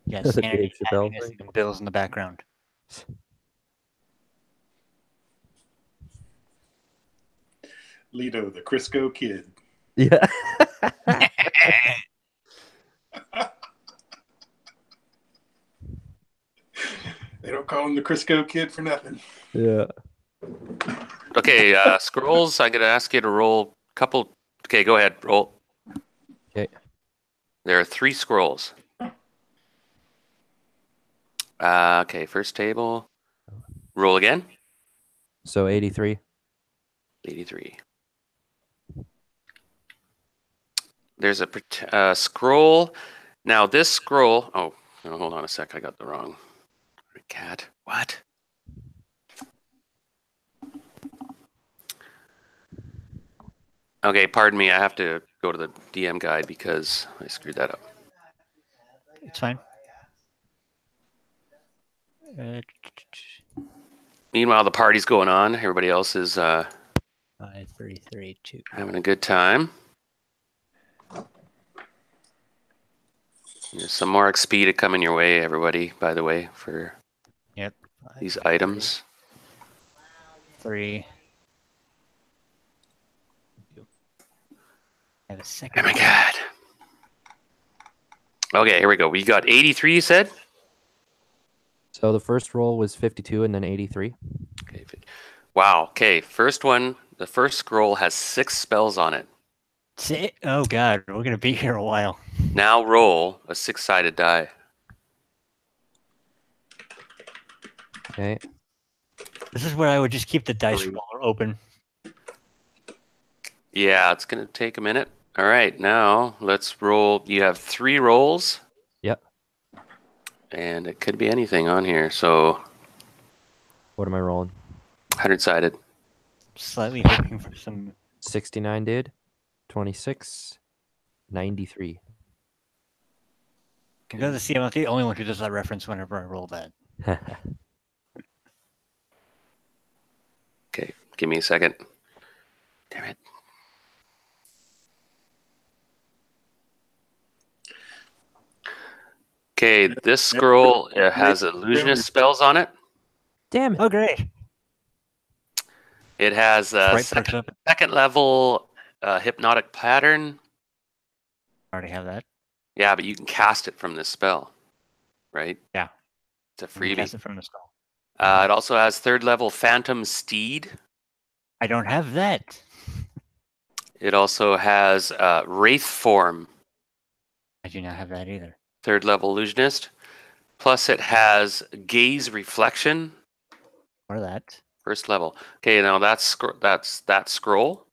Yes, The energy, Dave Chappelle happiness, thing. and bills in the background. Lito, the Crisco kid. Yeah. They don't call him the Crisco kid for nothing. Yeah. Okay, scrolls. I'm gonna ask you to roll a couple. Okay, go ahead. Roll. Okay. There are 3 scrolls. Okay, first table. Roll again. So 83. 83. There's a scroll. Now this scroll. Oh, no, hold on a sec. I got the wrong cat. What? Okay, pardon me. I have to go to the DM guide because I screwed that up. It's fine. Meanwhile, the party's going on. Everybody else is 5, 3, 3, 2. having a good time. There's some more XP to come in your way, everybody, by the way, for Yep. these items. 3. I have a second. Oh my god. Okay, here we go. We got 83, you said? So the first roll was 52 and then 83. Okay. Wow. Okay, first one. The first scroll has 6 spells on it. Oh god, we're gonna be here a while. Now roll a 6-sided die. Okay. This is where I would just keep the dice roller open. Yeah, it's going to take a minute. All right, now let's roll. You have 3 rolls. Yep. And it could be anything on here. So What am I rolling? 100-sided. Slightly hoping for some. 69 did. 26. 93. I'm gonna see. I'm the only one who does that reference whenever I roll that. Okay, give me a second. Damn it. Okay, this scroll has illusionist spells on it. Damn it. Oh great! It has a Right, perks up. second level hypnotic pattern. Already have that. Yeah, but you can cast it from this spell, right? Yeah. It's a You can cast freebie. it from the skull. It also has 3rd level phantom steed. I don't have that. It also has Wraith Form, I do not have that either. 3rd level illusionist. Plus it has Gaze Reflection, Or that. 1st level. Okay, now that's that scroll.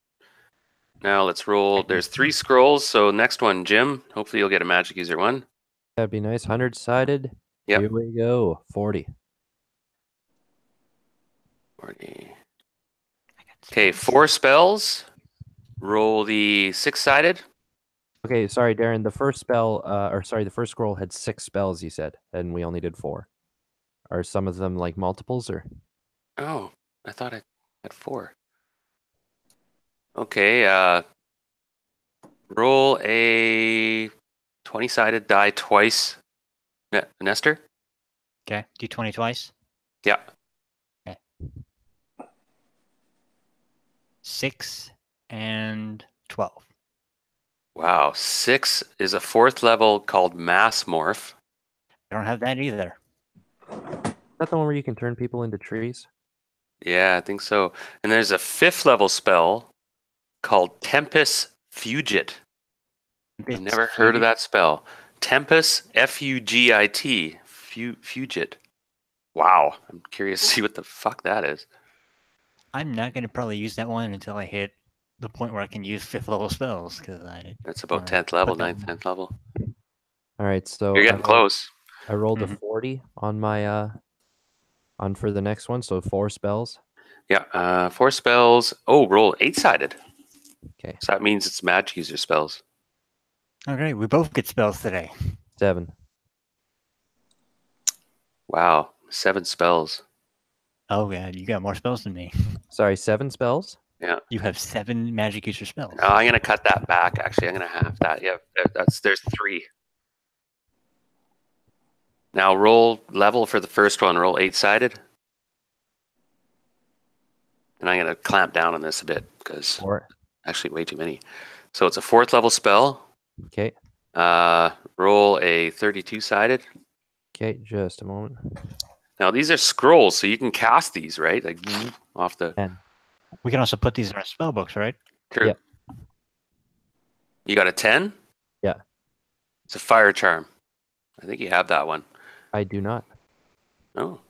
Now let's roll. There's 3 scrolls, so next one, Jim. Hopefully you'll get a magic user one. That'd be nice. 100-sided. Yep. Here we go. 40. 40. Okay, 4 spells. Roll the 6-sided. Okay, sorry, Darren. The first spell, the first scroll had 6 spells, you said, and we only did 4. Are some of them like multiples, or? Oh, I thought I had 4. Okay, roll a 20-sided die twice. Nestor? Okay. D20 twice. Yeah. 6 and 12. Wow. 6 is a 4th level called Mass Morph. I don't have that either. Is that the one where you can turn people into trees? Yeah, I think so. And there's a 5th level spell called Tempest Fugit. I've never heard of that spell. Tempest, F-U-G-I-T. Fugit. Wow. I'm curious to see what the fuck that is. I'm not going to probably use that one until I hit the point where I can use 5th level spells. That's about 10th level, 9th, 10th level. All right, so You're getting close. I rolled a Mhm. 40 on my on for the next one, so 4 spells. Yeah, 4 spells. Oh, roll 8-sided. Okay, So that means it's magic user spells. Okay, we both get spells today. 7. Wow, 7 spells. Oh, yeah, you got more spells than me. Sorry, 7 spells. You have 7 magic user spells. I'm gonna cut that back. Actually, I'm gonna half that. Yeah, there's 3. Now roll level for the first one. Roll 8-sided, and I'm gonna clamp down on this a bit because 4. actually way too many. So it's a 4th level spell. Okay, Roll a 32-sided. okay, just a moment. Now these are scrolls, so you can cast these, right? Like off the. 10. We can also put these in our spell books, right? True. Yep. You got a 10? Yeah. It's a fire charm. I think you have that one. I do not. Oh,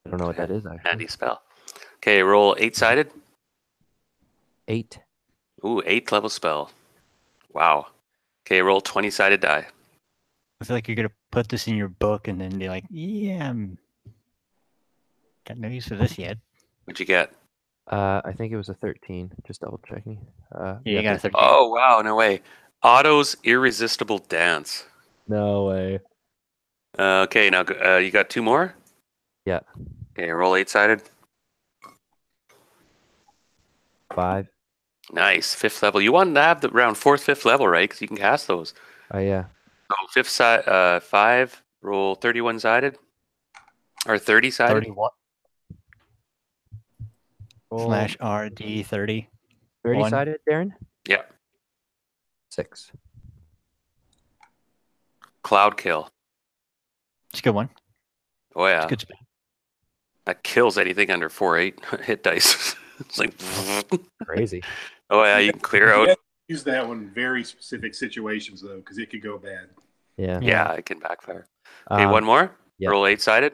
I don't know what that is actually. handy spell. Okay, roll 8-sided. 8. Ooh, 8th level spell. Wow. Okay, roll 20-sided die. I feel like you're going to put this in your book and then be like, yeah, got no use for this yet. What'd you get? I think it was a 13. Just double checking. Yeah, you got a 13. Oh, wow, no way. Otto's Irresistible Dance. No way. Okay, now you got 2 more? Yeah. Okay, roll 8-sided. 5. Nice, 5th level. You want to have the around 4th, 5th level, right? Because you can cast those. Oh yeah. So 5th side, 5. Roll 31-sided or 30-sided. 31. Slash RD 30. 30-sided, Darren? Yeah. 6. Cloud Kill. It's a good one. Oh yeah, It's a good spell. that kills anything under 4/8 hit dice. It's like, Crazy. oh yeah, you can clear You out. have to use that one in very specific situations though, because it could go bad. Yeah. Yeah, it can backfire. Okay, one Um, more. yeah. Roll 8-sided.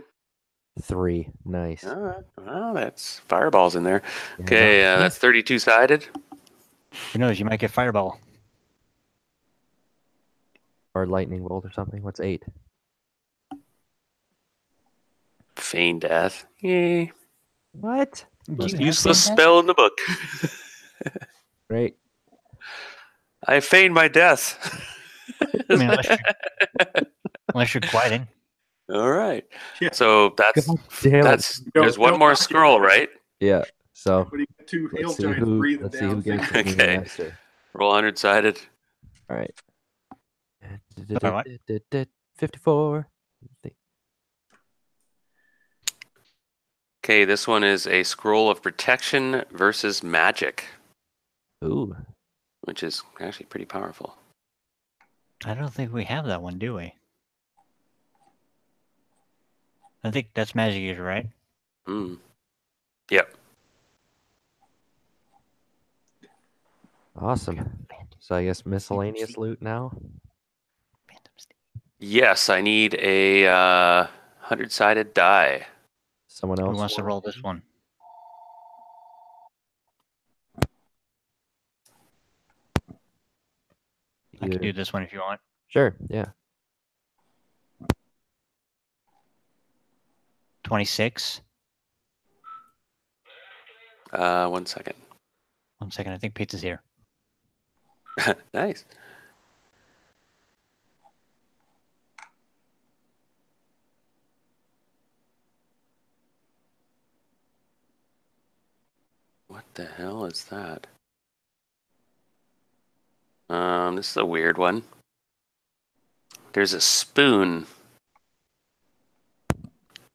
3. Nice. All right. Well, that's fireballs in there. Yeah, Okay, no. that's 32-sided. Who knows? You might get fireball. Or lightning bolt or something. What's 8? Feign death. Yay. What? Most Do you have useless feign death? spell in the book. Great. I feign my death. I mean, unless you're quieting. All right. Yeah. So that's God damn it. that's. No, There's one no, more not scroll, right? Yeah. So But he got 2 hail let's see giants who breathing let's see down. who gets things. it. Okay. Master. Roll 100-sided. All right. All right. 54. Okay, this one is a scroll of protection versus magic, Ooh. which is actually pretty powerful. I don't think we have that one, do we? I think that's magic user, right? Mm. Yep. Awesome. So I guess miscellaneous loot now. Yes, I need a 100-sided die. Someone else Who wants to want roll this one? I can do this one if you want. Sure. Yeah. 26. 1 second. 1 second. I think pizza's here. Nice. What the hell is that? This is a weird one. There's a spoon.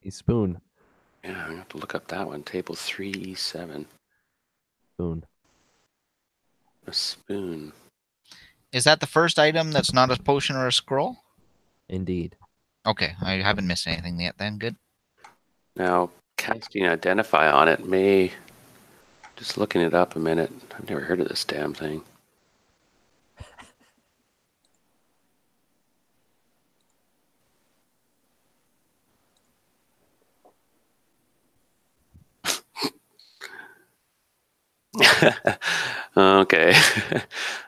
A spoon. Yeah, I'm gonna have to look up that one. Table 3E7. Spoon. A spoon. Is that the first item that's not a potion or a scroll? Indeed. Okay, I haven't missed anything yet then. Good. Now, casting Identify on it may... Just looking it up a minute. I've never heard of this damn thing. Okay.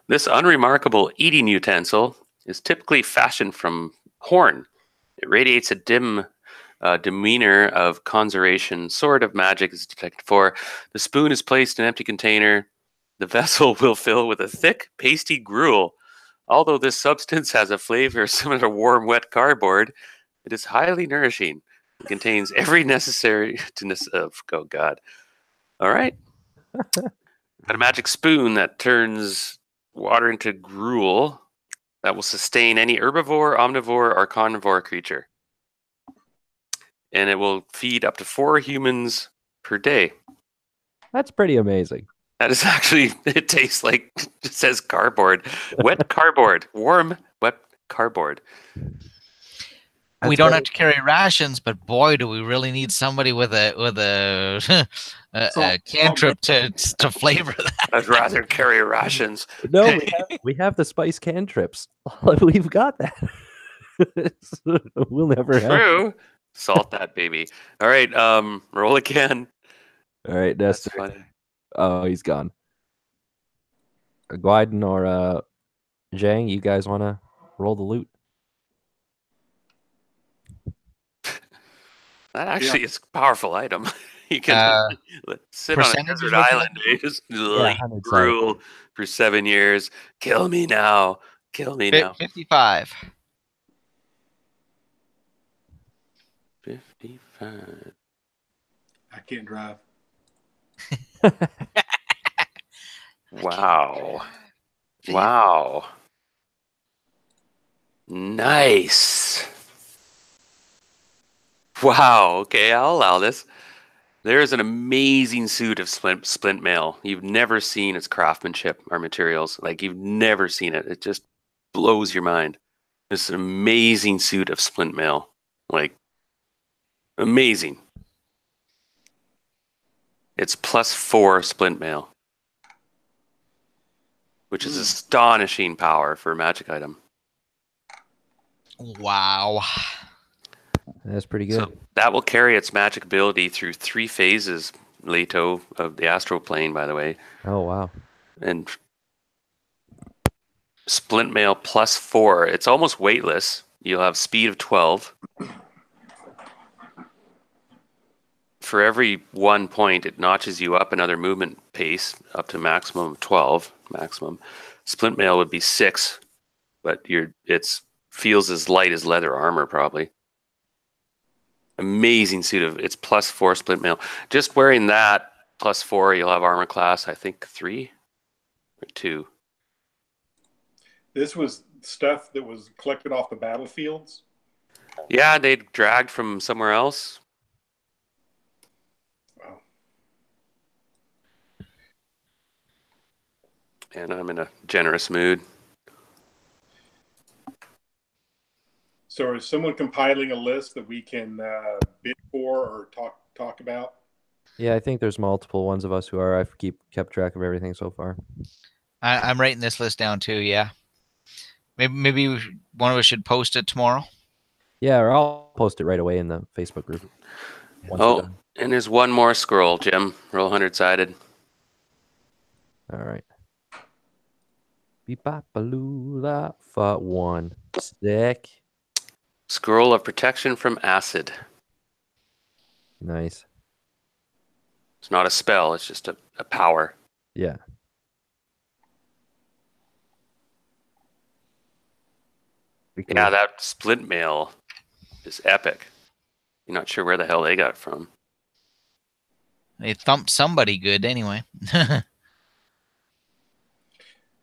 This unremarkable eating utensil is typically fashioned from horn. It radiates a dim demeanor of conservation. Sword of magic is detected for. The spoon is placed in an empty container. The vessel will fill with a thick, pasty gruel. Although this substance has a flavor similar to warm, wet cardboard, it is highly nourishing. It contains every necessary oh God. All right. Got a magic spoon that turns water into gruel that will sustain any herbivore, omnivore, or carnivore creature. And it will feed up to 4 humans per day. That's pretty amazing. That is actually, it tastes like, it says cardboard. Wet cardboard. Warm, wet cardboard. We don't have to carry rations, but boy, do we really need somebody with a a cantrip to flavor that. I'd rather carry rations. No, we have the spice cantrips. We've got that. We'll never have. True. Salt that baby. All right, roll again. All right, That's Nestor. funny. Oh, he's gone. Glyden or Zhang, you guys want to roll the loot? That actually is a powerful item. You can sit on a percentages desert looking island and just like 100%. gruel for 7 years. Kill me now. Kill me now. 55. 55. I can't drive. Wow. Wow. Nice. Wow. Okay, I'll allow this. There is an amazing suit of splint mail. You've never seen its craftsmanship or materials. Like, you've never seen it. It just blows your mind. It's an amazing suit of splint mail. Like, amazing. It's +4 splint mail, which is astonishing power for a magic item. Wow. That's pretty good. So that will carry its magic ability through 3 phases, Leto, of the astral plane, by the way. Oh, wow. And splint mail +4. It's almost weightless. You'll have speed of 12. For every 1 point, it notches you up another movement pace up to maximum of 12. Maximum. Splint mail would be 6, but it's feels as light as leather armor, probably. Amazing suit of it's +4 splint mail. Just wearing that +4, you'll have armor class, I think 3 or 2. This was stuff that was collected off the battlefields. Yeah, they dragged from somewhere else. Wow. And I'm in a generous mood. So is someone compiling a list that we can bid for or talk about? Yeah, I think there's multiple ones of us who are. I've kept track of everything so far. I'm writing this list down too. Yeah. Maybe one of us should post it tomorrow. Yeah, or I'll post it right away in the Facebook group. Once we're Oh, done. and there's one more scroll, Jim. Roll 100-sided. All right. Beep-bop-a-loo-la for 1 sec. Scroll of protection from acid. Nice. It's not a spell, it's just a power. Yeah. Pretty Yeah, cool. that splint mail is epic. You're not sure where the hell they got it from. They thumped somebody good anyway.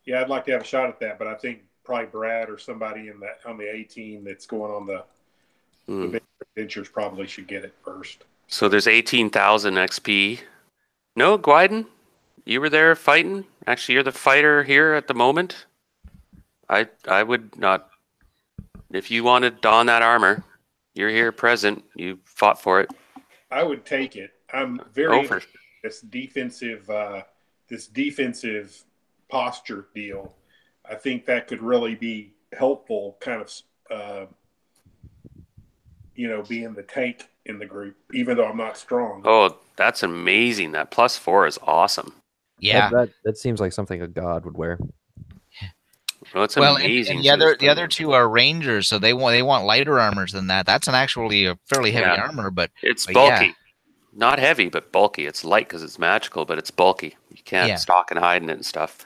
Yeah, I'd like to have a shot at that, but I think probably Brad or somebody on the A team that's going on the big adventures probably should get it first. So there's 18,000 XP. No, Gwyden, you were there fighting. Actually, you're the fighter here at the moment. I would not. If you want to don that armor, you're here present. You fought for it. I would take it. I'm very Over. interested in this defensive posture deal. I think that could really be helpful, kind of, being the tank in the group, even though I'm not strong. Oh, that's amazing. That +4 is awesome. Yeah. That seems like something a god would wear. Well, it's Well, amazing. and the other two are rangers, so they want lighter armors than that. That's actually a fairly heavy armor, but it's but bulky. yeah. Not heavy, but bulky. It's light because it's magical, but it's bulky. You can't stalk and hide in it and stuff.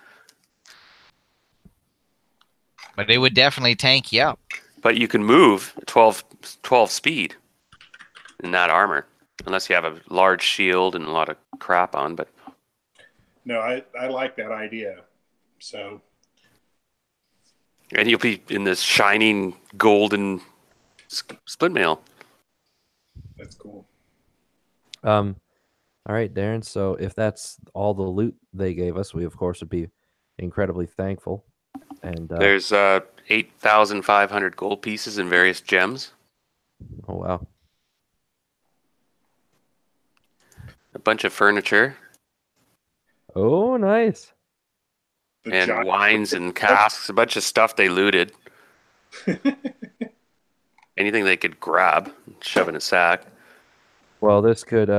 But it would definitely tank you up. But you can move 12 speed in that armor, unless you have a large shield and a lot of crap on. But no, I like that idea. So, and you'll be in this shining golden split mail. That's cool. All right, Darren. So if that's all the loot they gave us, we of course would be incredibly thankful. And there's 8,500 gold pieces and various gems. Oh wow! A bunch of furniture. Oh, nice. And wines and casks. A bunch of stuff they looted. Anything they could grab, shove in a sack. Well, this could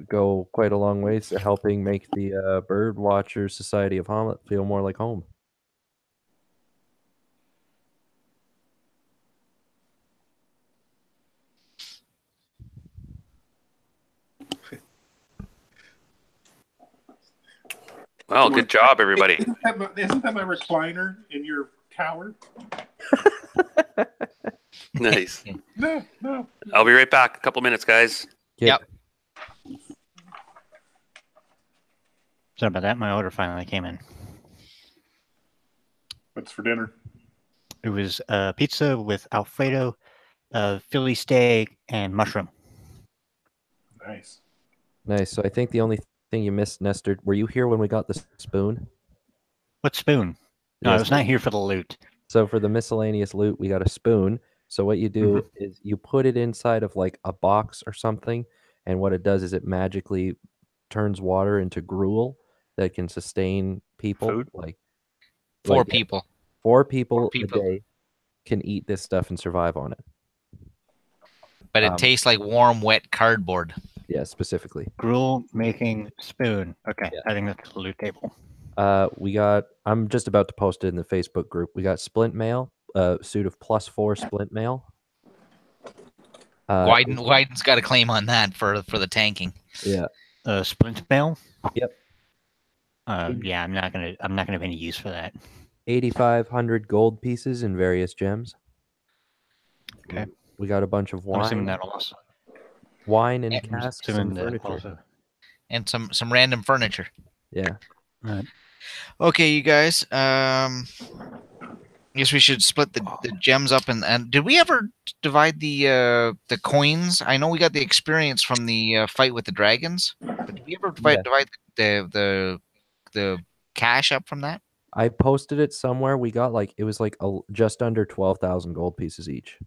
go quite a long ways to helping make the Bird Watchers Society of Hommlet feel more like home. Well, good job, everybody. Isn't that my recliner in your tower? Nice. No. I'll be right back. A couple minutes, guys. Yep. Sorry about that. My order finally came in. What's for dinner? It was pizza with Alfredo, Philly steak, and mushroom. Nice. Nice. So I think the only thing you missed, Nestor, were you here when we got the spoon? What spoon? No, I was not here for the loot. So for the miscellaneous loot, we got a spoon. So what you do is you put it inside of like a box or something, and what it does is it magically turns water into gruel that can sustain people. Food? Like Four people. Four people a day can eat this stuff and survive on it. But it tastes like warm, wet cardboard. Yeah, specifically. Gruel making spoon. Okay, yeah. I think that's the loot table. I'm just about to post it in the Facebook group. We got splint mail, a suit of +4 splint mail. Wyden's got a claim on that for the tanking. Yeah. Splint mail? Yep. Yeah, I'm not gonna have any use for that. 8,500 gold pieces in various gems. Okay. We got a bunch of wine. That also. Wine and casks and furniture. Also. And some random furniture. Yeah. All right. Okay, you guys. Guess we should split the gems up. And did we ever divide the coins? I know we got the experience from the fight with the dragons, but did we ever divide the cash up from that? I posted it somewhere. We got it was just under 12,000 gold pieces each.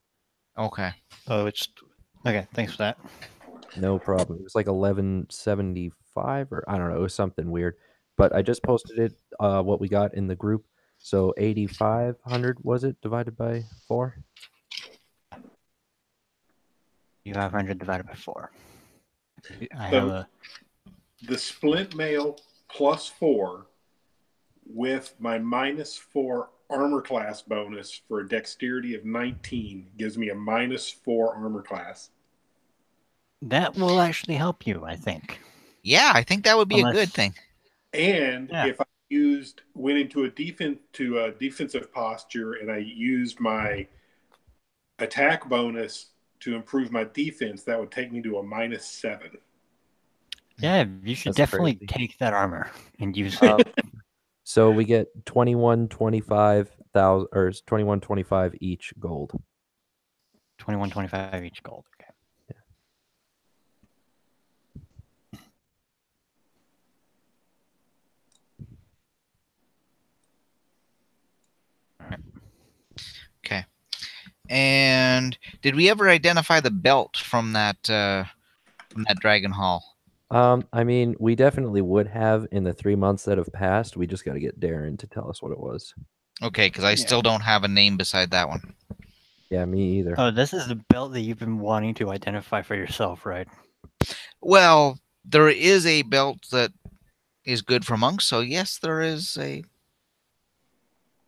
Okay. Oh, it's okay. Thanks for that. No problem. It was like 1175 or I don't know. It was something weird. but I just posted it. What we got in the group. So 8,500 was it divided by 4? 500 divided by 4. I So have a the splint mail +4 with my -4 armor class bonus for a dexterity of 19 gives me a -4 armor class. that will actually help you, I think. Yeah, I think that would be a Unless- good thing. And Yeah. if I went into a defensive posture and I used my attack bonus to improve my defense, that would take me to a -7. Yeah, you should That's definitely crazy. take that armor and use Um, it. So we get 21,25,000 or 21,25 each gold. 21.25 each gold. Okay. Okay. And did we ever identify the belt from that dragon hall? I mean, we definitely would have in the 3 months that have passed. We just got to get Darren to tell us what it was. Okay, because I still don't have a name beside that one. Yeah, me either. Oh, this is the belt that you've been wanting to identify for yourself, right? Well, there is a belt that is good for monks, so yes, there is a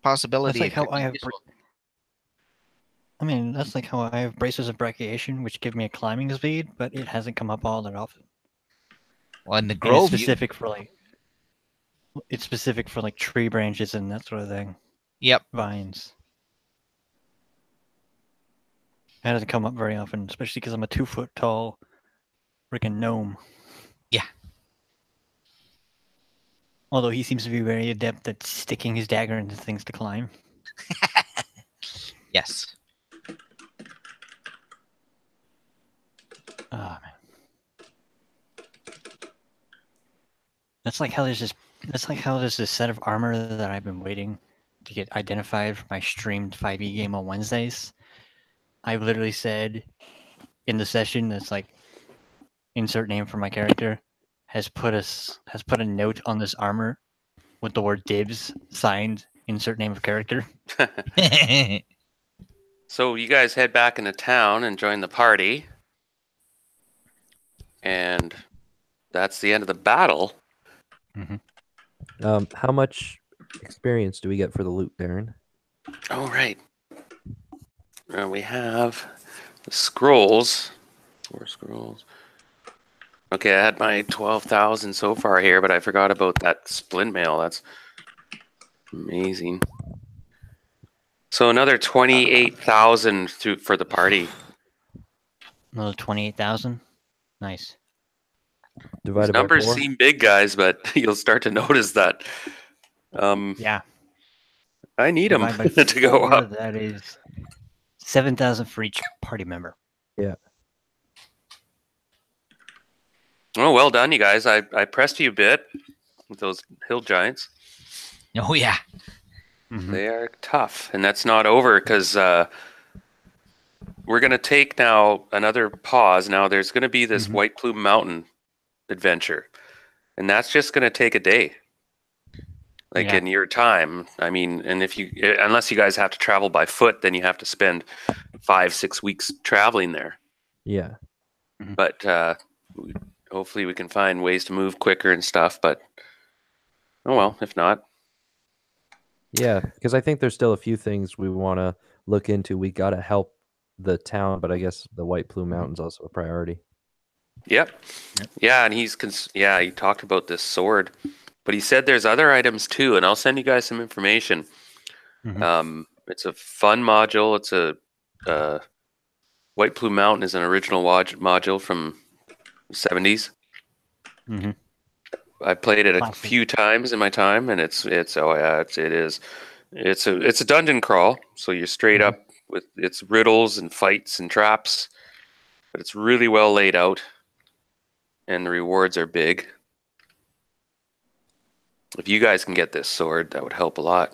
possibility. That's like it how could I be have. useful. I mean, that's like how I have braces of brachiation, which give me a climbing speed, but it hasn't come up all that often. Well, in the And grove, it's specific for like tree branches and that sort of thing. Yep. Vines. That doesn't come up very often, especially because I'm a 2-foot tall freaking gnome. Yeah. Although he seems to be very adept at sticking his dagger into things to climb. Yes. Oh man. That's like how there's this set of armor that I've been waiting to get identified for my streamed 5e game on Wednesdays. I've literally said in the session that's like insert name for my character has put a note on this armor with the word dibs signed insert name of character. So you guys head back into town and join the party. And that's the end of the battle. How much experience do we get for the loot, Darren? Oh, right. We have the scrolls. 4 scrolls. Okay, I had my 12,000 so far here, but I forgot about that splint mail. That's amazing. So another 28,000 for the party. Another 28,000. Nice. These Divided by numbers 4? seem big, guys, but you'll start to notice that. Yeah. I need them Divide by to go 4, up. That is 7,000 for each party member. Yeah. Oh, well done, you guys. I pressed you a bit with those hill giants. Oh yeah. They are tough, and that's not over because we're going to take now another pause. Now there's going to be this White Plume Mountain adventure, and that's just going to take a day, like in your time. I mean, and unless you guys have to travel by foot, then you have to spend 5-6 weeks traveling there. Yeah. But hopefully we can find ways to move quicker and stuff. But oh well, if not. Yeah, because I think there's still a few things we want to look into. We got to help the town, but I guess the White Plume Mountain's also a priority. Yep. Yeah, and he talked about this sword, but he said there's other items too, and I'll send you guys some information. It's a fun module. It's a White Plume Mountain is an original module from the 70s. I played it a few times in my time, and it's a dungeon crawl. So you're straight up with its riddles and fights and traps, but it's really well laid out, and the rewards are big. If you guys can get this sword, that would help a lot.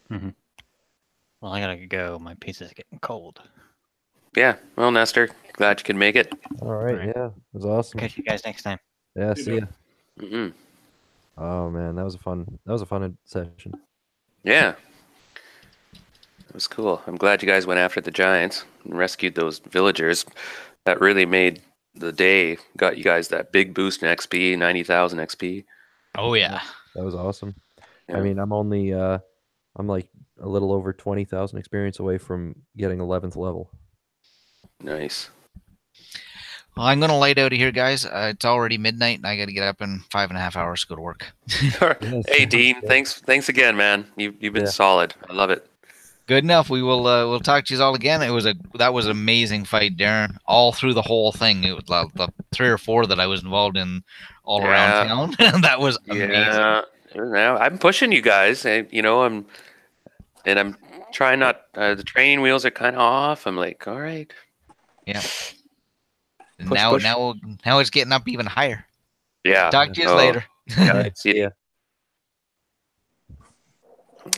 Well, I gotta go. My pizza's getting cold. Yeah. Well, Nestor, glad you could make it. All right. Yeah, it was awesome. Catch you guys next time. Yeah, see ya. Mm-hmm. Oh man, that was a fun session. Yeah, it was cool. I'm glad you guys went after the giants and rescued those villagers. That really made the day. Got you guys that big boost in XP, 90,000 XP. Oh yeah. That was awesome. I Yeah. mean, I'm like a little over 20,000 experience away from getting 11th level. Nice. Well, I'm gonna light out of here, guys. It's already midnight, and I got to get up in 5.5 hours to go to work. Hey Dean, thanks again, man. You've been Yeah. solid. I love it. Good enough. We'll talk to you all again. That was an amazing fight, Darren. All through the whole thing. It was the 3 or 4 that I was involved in all around Yeah. town. That was amazing. Yeah. I'm pushing you guys. I'm trying not. The training wheels are kind of off. I'm like, all right. Yeah. And Push, now push. now it's getting up even higher. Yeah. Talk to you Oh, later. Yeah. See ya.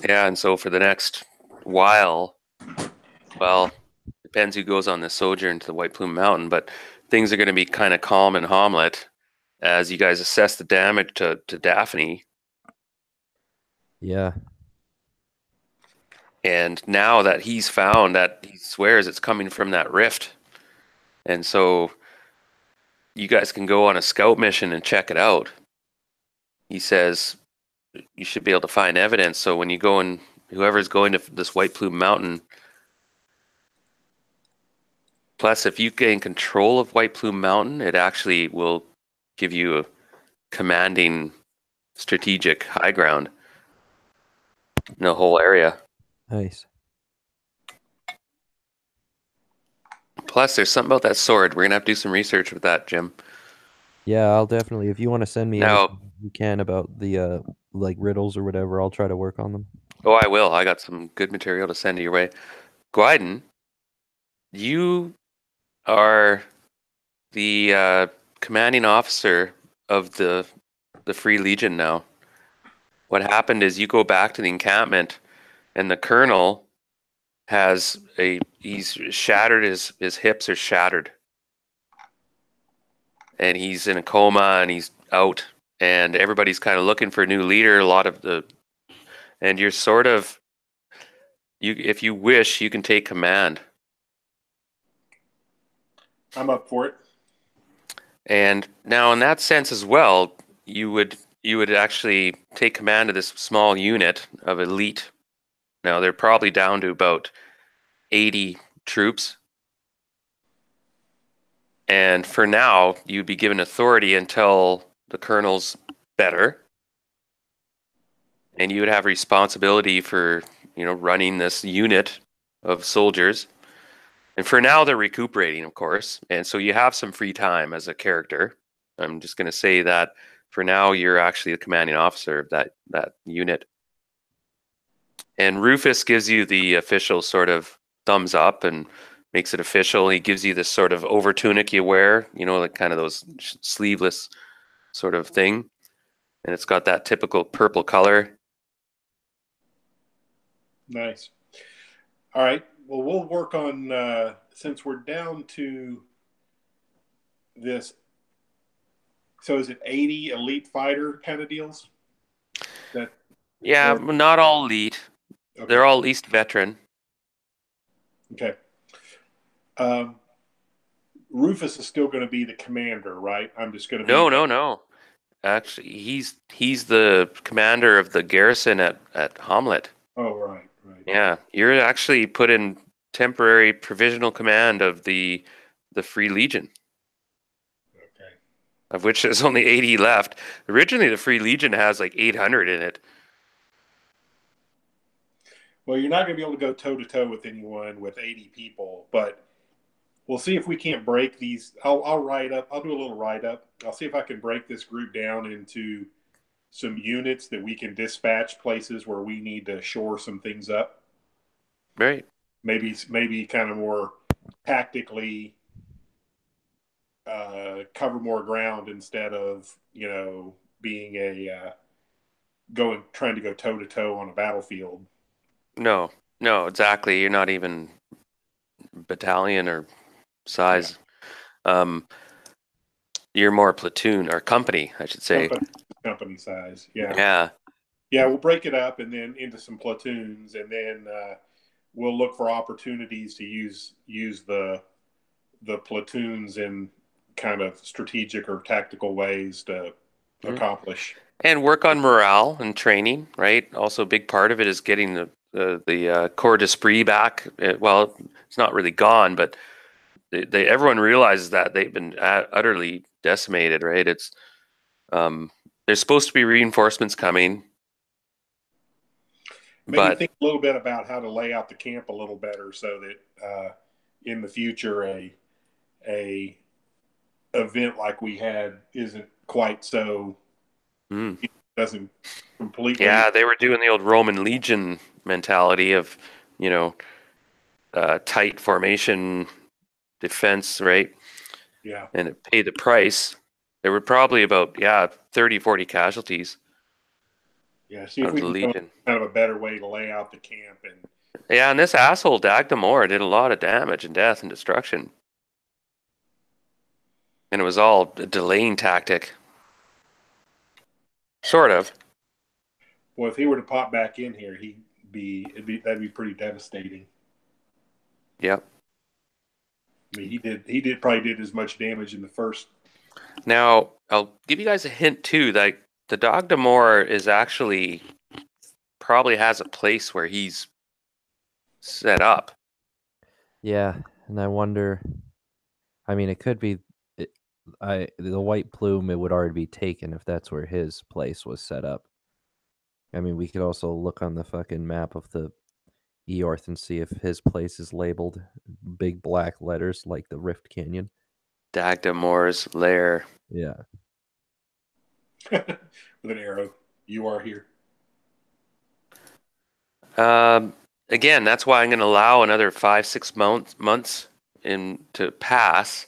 Yeah, and so for the next while, well, depends who goes on this sojourn to the White Plume Mountain, but things are going to be kind of calm in Hommlet as you guys assess the damage to Daphne. Yeah. And now that he's found that, he swears it's coming from that rift. And so you guys can go on a scout mission and check it out. He says you should be able to find evidence. So when you go and whoever's going to this White Plume Mountain, plus if you gain control of White Plume Mountain, it actually will give you a commanding strategic high ground in the whole area. Nice. Plus, there's something about that sword. We're gonna have to do some research with that, Jim. Yeah, I'll definitely. If you want to send me Now, anything you can about the like riddles or whatever, I'll try to work on them. oh, I will. I got some good material to send your way. Gwyden, you are the commanding officer of the Free Legion now. What happened is you go back to the encampment, and the colonel he's shattered. His hips are shattered, and he's in a coma, and he's out. And everybody's kind of looking for a new leader. And you're sort of if you wish, you can take command. I'm up for it. And now, in that sense as well, you would actually take command of this small unit of elite. Now they're probably down to about 80 troops. And for now, you'd be given authority until the colonel's better. And you would have responsibility for, running this unit of soldiers. And for now, they're recuperating, of course. And so you have some free time as a character. I'm just going to say that for now, you're actually the commanding officer of that unit. And Rufus gives you the official sort of thumbs up and makes it official. He gives you this sort of over tunic you wear, like kind of those sleeveless sort of thing. And it's got that typical purple color. Nice. All right. Well, we'll work on, since we're down to this. So is it 80 elite fighter kind of deals? Yeah, not all elite. Okay. They're all at least veteran. Okay. Rufus is still going to be the commander, right? I'm just going to No. Actually, he's the commander of the garrison at Hommlet. Oh, right. Yeah, you're actually put in temporary provisional command of the Free Legion. Okay. Of which there's only 80 left. Originally, the Free Legion has like 800 in it. Well, you're not going to be able to go toe-to-toe with anyone with 80 people, but we'll see if we can't break these. I'll do a little write-up. I'll see if I can break this group down into some units that we can dispatch places where we need to shore some things up. Right. Maybe kind of more tactically cover more ground instead of, being trying to go toe-to-toe on a battlefield. No, exactly. You're not even battalion or size. Yeah. You're more platoon or company, I should say. company size. Yeah. Yeah. Yeah, we'll break it up and then into some platoons, and then we'll look for opportunities to use the platoons in kind of strategic or tactical ways to accomplish. And work on morale and training, right? Also, a big part of it is getting the corps d'esprit back. Well, it's not really gone, but everyone realizes that they've been utterly decimated, right? It's there's supposed to be reinforcements coming, Maybe but think a little bit about how to lay out the camp a little better so that in the future a event like we had isn't quite so doesn't completely. Yeah, they were doing the old Roman legion mentality of, you know, tight formation defense, right? Yeah. And it paid the price. There were probably about 30, 40 casualties. Yeah, see if we can come up with kind of a better way to lay out the camp. And this asshole Dagda did a lot of damage and death and destruction. And it was all a delaying tactic. Sort of. Well, if he were to pop back in here, that'd be pretty devastating. Yep. I mean, he probably did as much damage in the first. Now, I'll give you guys a hint too, that the Dagda is actually probably has a place where he's set up. Yeah, and I wonder. I mean, it could be. The white plume. It would already be taken if that's where his place was set up. I mean, we could also look on the fucking map of the Eorth and see if his place is labeled big black letters like the Rift Canyon. Dagda lair. Yeah. With an arrow. You are here. Again, that's why I'm going to allow another 5-6 months to pass.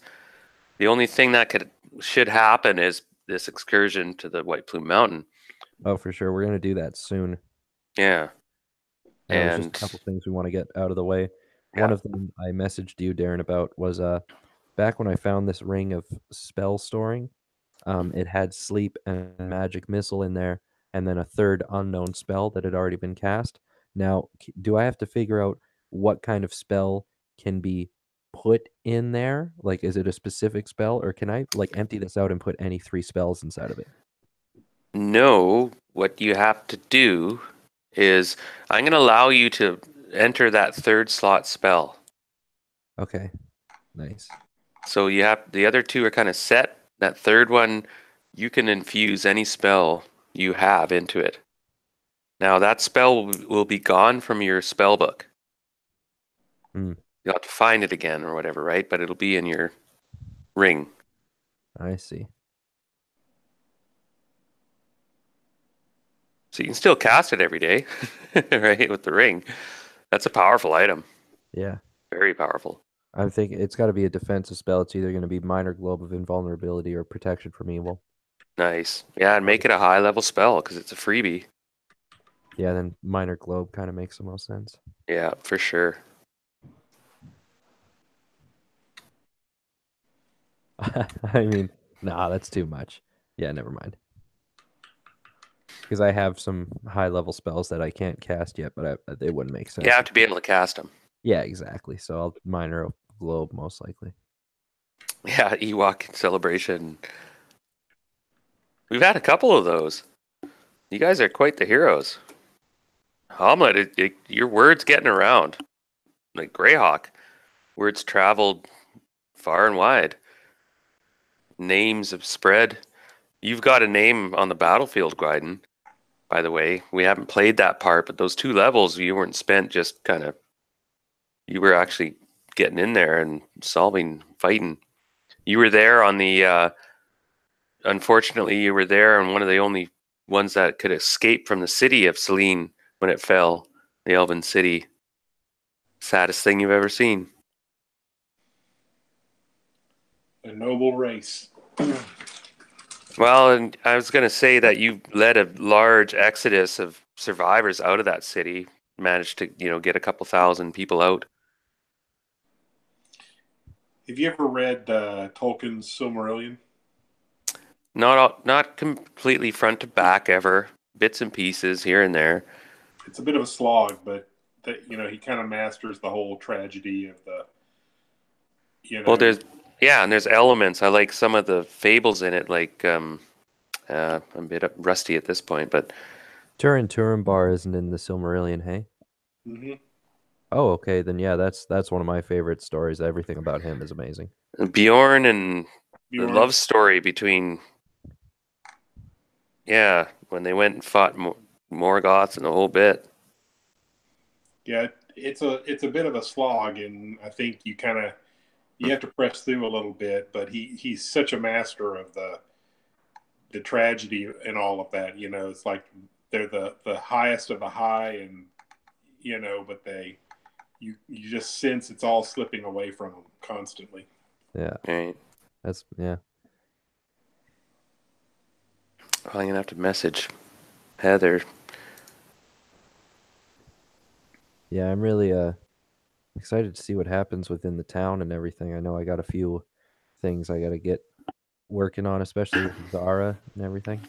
The only thing that should happen is this excursion to the White Plume Mountain. Oh, for sure. We're going to do that soon. Yeah. And just a couple things we want to get out of the way. Yeah. One of them I messaged you, Darren, about was back when I found this ring of spell storing. It had sleep and magic missile in there, and then a third unknown spell that had already been cast. Now, do I have to figure out what kind of spell can be put in there? Like, is it a specific spell, or can I like empty this out and put any 3 spells inside of it? No, what you have to do is I'm going to allow you to enter that third slot spell. Okay, nice. So you have the other 2 are kind of set. That third one, you can infuse any spell you have into it. Now that spell will be gone from your spell book. You'll have to find it again or whatever, right? But it'll be in your ring. I see. So you can still cast it every day, right? With the ring. That's a powerful item. Yeah. Very powerful. I'm thinking it's got to be a defensive spell. It's either going to be Minor Globe of Invulnerability or Protection from Evil. Nice. Yeah, and make it a high-level spell because it's a freebie. Yeah, then Minor Globe kind of makes the most sense. Yeah, for sure. I mean, nah, that's too much. Yeah, never mind. Because I have some high-level spells that I can't cast yet, but they wouldn't make sense. You have to be able to cast them. Yeah, exactly. So I'll Minor Globe most likely. Yeah, Ewok Celebration. We've had a couple of those. You guys are quite the heroes. Hommlet, your word's getting around. Like Greyhawk. Words traveled far and wide. Names have spread. You've got a name on the battlefield, Gwyden. By the way, we haven't played that part, but those 2 levels, you weren't spent just kind of... You were actually getting in there and solving, fighting. You were there on the... unfortunately, you were there on one of the only ones that could escape from the city of Selene when it fell. The Elven City. Saddest thing you've ever seen. A noble race. Well, and I was going to say that you led a large exodus of survivors out of that city. Managed to, get a couple thousand people out. Have you ever read Tolkien's Silmarillion? Not completely front to back ever. Bits and pieces here and there. It's a bit of a slog, but that he kind of masters the whole tragedy of the Well, and there's elements. I like some of the fables in it. Like I'm a bit rusty at this point, but Turin Bar isn't in the Silmarillion, hey? hmm Oh, okay. Then yeah, that's one of my favorite stories. Everything about him is amazing. Bjorn and the Bjorn. love story between when they went and fought Morgoths and the whole bit. Yeah, it's a bit of a slog, and I think you have to press through a little bit. But he's such a master of the tragedy and all of that. It's like they're the highest of the high, and but you just sense it's all slipping away from them constantly. Yeah. Right. That's yeah. I'm gonna have to message Heather. Yeah, I'm really excited to see what happens within the town and everything. I know I got a few things I got to get working on, especially with Zara and everything.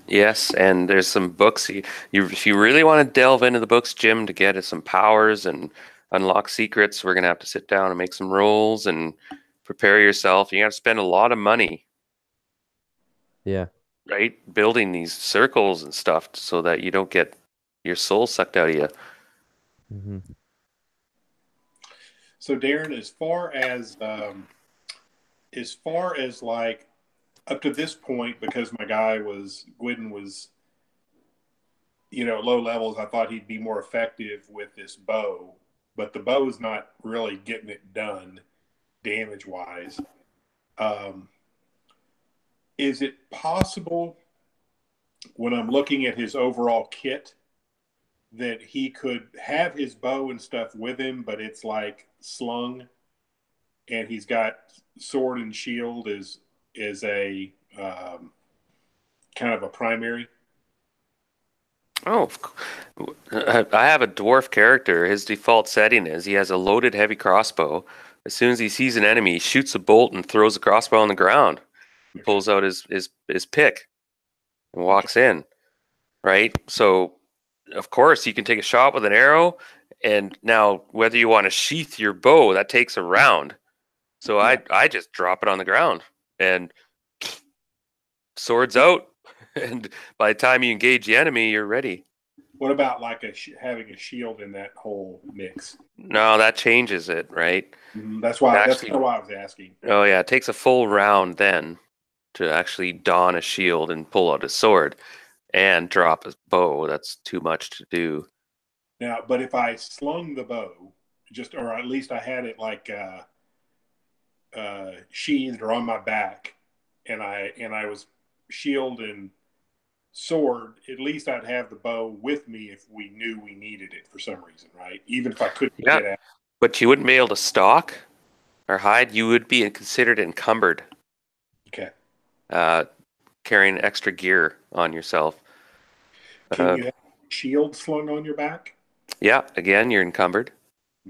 Yes, and there's some books. If you really want to delve into the books, Jim, to get some powers and unlock secrets, we're gonna have to sit down and make some rolls and prepare yourself. You got to spend a lot of money, Yeah. right? Building these circles and stuff so that you don't get your soul sucked out of you. Mm-hmm. So Darren, as far as like up to this point, because my guy Gwydon was, low levels, I thought he'd be more effective with this bow, but the bow is not really getting it done damage wise. Is it possible when I'm looking at his overall kit that he could have his bow and stuff with him, but it's like slung, and he's got sword and shield as a kind of a primary? Oh, I have a dwarf character. His default setting is he has a loaded heavy crossbow. As soon as he sees an enemy, he shoots a bolt and throws the crossbow on the ground. He pulls out his pick and walks in, right? So, of course, you can take a shot with an arrow, and now whether you want to sheath your bow, that takes a round. So I just drop it on the ground and swords out, and by the time you engage the enemy, you're ready. What about like having a shield in that whole mix? No, that changes it, right? That's why. That's kind of why I was asking. Oh yeah, it takes a full round then to actually don a shield and pull out a sword and drop a bow. That's too much to do. Now, but if I slung the bow, or at least I had it like sheathed or on my back, and I was shield and sword, at least I'd have the bow with me if we knew we needed it for some reason, right? Even if I couldn't get at it. But you wouldn't be able to stalk or hide. You would be considered encumbered. Okay. Carrying extra gear on yourself. Can you have a shield slung on your back? Yeah, again, you're encumbered.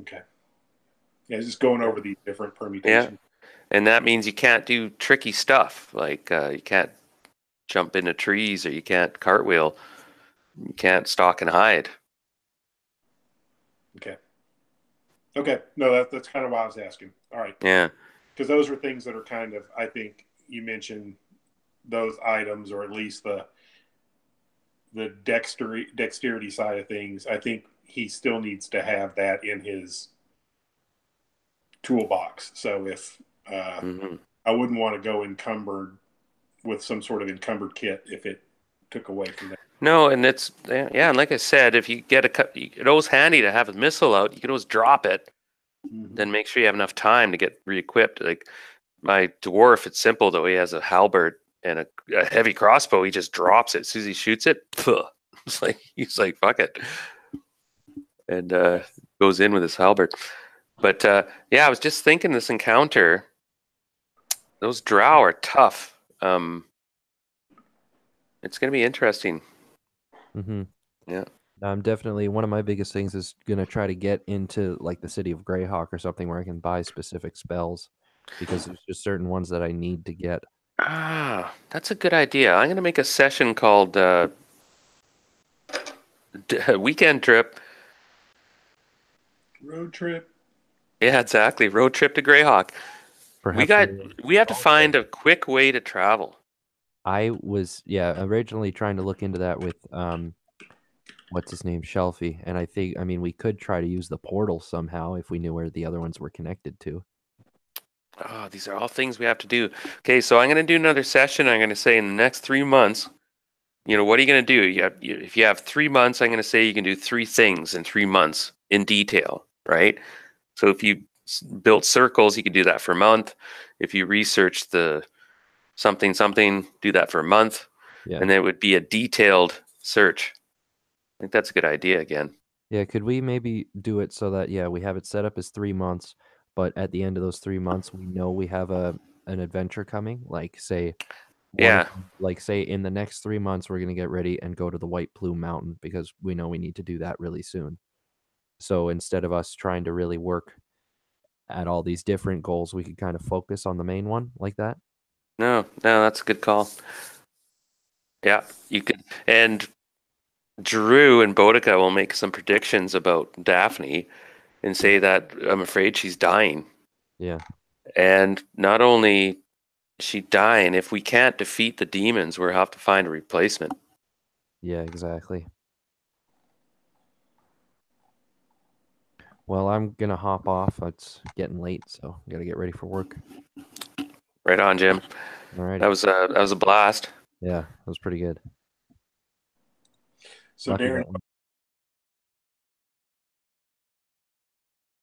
Okay. Yeah, just going over these different permutations. Yeah, and that means you can't do tricky stuff. Like you can't jump into trees, or you can't cartwheel. You can't stalk and hide. Okay. Okay. No, that's kind of why I was asking. All right. Yeah. Because those are things that are kind of, I think you mentioned those items, or at least the dexterity side of things. I think he still needs to have that in his toolbox. So if I wouldn't want to go encumbered with some sort of encumbered kit if it took away from that. No, and it's and like I said, if you get it's always handy to have a missile out. You can always drop it, then make sure you have enough time to get re-equipped. Like my dwarf, it's simple though. He has a halberd and a heavy crossbow. He just drops it as soon as he shoots it. It's like he's like fuck it, and goes in with his halberd. But I was just thinking this encounter. Those drow are tough. It's going to be interesting. Mm-hmm. Yeah. I'm definitely, one of my biggest things is going to try to get into like the city of Greyhawk or something where I can buy specific spells, because there's just certain ones that I need to get. That's a good idea. I'm going to make a session called Weekend Trip. Road trip. Yeah, exactly. Road trip to Greyhawk. Perhaps We have to find a quick way to travel. I was originally trying to look into that with what's his name, Shelfie, and I mean we could try to use the portal somehow if we knew where the other ones were connected to. Oh, these are all things we have to do. Okay, so I'm going to do another session. I'm going to say in the next 3 months, what are you going to do? If you have 3 months, I'm going to say you can do 3 things in 3 months in detail, right? So if you built circles, you could do that for a month. If you research the something, do that for a month. Yeah. And it would be a detailed search. I think that's a good idea again. Yeah, could we maybe do it so that we have it set up as 3 months, but at the end of those 3 months we know we have an adventure coming, like say say in the next 3 months we're going to get ready and go to the White Plume Mountain because we know we need to do that really soon. So instead of us trying to really work at all these different goals, we could kind of focus on the main one like that. No, that's a good call. Yeah, you could. And Drew and Boudica will make some predictions about Daphne and say that I'm afraid she's dying. Yeah. And not only is she dying, if we can't defeat the demons, we'll have to find a replacement. Yeah, exactly. Well, I'm going to hop off. It's getting late, so I got to get ready for work. Right on, Jim. All right. That was a blast. Yeah, that was pretty good. So Darren,